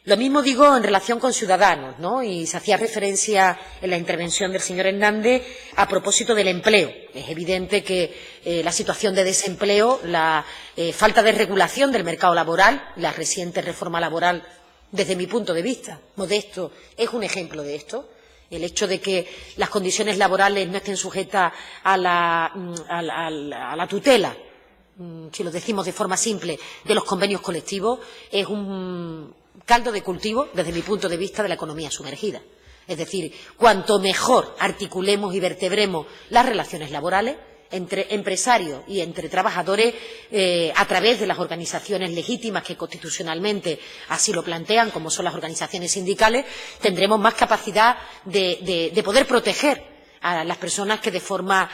Lo mismo digo en relación con Ciudadanos, ¿no? Y se hacía referencia en la intervención del señor Hernández a propósito del empleo. Es evidente que la situación de desempleo, la falta de regulación del mercado laboral, la reciente reforma laboral, desde mi punto de vista modesto, es un ejemplo de esto. El hecho de que las condiciones laborales no estén sujetas a la tutela, si lo decimos de forma simple, de los convenios colectivos, es un caldo de cultivo, desde mi punto de vista, de la economía sumergida. Es decir, cuanto mejor articulemos y vertebremos las relaciones laborales entre empresarios y entre trabajadores a través de las organizaciones legítimas que constitucionalmente así lo plantean, como son las organizaciones sindicales, tendremos más capacidad de poder proteger a las personas que de forma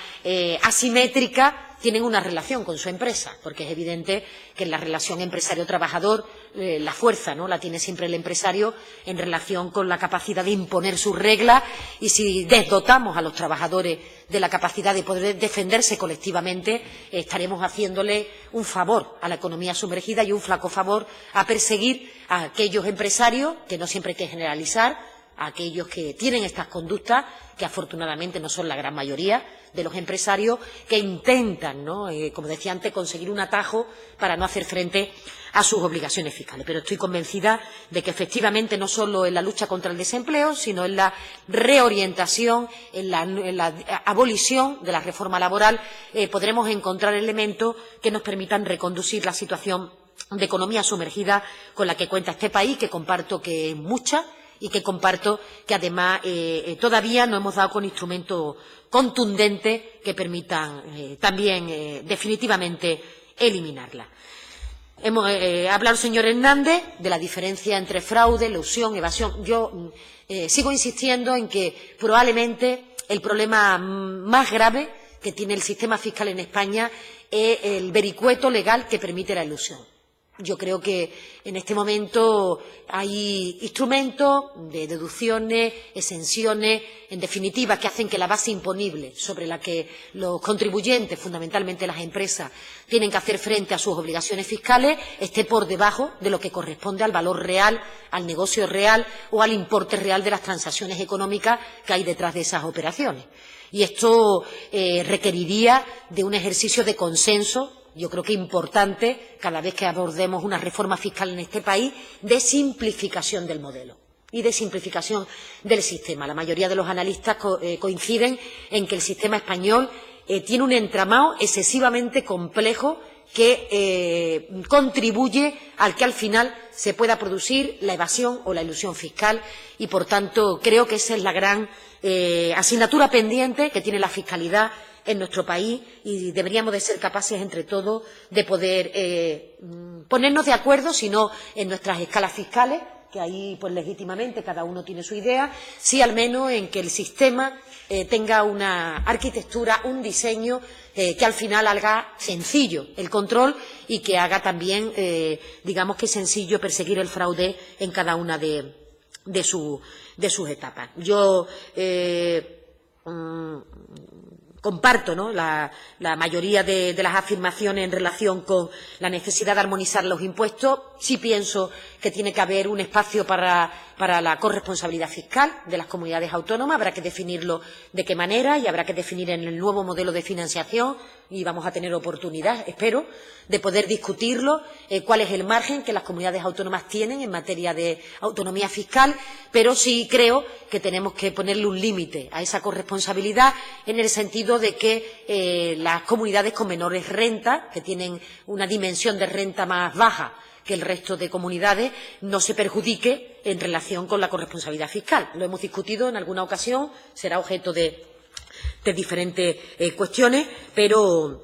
asimétrica tienen una relación con su empresa, porque es evidente que en la relación empresario-trabajador la fuerza, ¿no?, la tiene siempre el empresario en relación con la capacidad de imponer sus reglas, y si desdotamos a los trabajadores de la capacidad de poder defenderse colectivamente, estaremos haciéndole un favor a la economía sumergida y un flaco favor a perseguir a aquellos empresarios, que no siempre hay que generalizar, a aquellos que tienen estas conductas, que afortunadamente no son la gran mayoría de los empresarios, que intentan, ¿no?, como decía antes, conseguir un atajo para no hacer frente a sus obligaciones fiscales. Pero estoy convencida de que efectivamente no solo en la lucha contra el desempleo, sino en la reorientación, en la abolición de la reforma laboral, podremos encontrar elementos que nos permitan reconducir la situación economía sumergida con la que cuenta este país, que comparto que es mucha y que comparto que, además, todavía no hemos dado con instrumentos contundentes que permitan también definitivamente eliminarla. Ha hablado el señor Hernández de la diferencia entre fraude, elusión, evasión. Yo sigo insistiendo en que probablemente el problema más grave que tiene el sistema fiscal en España es el vericueto legal que permite la elusión. Yo creo que en este momento hay instrumentos de deducciones, exenciones, en definitiva, que hacen que la base imponible sobre la que los contribuyentes, fundamentalmente las empresas, tienen que hacer frente a sus obligaciones fiscales, esté por debajo de lo que corresponde al valor real, al negocio real o al importe real de las transacciones económicas que hay detrás de esas operaciones. Y esto requeriría de un ejercicio de consenso, yo creo que importante, cada vez que abordemos una reforma fiscal en este país, de simplificación del modelo y de simplificación del sistema. La mayoría de los analistas coinciden en que el sistema español tiene un entramado excesivamente complejo que contribuye al que al final se pueda producir la evasión o la elusión fiscal y, por tanto, creo que esa es la gran asignatura pendiente que tiene la fiscalidad en nuestro país y deberíamos de ser capaces entre todos de poder ponernos de acuerdo, si no en nuestras escalas fiscales, que ahí pues legítimamente cada uno tiene su idea, sí al menos en que el sistema tenga una arquitectura, un diseño que al final haga sencillo el control y que haga también, digamos que sencillo perseguir el fraude en cada una de sus etapas. Yo comparto, ¿no?, la mayoría de las afirmaciones en relación con la necesidad de armonizar los impuestos. Sí pienso que tiene que haber un espacio para la corresponsabilidad fiscal de las comunidades autónomas. Habrá que definirlo de qué manera y habrá que definir en el nuevo modelo de financiación y vamos a tener oportunidad, espero, de poder discutirlo, cuál es el margen que las comunidades autónomas tienen en materia de autonomía fiscal, pero sí creo que tenemos que ponerle un límite a esa corresponsabilidad en el sentido de que las comunidades con menores rentas, que tienen una dimensión de renta más baja que el resto de comunidades, no se perjudique en relación con la corresponsabilidad fiscal. Lo hemos discutido en alguna ocasión, será objeto de diferentes cuestiones, pero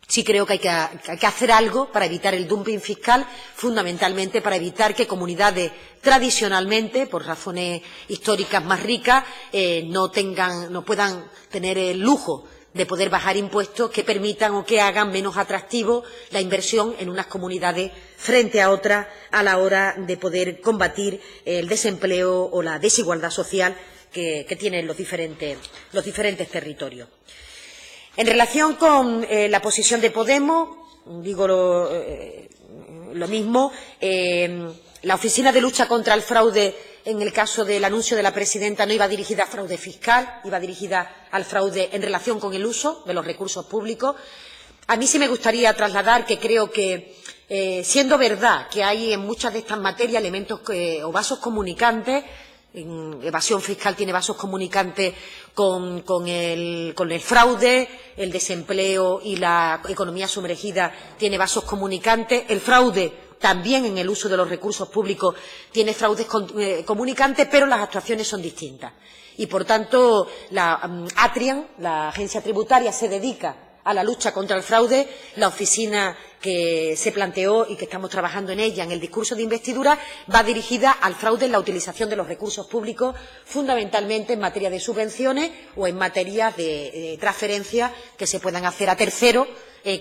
sí creo que hay que hacer algo para evitar el dumping fiscal, fundamentalmente para evitar que comunidades tradicionalmente, por razones históricas más ricas, no puedan tener el lujo de poder bajar impuestos que permitan o que hagan menos atractivo la inversión en unas comunidades frente a otras a la hora de poder combatir el desempleo o la desigualdad social que tienen los diferentes territorios. En relación con la posición de Podemos, digo lo mismo, la Oficina de Lucha contra el Fraude, en el caso del anuncio de la presidenta, no iba dirigida a fraude fiscal, iba dirigida al fraude en relación con el uso de los recursos públicos. A mí sí me gustaría trasladar que creo que, siendo verdad que hay en muchas de estas materias elementos o vasos comunicantes, evasión fiscal tiene vasos comunicantes con el fraude, el desempleo y la economía sumergida tiene vasos comunicantes, el fraude también en el uso de los recursos públicos tiene fraudes comunicantes, pero las actuaciones son distintas. Y, por tanto, la Atrian, la agencia tributaria, se dedica a la lucha contra el fraude. La oficina que se planteó y que estamos trabajando en ella en el discurso de investidura va dirigida al fraude en la utilización de los recursos públicos, fundamentalmente en materia de subvenciones o en materia de transferencias que se puedan hacer a terceros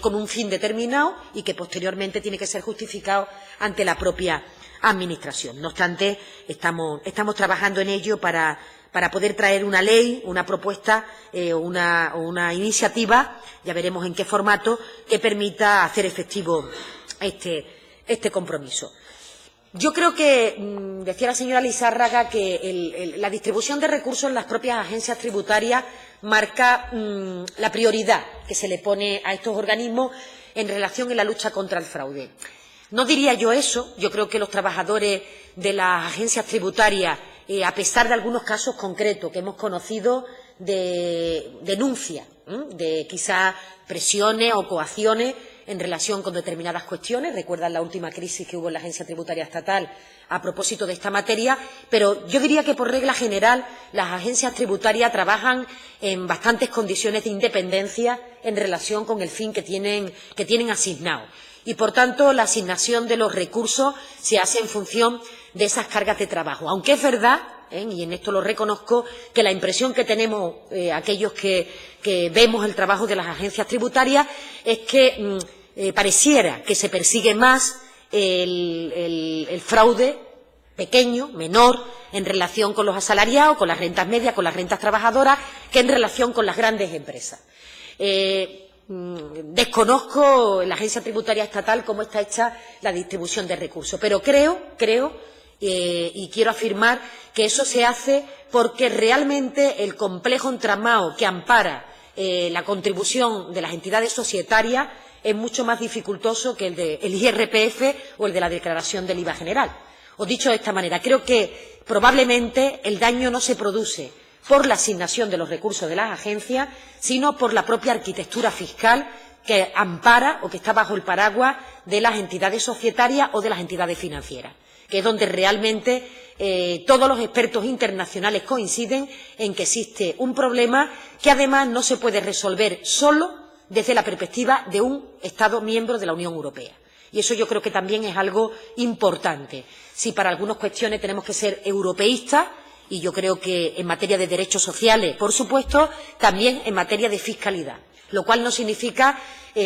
con un fin determinado y que posteriormente tiene que ser justificado ante la propia Administración. No obstante, estamos trabajando en ello para poder traer una ley, una propuesta o una iniciativa, ya veremos en qué formato, que permita hacer efectivo este compromiso. Yo creo que, decía la señora Lizárraga, que la distribución de recursos en las propias agencias tributarias marca la prioridad que se le pone a estos organismos en relación a la lucha contra el fraude. No diría yo eso. Yo creo que los trabajadores de las agencias tributarias, a pesar de algunos casos concretos que hemos conocido de denuncia, de quizás presiones o coacciones, en relación con determinadas cuestiones. Recuerdan la última crisis que hubo en la Agencia Tributaria Estatal a propósito de esta materia, pero yo diría que, por regla general, las agencias tributarias trabajan en bastantes condiciones de independencia en relación con el fin que tienen asignado. Y, por tanto, la asignación de los recursos se hace en función de esas cargas de trabajo. Aunque es verdad, y en esto lo reconozco, que la impresión que tenemos aquellos que vemos el trabajo de las agencias tributarias es que pareciera que se persigue más el fraude pequeño, menor, en relación con los asalariados, con las rentas medias, con las rentas trabajadoras, que en relación con las grandes empresas. Desconozco en la Agencia Tributaria Estatal cómo está hecha la distribución de recursos, pero creo y quiero afirmar que eso se hace porque realmente el complejo entramado que ampara la contribución de las entidades societarias es mucho más dificultoso que el del IRPF o el de la declaración del IVA general. O dicho de esta manera, creo que probablemente el daño no se produce por la asignación de los recursos de las agencias, sino por la propia arquitectura fiscal que ampara o que está bajo el paraguas de las entidades societarias o de las entidades financieras, que es donde realmente todos los expertos internacionales coinciden en que existe un problema que además no se puede resolver solo desde la perspectiva de un Estado miembro de la Unión Europea. Y eso yo creo que también es algo importante. Si para algunas cuestiones tenemos que ser europeístas, y yo creo que en materia de derechos sociales, por supuesto, también en materia de fiscalidad, lo cual no significa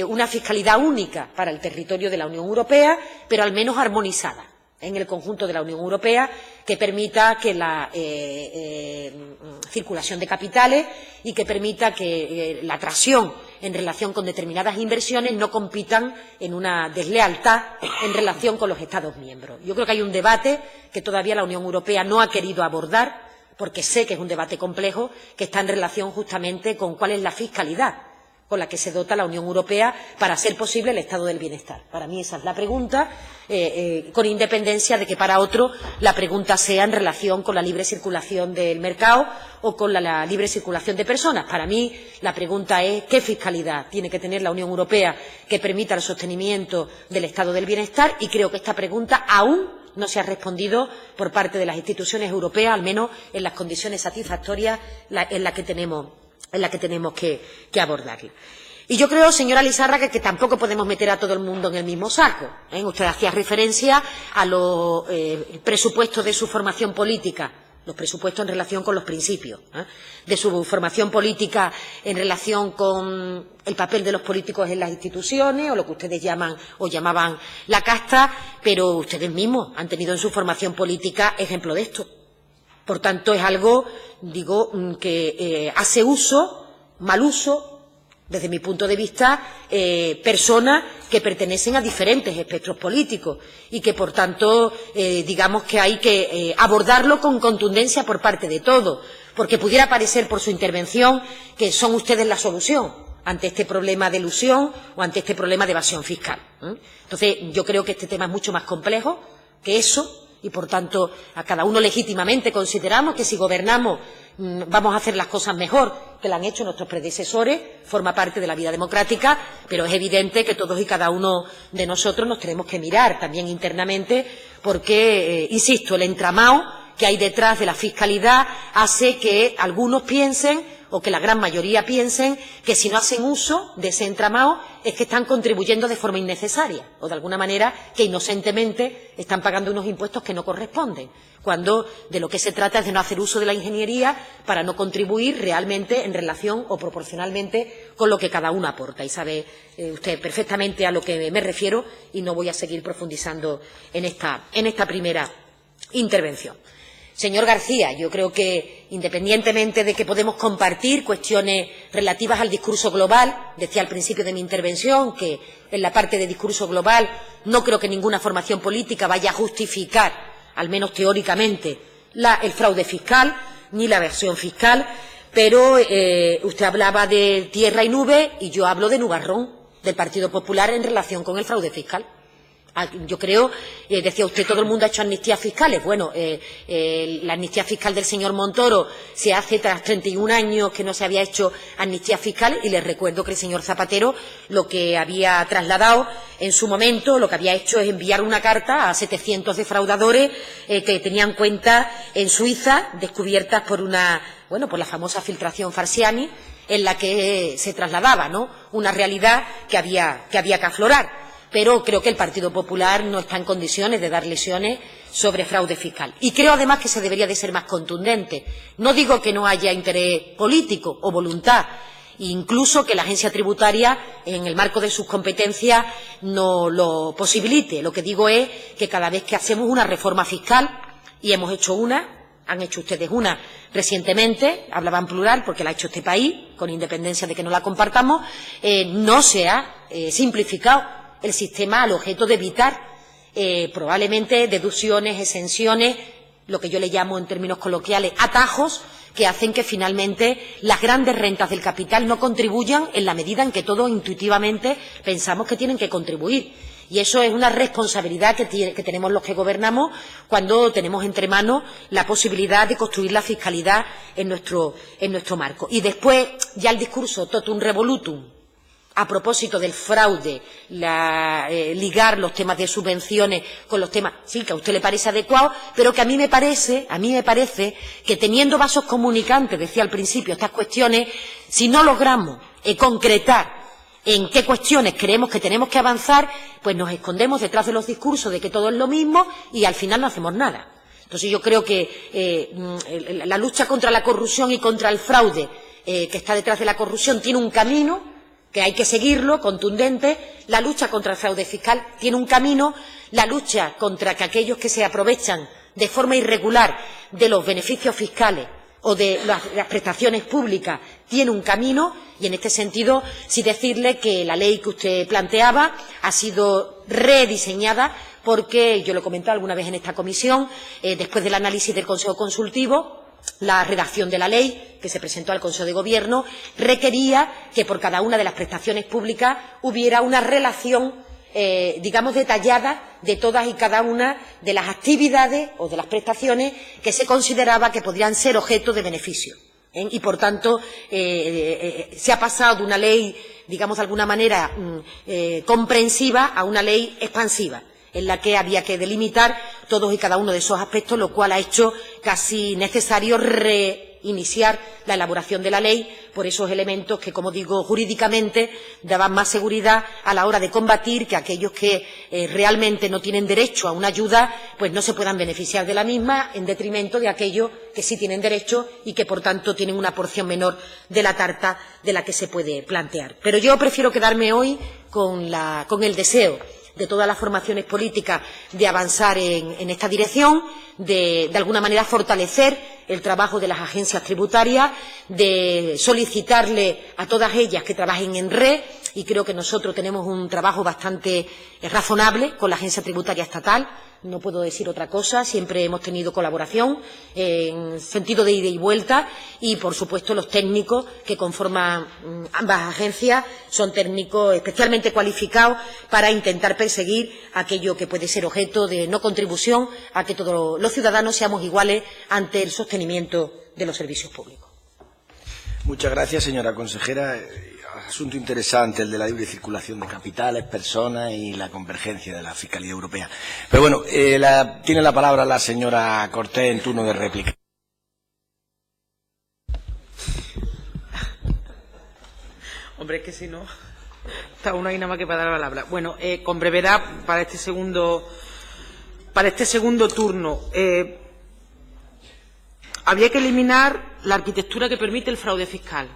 una fiscalidad única para el territorio de la Unión Europea, pero al menos armonizada en el conjunto de la Unión Europea, que permita que la circulación de capitales y que permita que la atracción en relación con determinadas inversiones no compitan en una deslealtad en relación con los Estados miembros. Yo creo que hay un debate que todavía la Unión Europea no ha querido abordar, porque sé que es un debate complejo, que está en relación justamente con cuál es la fiscalidad con la que se dota la Unión Europea para hacer posible el estado del bienestar. Para mí esa es la pregunta, con independencia de que para otro la pregunta sea en relación con la libre circulación del mercado o con la libre circulación de personas. Para mí la pregunta es qué fiscalidad tiene que tener la Unión Europea que permita el sostenimiento del estado del bienestar, y creo que esta pregunta aún no se ha respondido por parte de las instituciones europeas, al menos en las condiciones satisfactorias en las que tenemos que abordarla. Y yo creo, señora Lizárraga, que tampoco podemos meter a todo el mundo en el mismo saco. Usted hacía referencia a los presupuestos de su formación política, los presupuestos en relación con los principios, de su formación política en relación con el papel de los políticos en las instituciones, o lo que ustedes llaman o llamaban la casta, pero ustedes mismos han tenido en su formación política ejemplo de esto. Por tanto, es algo, digo, que hace mal uso, desde mi punto de vista, personas que pertenecen a diferentes espectros políticos y que, por tanto, digamos que hay que abordarlo con contundencia por parte de todos, porque pudiera parecer por su intervención que son ustedes la solución ante este problema de elusión o ante este problema de evasión fiscal. Entonces, yo creo que este tema es mucho más complejo que eso. Y, por tanto, a cada uno legítimamente consideramos que si gobernamos vamos a hacer las cosas mejor que lo han hecho nuestros predecesores, forma parte de la vida democrática, pero es evidente que todos y cada uno de nosotros nos tenemos que mirar también internamente porque, insisto, el entramado que hay detrás de la fiscalidad hace que algunos piensen, o que la gran mayoría piensen, que si no hacen uso de ese entramado es que están contribuyendo de forma innecesaria o de alguna manera que inocentemente están pagando unos impuestos que no corresponden, cuando de lo que se trata es de no hacer uso de la ingeniería para no contribuir realmente en relación o proporcionalmente con lo que cada uno aporta. Y sabe usted perfectamente a lo que me refiero y no voy a seguir profundizando en esta primera intervención. Señor García, yo creo que, independientemente de que podemos compartir cuestiones relativas al discurso global, decía al principio de mi intervención que en la parte de discurso global no creo que ninguna formación política vaya a justificar, al menos teóricamente, el fraude fiscal ni la evasión fiscal, pero usted hablaba de tierra y nube y yo hablo de nubarrón del Partido Popular en relación con el fraude fiscal. Yo creo, decía usted, todo el mundo ha hecho amnistías fiscales. Bueno, la amnistía fiscal del señor Montoro se hace tras 31 años que no se había hecho amnistía fiscal, y les recuerdo que el señor Zapatero lo que había trasladado en su momento, lo que había hecho es enviar una carta a 700 defraudadores que tenían cuentas en Suiza, descubiertas por por la famosa filtración Farsiani, en la que se trasladaba, ¿no?, una realidad que había que aflorar. Pero creo que el Partido Popular no está en condiciones de dar lecciones sobre fraude fiscal. Y creo, además, que se debería de ser más contundente. No digo que no haya interés político o voluntad, incluso que la agencia tributaria, en el marco de sus competencias, no lo posibilite. Lo que digo es que cada vez que hacemos una reforma fiscal, y hemos hecho una, han hecho ustedes una recientemente, hablaba en plural porque la ha hecho este país, con independencia de que no la compartamos, no se ha simplificado el sistema al objeto de evitar probablemente deducciones, exenciones, lo que yo le llamo en términos coloquiales atajos, que hacen que finalmente las grandes rentas del capital no contribuyan en la medida en que todos intuitivamente pensamos que tienen que contribuir. Y eso es una responsabilidad que tenemos los que gobernamos cuando tenemos entre manos la posibilidad de construir la fiscalidad en nuestro marco. Y después, ya el discurso totum revolutum, a propósito del fraude, ligar los temas de subvenciones con los temas, sí, que a usted le parece adecuado, pero que a mí me parece que teniendo vasos comunicantes, decía al principio, estas cuestiones, si no logramos concretar en qué cuestiones creemos que tenemos que avanzar, pues nos escondemos detrás de los discursos de que todo es lo mismo y al final no hacemos nada. Entonces yo creo que la lucha contra la corrupción y contra el fraude que está detrás de la corrupción tiene un camino que hay que seguirlo, contundente. La lucha contra el fraude fiscal tiene un camino, la lucha contra que aquellos que se aprovechan de forma irregular de los beneficios fiscales o de las prestaciones públicas tiene un camino, y en este sentido sí decirle que la ley que usted planteaba ha sido rediseñada porque, yo lo he comentado alguna vez en esta comisión, después del análisis del Consejo Consultivo, la redacción de la ley que se presentó al Consejo de Gobierno requería que por cada una de las prestaciones públicas hubiera una relación, digamos, detallada de todas y cada una de las actividades o de las prestaciones que se consideraba que podrían ser objeto de beneficio. Y, por tanto, se ha pasado de una ley, digamos, de alguna manera comprensiva a una ley expansiva, en la que había que delimitar todos y cada uno de esos aspectos, lo cual ha hecho casi necesario reiniciar la elaboración de la ley por esos elementos que, como digo, jurídicamente daban más seguridad a la hora de combatir que aquellos que realmente no tienen derecho a una ayuda, pues no se puedan beneficiar de la misma en detrimento de aquellos que sí tienen derecho y que, por tanto, tienen una porción menor de la tarta de la que se puede plantear. Pero yo prefiero quedarme hoy con el deseo de todas las formaciones políticas de avanzar en esta dirección, de alguna manera fortalecer el trabajo de las agencias tributarias, de solicitarle a todas ellas que trabajen en red, y creo que nosotros tenemos un trabajo bastante razonable con la agencia tributaria estatal. No puedo decir otra cosa, siempre hemos tenido colaboración en sentido de ida y vuelta, y por supuesto los técnicos que conforman ambas agencias son técnicos especialmente cualificados para intentar perseguir aquello que puede ser objeto de no contribución a que todos los ciudadanos seamos iguales ante el sostenimiento de los servicios públicos. Muchas gracias, señora consejera. Asunto interesante el de la libre circulación de capitales, personas y la convergencia de la Fiscalía Europea. Pero bueno, tiene la palabra la señora Cortés en turno de réplica. Hombre, es que si no, está uno ahí nada más que para dar la palabra. Bueno, con brevedad, para este segundo turno, habría que eliminar la arquitectura que permite el fraude fiscal,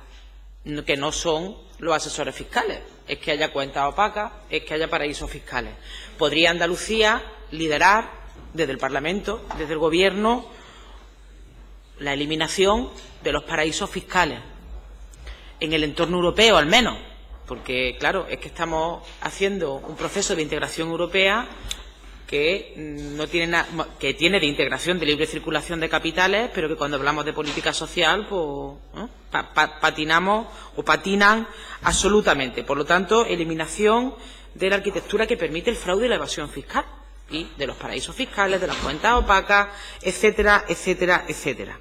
que no son los asesores fiscales, es que haya cuentas opacas, es que haya paraísos fiscales. ¿Podría Andalucía liderar desde el Parlamento, desde el Gobierno, la eliminación de los paraísos fiscales en el entorno europeo, al menos? Porque, claro, es que estamos haciendo un proceso de integración europea que no tiene que tiene de integración de libre circulación de capitales, pero que cuando hablamos de política social, pues patinamos o patinan absolutamente. Por lo tanto, eliminación de la arquitectura que permite el fraude y la evasión fiscal, y de los paraísos fiscales, de las cuentas opacas, etcétera, etcétera, etcétera.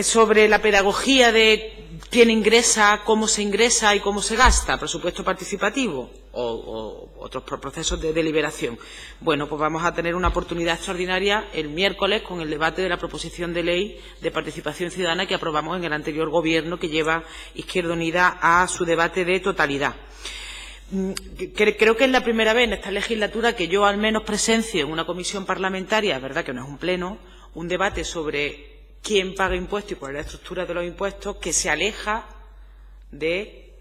Sobre la pedagogía de quién ingresa, cómo se ingresa y cómo se gasta, presupuesto participativo o otros procesos de deliberación. Bueno, pues vamos a tener una oportunidad extraordinaria el miércoles con el debate de la proposición de ley de participación ciudadana que aprobamos en el anterior Gobierno, que lleva Izquierda Unida a su debate de totalidad. Creo que es la primera vez en esta legislatura que yo al menos presencio en una comisión parlamentaria, es verdad que no es un pleno, un debate sobre quién paga impuestos y cuál es la estructura de los impuestos, que se aleja de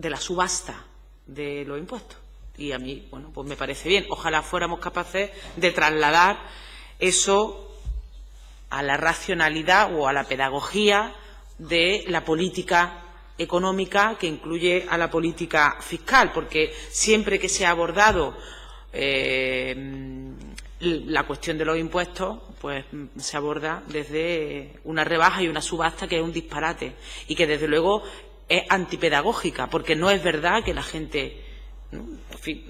la subasta de los impuestos. Y a mí, bueno, pues me parece bien. Ojalá fuéramos capaces de trasladar eso a la racionalidad o a la pedagogía de la política económica, que incluye a la política fiscal, porque siempre que se ha abordado la cuestión de los impuestos, pues se aborda desde una rebaja y una subasta que es un disparate y que desde luego es antipedagógica, porque no es verdad que la gente, ¿no? En fin,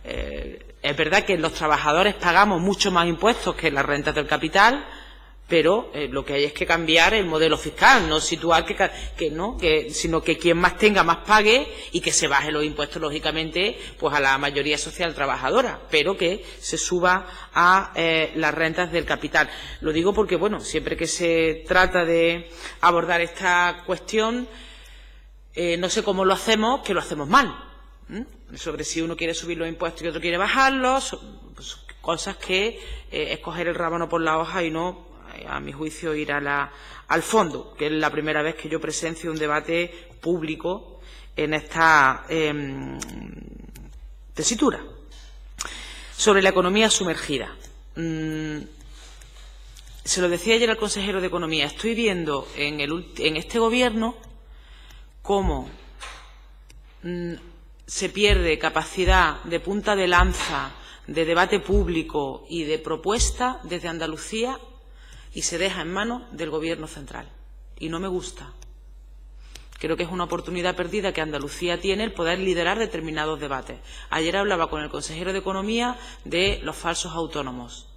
es verdad que los trabajadores pagamos mucho más impuestos que las rentas del capital, pero lo que hay es que cambiar el modelo fiscal, no situar sino que quien más tenga más pague y que se bajen los impuestos, lógicamente, pues a la mayoría social trabajadora, pero que se suba a las rentas del capital. Lo digo porque, bueno, siempre que se trata de abordar esta cuestión, no sé cómo lo hacemos, que lo hacemos mal. Sobre si uno quiere subir los impuestos y otro quiere bajarlos, pues, cosas que es coger el rábano por la hoja y no, a mi juicio, ir al fondo, que es la primera vez que yo presencio un debate público en esta tesitura. Sobre la economía sumergida. Se lo decía ayer al consejero de Economía, estoy viendo en este Gobierno cómo se pierde capacidad de punta de lanza, de debate público y de propuesta desde Andalucía, y se deja en manos del Gobierno central. Y no me gusta. Creo que es una oportunidad perdida que Andalucía tiene el poder liderar determinados debates. Ayer hablaba con el consejero de Economía de los falsos autónomos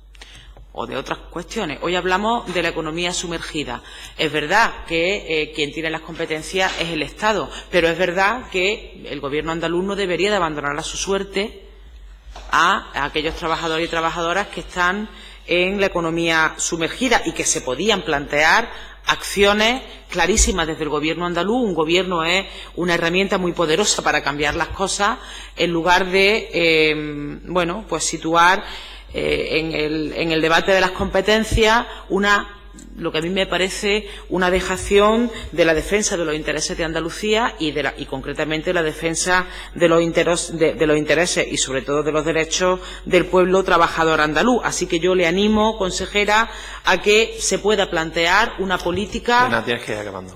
o de otras cuestiones. Hoy hablamos de la economía sumergida. Es verdad que quien tiene las competencias es el Estado, pero es verdad que el Gobierno andaluz no debería de abandonar a su suerte a aquellos trabajadores y trabajadoras que están en la economía sumergida y que se podían plantear acciones clarísimas desde el Gobierno andaluz. Un Gobierno es una herramienta muy poderosa para cambiar las cosas, en lugar de pues situar en el debate de las competencias lo que a mí me parece una dejación de la defensa de los intereses de Andalucía y concretamente la defensa de los intereses y sobre todo de los derechos del pueblo trabajador andaluz. Así que yo le animo, consejera, a que se pueda plantear una política,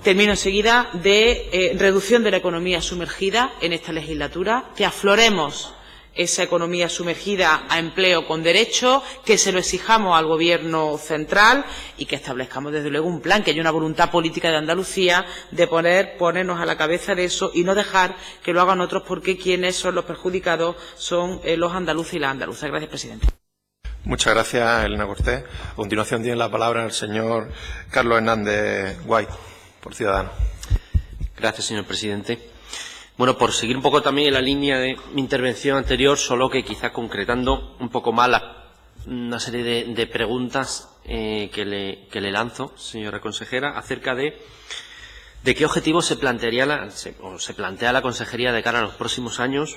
termino enseguida, de reducción de la economía sumergida en esta legislatura, que afloremos esa economía sumergida a empleo con derecho, que se lo exijamos al Gobierno central y que establezcamos desde luego un plan, que haya una voluntad política de Andalucía de ponernos a la cabeza de eso y no dejar que lo hagan otros, porque quienes son los perjudicados son los andaluces y las andaluzas. Gracias, presidente. Muchas gracias, Elena Cortés. A continuación tiene la palabra el señor Carlos Hernández White, por Ciudadanos. Gracias, señor presidente. Bueno, por seguir un poco también en la línea de mi intervención anterior, solo que quizás concretando un poco más una serie de preguntas que le lanzo, señora consejera, acerca de qué objetivos se plantea la consejería de cara a los próximos años,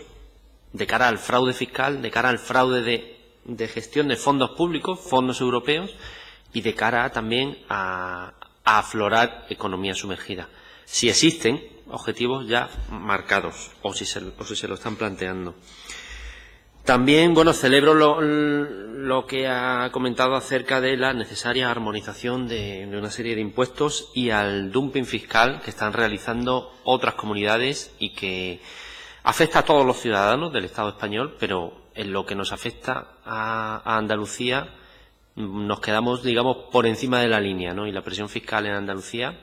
de cara al fraude fiscal, de cara al fraude de gestión de fondos públicos, fondos europeos, y de cara también a aflorar economía sumergida. Si existen objetivos ya marcados o si se lo están planteando. También, bueno, celebro lo que ha comentado acerca de la necesaria armonización de una serie de impuestos y al dumping fiscal que están realizando otras comunidades y que afecta a todos los ciudadanos del Estado español, pero en lo que nos afecta a Andalucía nos quedamos, digamos, por encima de la línea, ¿no? Y la presión fiscal en Andalucía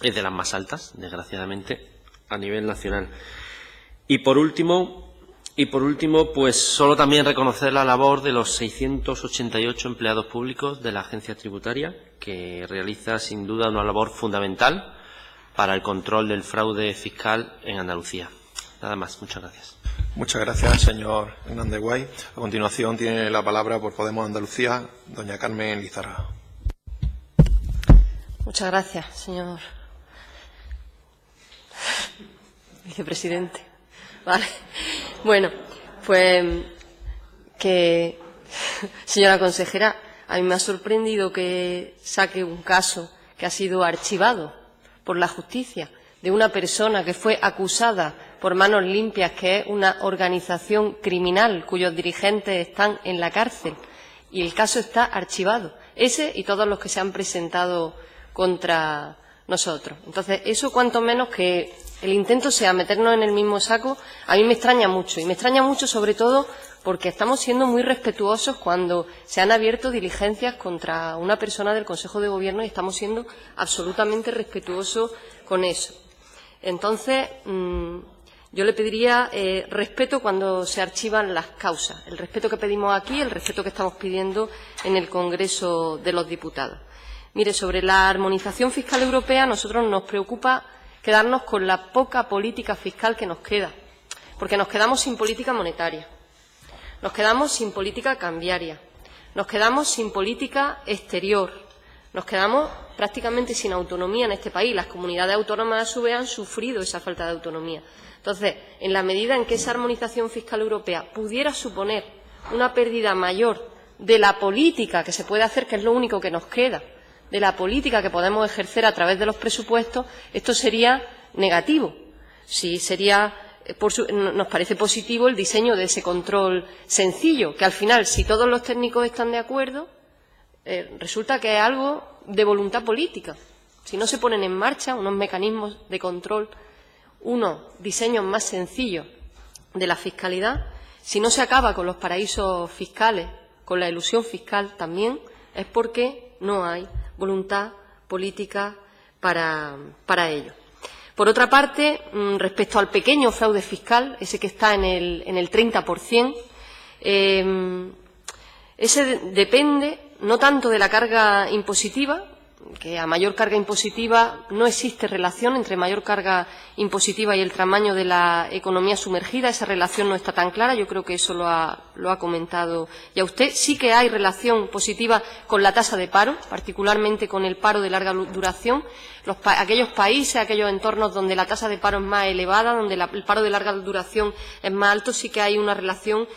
es de las más altas, desgraciadamente, a nivel nacional. Y por último, pues solo también reconocer la labor de los 688 empleados públicos de la agencia tributaria, que realiza sin duda una labor fundamental para el control del fraude fiscal en Andalucía. Nada más, muchas gracias. Muchas gracias, señor Hernández Guay. A continuación tiene la palabra por Podemos Andalucía, doña Carmen Lizárraga. Muchas gracias, señor vicepresidente. Vale. Bueno, pues señora consejera, a mí me ha sorprendido que saque un caso que ha sido archivado por la justicia de una persona que fue acusada por Manos Limpias, que es una organización criminal cuyos dirigentes están en la cárcel, y el caso está archivado. Ese y todos los que se han presentado contra nosotros. Entonces, eso cuanto menos que el intento sea meternos en el mismo saco, a mí me extraña mucho. Y me extraña mucho sobre todo porque estamos siendo muy respetuosos cuando se han abierto diligencias contra una persona del Consejo de Gobierno y estamos siendo absolutamente respetuosos con eso. Entonces, yo le pediría respeto cuando se archivan las causas, el respeto que pedimos aquí, el respeto que estamos pidiendo en el Congreso de los Diputados. Mire, sobre la armonización fiscal europea, a nosotros nos preocupa quedarnos con la poca política fiscal que nos queda, porque nos quedamos sin política monetaria, nos quedamos sin política cambiaria, nos quedamos sin política exterior, nos quedamos prácticamente sin autonomía en este país. Las comunidades autónomas, a su vez, han sufrido esa falta de autonomía. Entonces, en la medida en que esa armonización fiscal europea pudiera suponer una pérdida mayor de la política que se puede hacer, que es lo único que nos queda, de la política que podemos ejercer a través de los presupuestos, esto sería negativo. Sí, nos parece positivo el diseño de ese control sencillo, que al final, si todos los técnicos están de acuerdo, resulta que es algo de voluntad política. Si no se ponen en marcha unos mecanismos de control, unos diseños más sencillos de la fiscalidad, si no se acaba con los paraísos fiscales, con la elusión fiscal también, es porque no hay voluntad política para ello. Por otra parte, respecto al pequeño fraude fiscal, ese que está en el 30%, ese depende no tanto de la carga impositiva, que a mayor carga impositiva no existe relación entre mayor carga impositiva y el tamaño de la economía sumergida. Esa relación no está tan clara. Yo creo que eso lo ha comentado ya usted. Sí que hay relación positiva con la tasa de paro, particularmente con el paro de larga duración. Aquellos países, aquellos entornos donde la tasa de paro es más elevada, donde el paro de larga duración es más alto, sí que hay una relación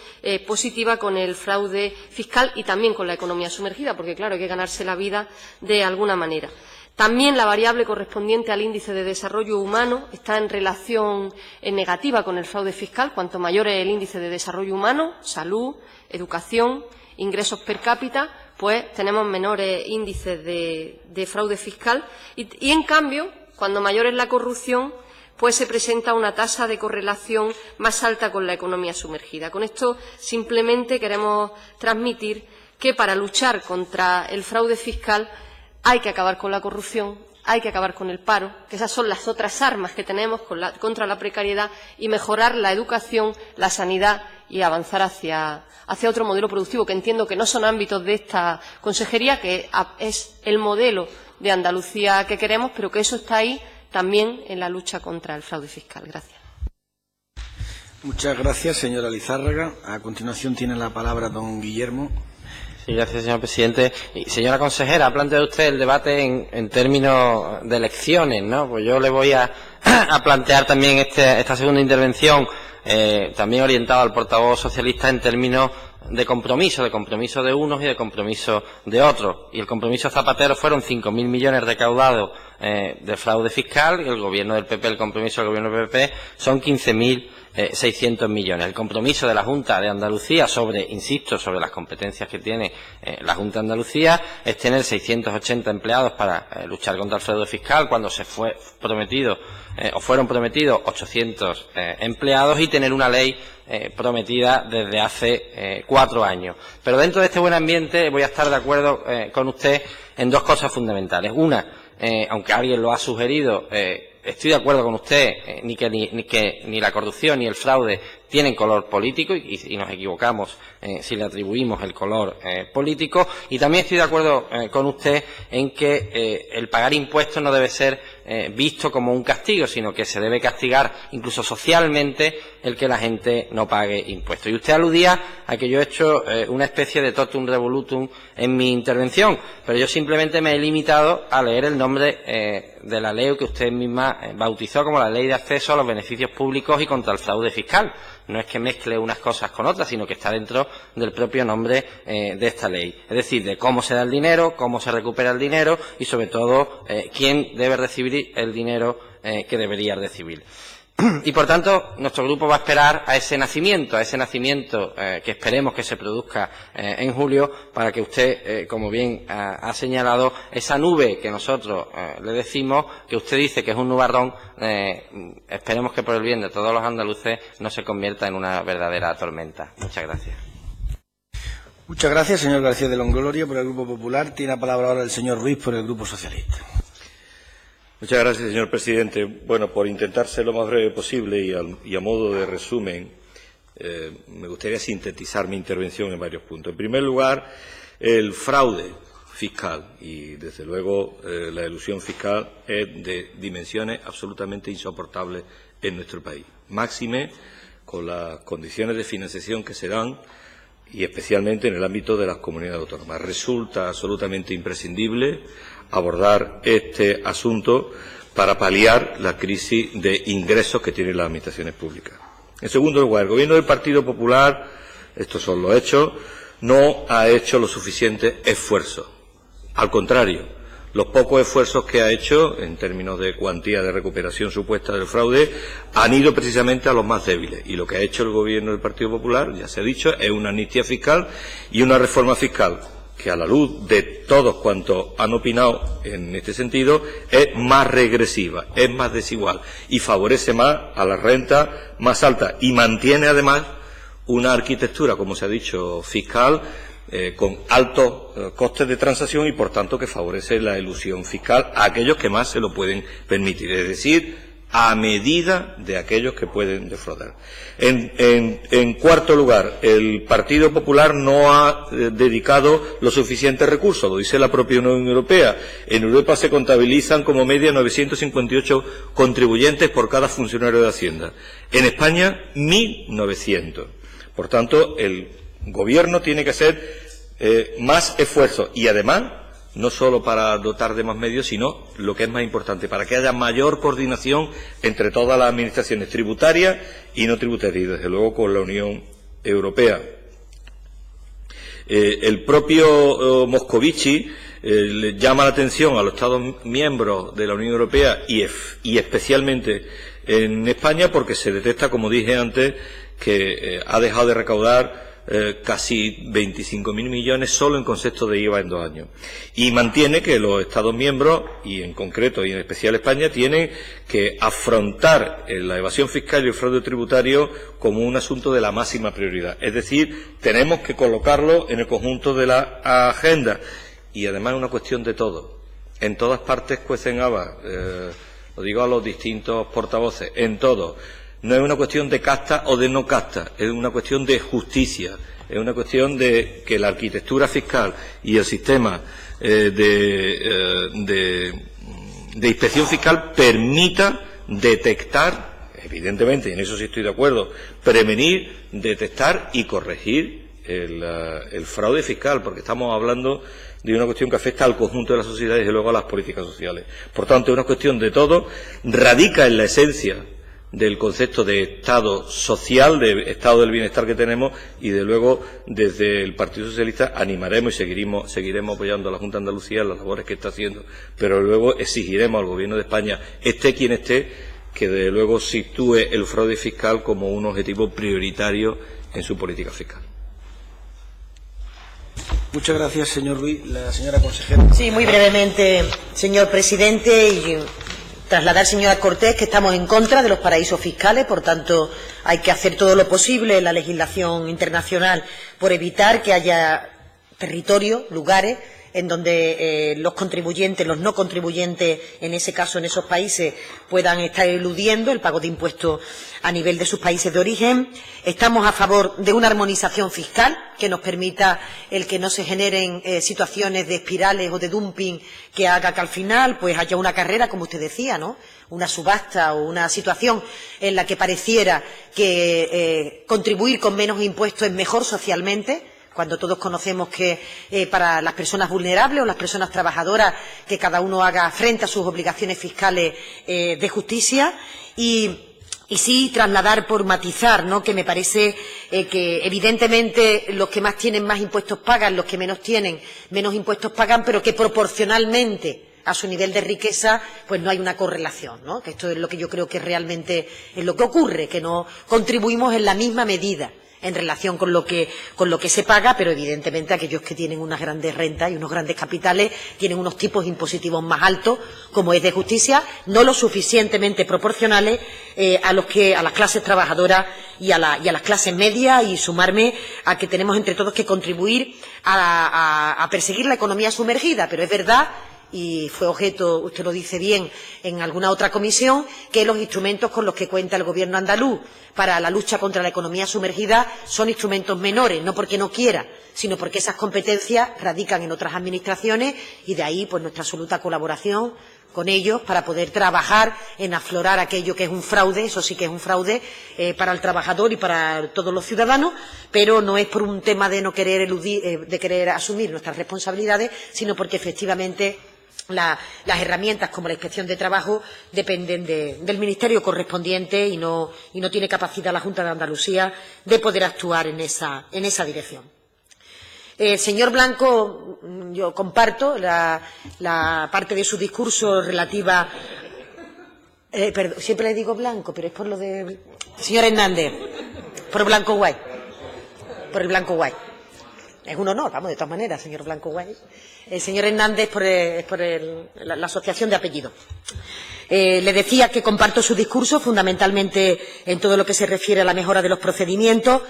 positiva con el fraude fiscal y también con la economía sumergida, porque, claro, hay que ganarse la vida de alguna manera. También la variable correspondiente al índice de desarrollo humano está en relación negativa con el fraude fiscal. Cuanto mayor es el índice de desarrollo humano, salud, educación, ingresos per cápita, pues tenemos menores índices de fraude fiscal y, en cambio, cuando mayor es la corrupción, pues se presenta una tasa de correlación más alta con la economía sumergida. Con esto simplemente queremos transmitir que para luchar contra el fraude fiscal hay que acabar con la corrupción, hay que acabar con el paro, que esas son las otras armas que tenemos contra la precariedad, y mejorar la educación, la sanidad y avanzar hacia otro modelo productivo, que entiendo que no son ámbitos de esta consejería, que es el modelo de Andalucía que queremos, pero que eso está ahí también en la lucha contra el fraude fiscal. Gracias. Muchas gracias, señora Lizárraga. A continuación tiene la palabra don Guillermo. Sí, gracias, señor presidente. Y, señora consejera, ha planteado usted el debate en términos de elecciones, ¿no? Pues yo le voy a plantear también esta segunda intervención, también orientado al portavoz socialista, en términos de compromiso de unos y de compromiso de otros. Y el compromiso Zapatero fueron 5.000 millones recaudados de fraude fiscal, y el gobierno del PP, el compromiso del gobierno del PP, son 15.600 millones. El compromiso de la Junta de Andalucía sobre las competencias que tiene la Junta de Andalucía es tener 680 empleados para luchar contra el fraude fiscal, cuando fueron prometidos 800 empleados, y tener una ley prometida desde hace 4 años. Pero dentro de este buen ambiente voy a estar de acuerdo con usted en dos cosas fundamentales. Una, aunque alguien lo ha sugerido, estoy de acuerdo con usted, ni la corrupción ni el fraude tienen color político y nos equivocamos si le atribuimos el color político. Y también estoy de acuerdo con usted en que el pagar impuestos no debe ser visto como un castigo, sino que se debe castigar incluso socialmente el que la gente no pague impuestos. Y usted aludía a que yo he hecho una especie de totum revolutum en mi intervención, pero yo simplemente me he limitado a leer el nombre de la ley que usted misma bautizó como la Ley de Acceso a los Beneficios Públicos y contra el Fraude Fiscal. No es que mezcle unas cosas con otras, sino que está dentro del propio nombre de esta ley. Es decir, de cómo se da el dinero, cómo se recupera el dinero y, sobre todo, quién debe recibir el dinero que debería recibir. Y, por tanto, nuestro grupo va a esperar a ese nacimiento que esperemos que se produzca en julio, para que usted, como bien ha señalado, esa nube que nosotros le decimos, que usted dice que es un nubarrón, esperemos que por el bien de todos los andaluces no se convierta en una verdadera tormenta. Muchas gracias. Muchas gracias, señor García de Longoria, por el Grupo Popular. Tiene la palabra ahora el señor Ruiz, por el Grupo Socialista. Muchas gracias, señor presidente. Bueno, por intentar ser lo más breve posible y a modo de resumen, me gustaría sintetizar mi intervención en varios puntos. En primer lugar, el fraude fiscal y, desde luego, la elusión fiscal es de dimensiones absolutamente insoportables en nuestro país. Máxime con las condiciones de financiación que se dan y especialmente en el ámbito de las comunidades autónomas. Resulta absolutamente imprescindible abordar este asunto para paliar la crisis de ingresos que tienen las administraciones públicas. En segundo lugar, el Gobierno del Partido Popular, estos son los hechos, no ha hecho los suficientes esfuerzos. Al contrario, los pocos esfuerzos que ha hecho, en términos de cuantía de recuperación supuesta del fraude, han ido precisamente a los más débiles. Y lo que ha hecho el Gobierno del Partido Popular, ya se ha dicho, es una amnistía fiscal y una reforma fiscal que, a la luz de todos cuantos han opinado en este sentido, es más regresiva, es más desigual y favorece más a las rentas más altas y mantiene además una arquitectura, como se ha dicho, fiscal con altos costes de transacción y, por tanto, que favorece la elusión fiscal a aquellos que más se lo pueden permitir, es decir, a medida de aquellos que pueden defraudar. En cuarto lugar, el Partido Popular no ha dedicado los suficientes recursos, lo dice la propia Unión Europea. En Europa se contabilizan como media 958 contribuyentes por cada funcionario de Hacienda. En España, 1.900. Por tanto, el Gobierno tiene que hacer más esfuerzos y, además, no solo para dotar de más medios, sino, lo que es más importante, para que haya mayor coordinación entre todas las administraciones tributarias y no tributarias, y desde luego con la Unión Europea. El propio Moscovici le llama la atención a los Estados miembros de la Unión Europea y especialmente en España, porque se detecta, como dije antes, que ha dejado de recaudar casi 25.000 millones solo en concepto de IVA en 2 años. Y mantiene que los Estados miembros, y en concreto y en especial España, tienen que afrontar la evasión fiscal y el fraude tributario como un asunto de la máxima prioridad. Es decir, tenemos que colocarlo en el conjunto de la agenda. Y además es una cuestión de todo. En todas partes cuecen habas, lo digo a los distintos portavoces, en todo. No es una cuestión de casta o de no casta, es una cuestión de justicia, es una cuestión de que la arquitectura fiscal y el sistema de inspección fiscal permita detectar, evidentemente, y en eso sí estoy de acuerdo, prevenir, detectar y corregir el fraude fiscal, porque estamos hablando de una cuestión que afecta al conjunto de la sociedad y, desde luego, a las políticas sociales. Por tanto, es una cuestión de todo, radica en la esencia del concepto de Estado social, de Estado del bienestar que tenemos, y, de luego, desde el Partido Socialista animaremos y seguiremos apoyando a la Junta de Andalucía en las labores que está haciendo, pero luego exigiremos al Gobierno de España, esté quien esté, que desde luego sitúe el fraude fiscal como un objetivo prioritario en su política fiscal. Muchas gracias, señor Ruiz. La señora consejera. Sí, muy brevemente, señor presidente, y trasladar, señora Cortés, que estamos en contra de los paraísos fiscales, por tanto, hay que hacer todo lo posible en la legislación internacional por evitar que haya territorios, lugares en donde los contribuyentes, los no contribuyentes, en ese caso, en esos países, puedan estar eludiendo el pago de impuestos a nivel de sus países de origen. Estamos a favor de una armonización fiscal que nos permita el que no se generen situaciones de espirales o de dumping que haga que al final pues haya una carrera, como usted decía, ¿no?, una subasta o una situación en la que pareciera que contribuir con menos impuestos es mejor socialmente, cuando todos conocemos que para las personas vulnerables o las personas trabajadoras, que cada uno haga frente a sus obligaciones fiscales de justicia. Y sí trasladar por matizar, ¿no?, que me parece que evidentemente los que más tienen más impuestos pagan, los que menos tienen menos impuestos pagan, pero que proporcionalmente a su nivel de riqueza, pues no hay una correlación, ¿no? Que esto es lo que yo creo que realmente es lo que ocurre, que no contribuimos en la misma medida en relación con lo que se paga, pero evidentemente aquellos que tienen unas grandes rentas y unos grandes capitales tienen unos tipos impositivos más altos, como es de justicia, no lo suficientemente proporcionales a las clases trabajadoras y a las clases medias, y sumarme a que tenemos entre todos que contribuir a perseguir la economía sumergida, pero es verdad, y fue objeto, usted lo dice bien, en alguna otra comisión, que los instrumentos con los que cuenta el Gobierno andaluz para la lucha contra la economía sumergida son instrumentos menores, no porque no quiera, sino porque esas competencias radican en otras administraciones, y de ahí pues nuestra absoluta colaboración con ellos para poder trabajar en aflorar aquello que es un fraude, eso sí que es un fraude para el trabajador y para todos los ciudadanos, pero no es por un tema de no querer eludir, de querer asumir nuestras responsabilidades, sino porque efectivamente las herramientas como la Inspección de Trabajo dependen del Ministerio correspondiente y no tiene capacidad la Junta de Andalucía de poder actuar en esa dirección. Señor Blanco, yo comparto la parte de su discurso relativa. Perdón, siempre le digo Blanco, pero es por lo de. Señor Hernández, por Blanco Guay. Por el Blanco Guay. Es un honor, vamos, de todas maneras, señor Blanco Guay. El señor Hernández por la asociación de apellidos. Le decía que comparto su discurso fundamentalmente en todo lo que se refiere a la mejora de los procedimientos.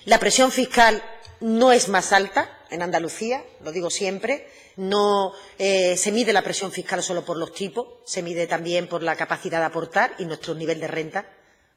La presión fiscal no es más alta en Andalucía, lo digo siempre. No se mide la presión fiscal solo por los tipos, se mide también por la capacidad de aportar y nuestro nivel de renta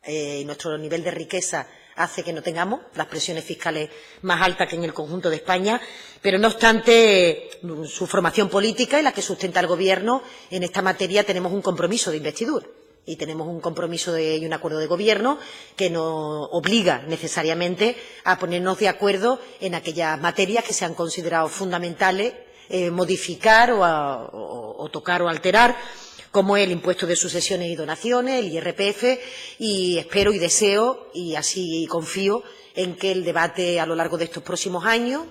y nuestro nivel de riqueza hace que no tengamos las presiones fiscales más altas que en el conjunto de España, pero no obstante su formación política y la que sustenta el Gobierno en esta materia tenemos un compromiso de investidura y tenemos un compromiso y un acuerdo de Gobierno que nos obliga necesariamente a ponernos de acuerdo en aquellas materias que se han considerado fundamentales modificar o tocar o alterar, como el impuesto de sucesiones y donaciones, el IRPF, y espero y deseo, y así confío, en que el debate a lo largo de estos próximos años,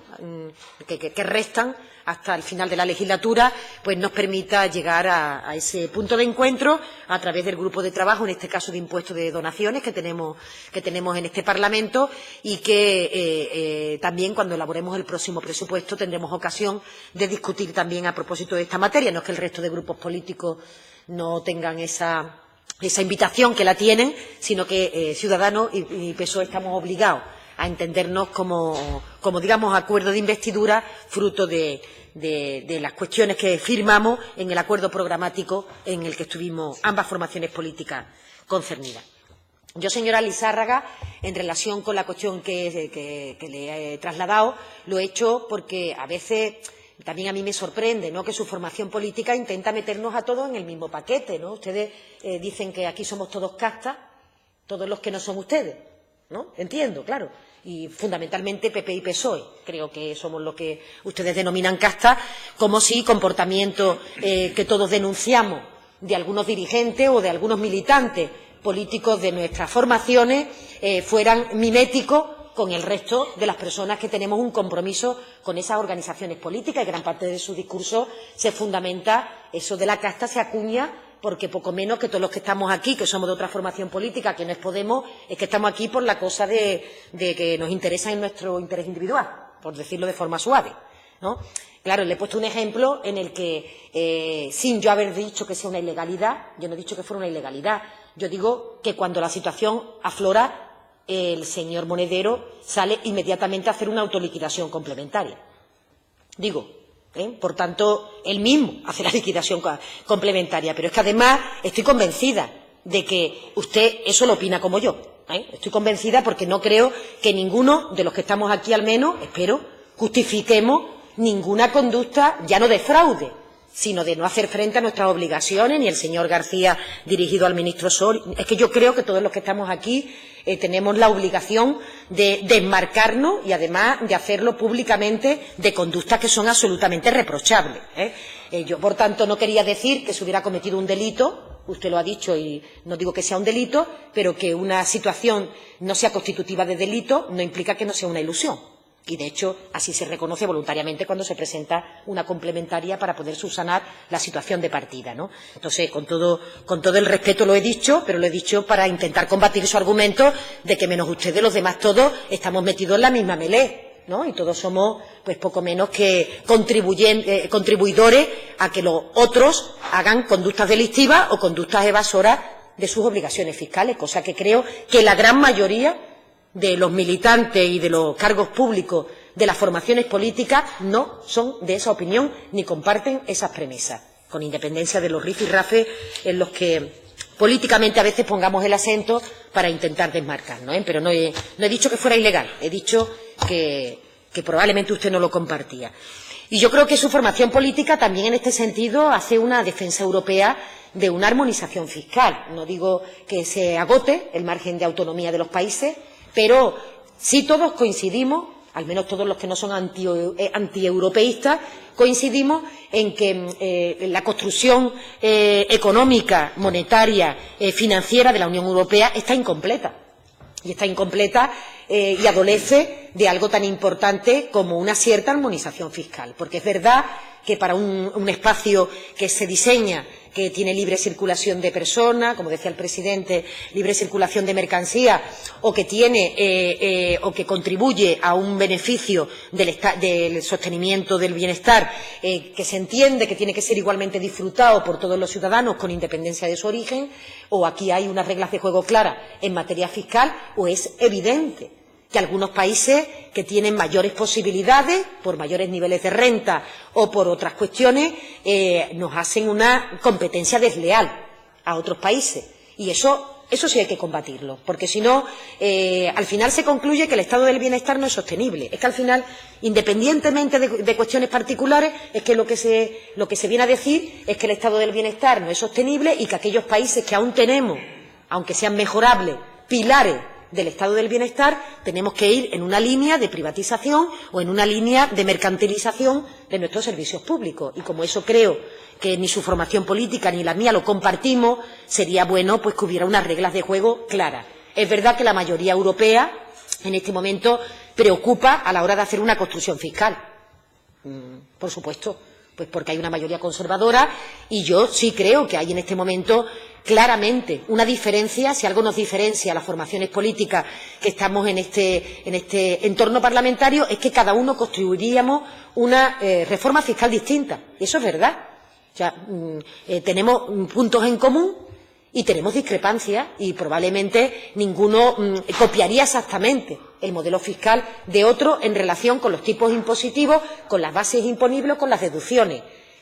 que restan hasta el final de la legislatura, pues nos permita llegar a ese punto de encuentro a través del grupo de trabajo, en este caso de impuestos de donaciones que tenemos en este Parlamento, y que también cuando elaboremos el próximo presupuesto tendremos ocasión de discutir también a propósito de esta materia. No es que el resto de grupos políticos no tengan esa invitación, que la tienen, sino que Ciudadanos y PSOE estamos obligados a entendernos como digamos, acuerdo de investidura, fruto de las cuestiones que firmamos en el acuerdo programático en el que estuvimos ambas formaciones políticas concernidas. Yo, señora Lizárraga, en relación con la cuestión que le he trasladado, lo he hecho porque a veces también a mí me sorprende, ¿no?, que su formación política intenta meternos a todos en el mismo paquete, ¿no? Ustedes dicen que aquí somos todos castas, todos los que no son ustedes, ¿no? Entiendo, claro. Y fundamentalmente PP y PSOE. Creo que somos lo que ustedes denominan castas, como si comportamientos que todos denunciamos de algunos dirigentes o de algunos militantes políticos de nuestras formaciones fueran miméticos con el resto de las personas que tenemos un compromiso con esas organizaciones políticas, y gran parte de su discurso se fundamenta, eso de la casta se acuña porque poco menos que todos los que estamos aquí, que somos de otra formación política, que no es Podemos, es que estamos aquí por la cosa de que nos interesa en nuestro interés individual, por decirlo de forma suave, ¿no? Claro, le he puesto un ejemplo en el que, sin yo haber dicho que sea una ilegalidad, yo no he dicho que fuera una ilegalidad, yo digo que cuando la situación aflora, el señor Monedero sale inmediatamente a hacer una autoliquidación complementaria. Digo, Por tanto, él mismo hace la liquidación complementaria. Pero es que además estoy convencida de que usted eso lo opina como yo. Estoy convencida porque no creo que ninguno de los que estamos aquí, al menos, espero, justifiquemos ninguna conducta, ya no de fraude, sino de no hacer frente a nuestras obligaciones, ni el señor García dirigido al ministro Sol. Es que yo creo que todos los que estamos aquí tenemos la obligación de desmarcarnos y, además, de hacerlo públicamente de conductas que son absolutamente reprochables. Yo, por tanto, no quería decir que se hubiera cometido un delito, usted lo ha dicho y no digo que sea un delito, pero que una situación no sea constitutiva de delito no implica que no sea una ilusión. Y, de hecho, así se reconoce voluntariamente cuando se presenta una complementaria para poder subsanar la situación de partida, ¿no? Entonces, con todo el respeto lo he dicho, pero lo he dicho para intentar combatir su argumento de que menos ustedes, los demás todos, estamos metidos en la misma melé, ¿no? Y todos somos, pues, poco menos que contribuidores a que los otros hagan conductas delictivas o conductas evasoras de sus obligaciones fiscales, cosa que creo que la gran mayoría de los militantes y de los cargos públicos de las formaciones políticas no son de esa opinión ni comparten esas premisas, con independencia de los rifirrafes en los que políticamente a veces pongamos el acento para intentar desmarcarnos, Pero no he dicho que fuera ilegal, he dicho que probablemente usted no lo compartía. Y yo creo que su formación política también en este sentido hace una defensa europea de una armonización fiscal. No digo que se agote el margen de autonomía de los países, pero sí todos coincidimos, al menos todos los que no son antieuropeístas, coincidimos en que la construcción económica, monetaria, financiera de la Unión Europea está incompleta. Y está incompleta y adolece de algo tan importante como una cierta armonización fiscal. Porque es verdad que para un espacio que se diseña, que tiene libre circulación de personas, como decía el presidente, libre circulación de mercancías, o que tiene o que contribuye a un beneficio del sostenimiento del bienestar, que se entiende que tiene que ser igualmente disfrutado por todos los ciudadanos con independencia de su origen, o aquí hay unas reglas de juego claras en materia fiscal, o es evidente que algunos países que tienen mayores posibilidades, por mayores niveles de renta o por otras cuestiones, nos hacen una competencia desleal a otros países. Y eso sí hay que combatirlo, porque si no, al final se concluye que el estado del bienestar no es sostenible. Es que al final, independientemente de cuestiones particulares, es que lo que se viene a decir es que el estado del bienestar no es sostenible y que aquellos países que aún tenemos, aunque sean mejorables, pilares del estado del bienestar, tenemos que ir en una línea de privatización o en una línea de mercantilización de nuestros servicios públicos. Y como eso creo que ni su formación política ni la mía lo compartimos, sería bueno pues que hubiera unas reglas de juego claras. Es verdad que la mayoría europea en este momento preocupa a la hora de hacer una construcción fiscal. Por supuesto, pues porque hay una mayoría conservadora y yo sí creo que hay en este momento claramente una diferencia. Si algo nos diferencia a las formaciones políticas que estamos en este entorno parlamentario, es que cada uno construiríamos una reforma fiscal distinta. Eso es verdad. O sea, tenemos puntos en común y tenemos discrepancias y probablemente ninguno copiaría exactamente el modelo fiscal de otro en relación con los tipos impositivos, con las bases imponibles o con las deducciones.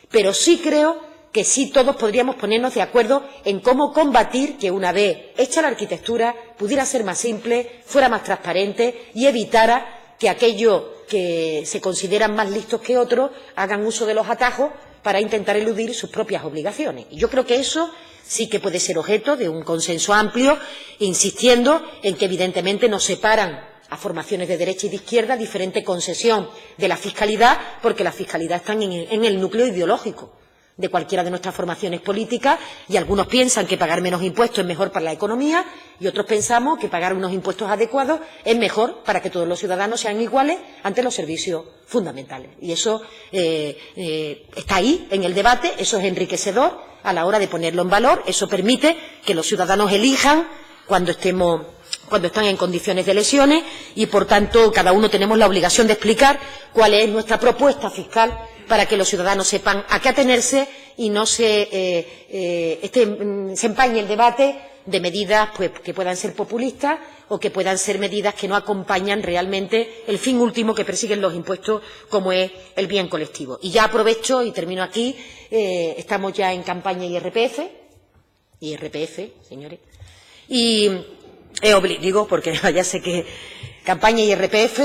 Pero sí creo que sí todos podríamos ponernos de acuerdo en cómo combatir que, una vez hecha la arquitectura, pudiera ser más simple, fuera más transparente y evitara que aquellos que se consideran más listos que otros hagan uso de los atajos para intentar eludir sus propias obligaciones. Y yo creo que eso sí que puede ser objeto de un consenso amplio, insistiendo en que evidentemente nos separan a formaciones de derecha y de izquierda diferente concesión de la fiscalidad, porque la fiscalidad está en el núcleo ideológico de cualquiera de nuestras formaciones políticas, y algunos piensan que pagar menos impuestos es mejor para la economía y otros pensamos que pagar unos impuestos adecuados es mejor para que todos los ciudadanos sean iguales ante los servicios fundamentales. Y eso está ahí en el debate, eso es enriquecedor a la hora de ponerlo en valor, eso permite que los ciudadanos elijan cuando están en condiciones de elecciones y, por tanto, cada uno tenemos la obligación de explicar cuál es nuestra propuesta fiscal para que los ciudadanos sepan a qué atenerse y no se empañe el debate de medidas pues, que puedan ser populistas o que puedan ser medidas que no acompañan realmente el fin último que persiguen los impuestos, como es el bien colectivo. Y ya aprovecho y termino aquí. Estamos ya en campaña IRPF, señores, y digo porque ya sé que campaña IRPF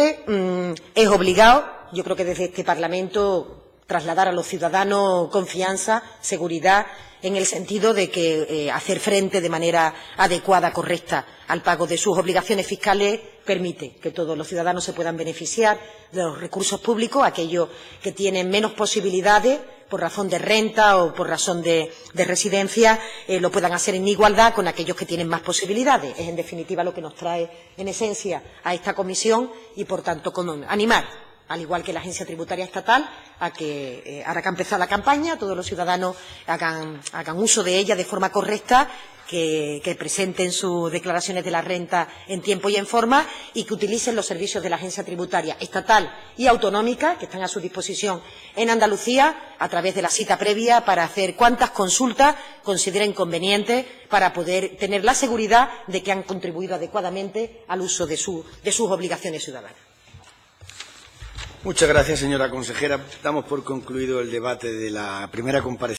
es obligado. Yo creo que desde este Parlamento trasladar a los ciudadanos confianza, seguridad, en el sentido de que hacer frente de manera adecuada, correcta, al pago de sus obligaciones fiscales permite que todos los ciudadanos se puedan beneficiar de los recursos públicos, aquellos que tienen menos posibilidades por razón de renta o por razón de residencia, lo puedan hacer en igualdad con aquellos que tienen más posibilidades. Es, en definitiva, lo que nos trae, en esencia, a esta comisión y, por tanto, animar, al igual que la Agencia Tributaria Estatal, a que, ahora que ha empezado la campaña, todos los ciudadanos hagan uso de ella de forma correcta, que presenten sus declaraciones de la renta en tiempo y en forma y que utilicen los servicios de la Agencia Tributaria Estatal y Autonómica, que están a su disposición en Andalucía, a través de la cita previa, para hacer cuantas consultas consideren convenientes para poder tener la seguridad de que han contribuido adecuadamente al uso de sus obligaciones ciudadanas. Muchas gracias, señora consejera. Damos por concluido el debate de la primera comparecencia.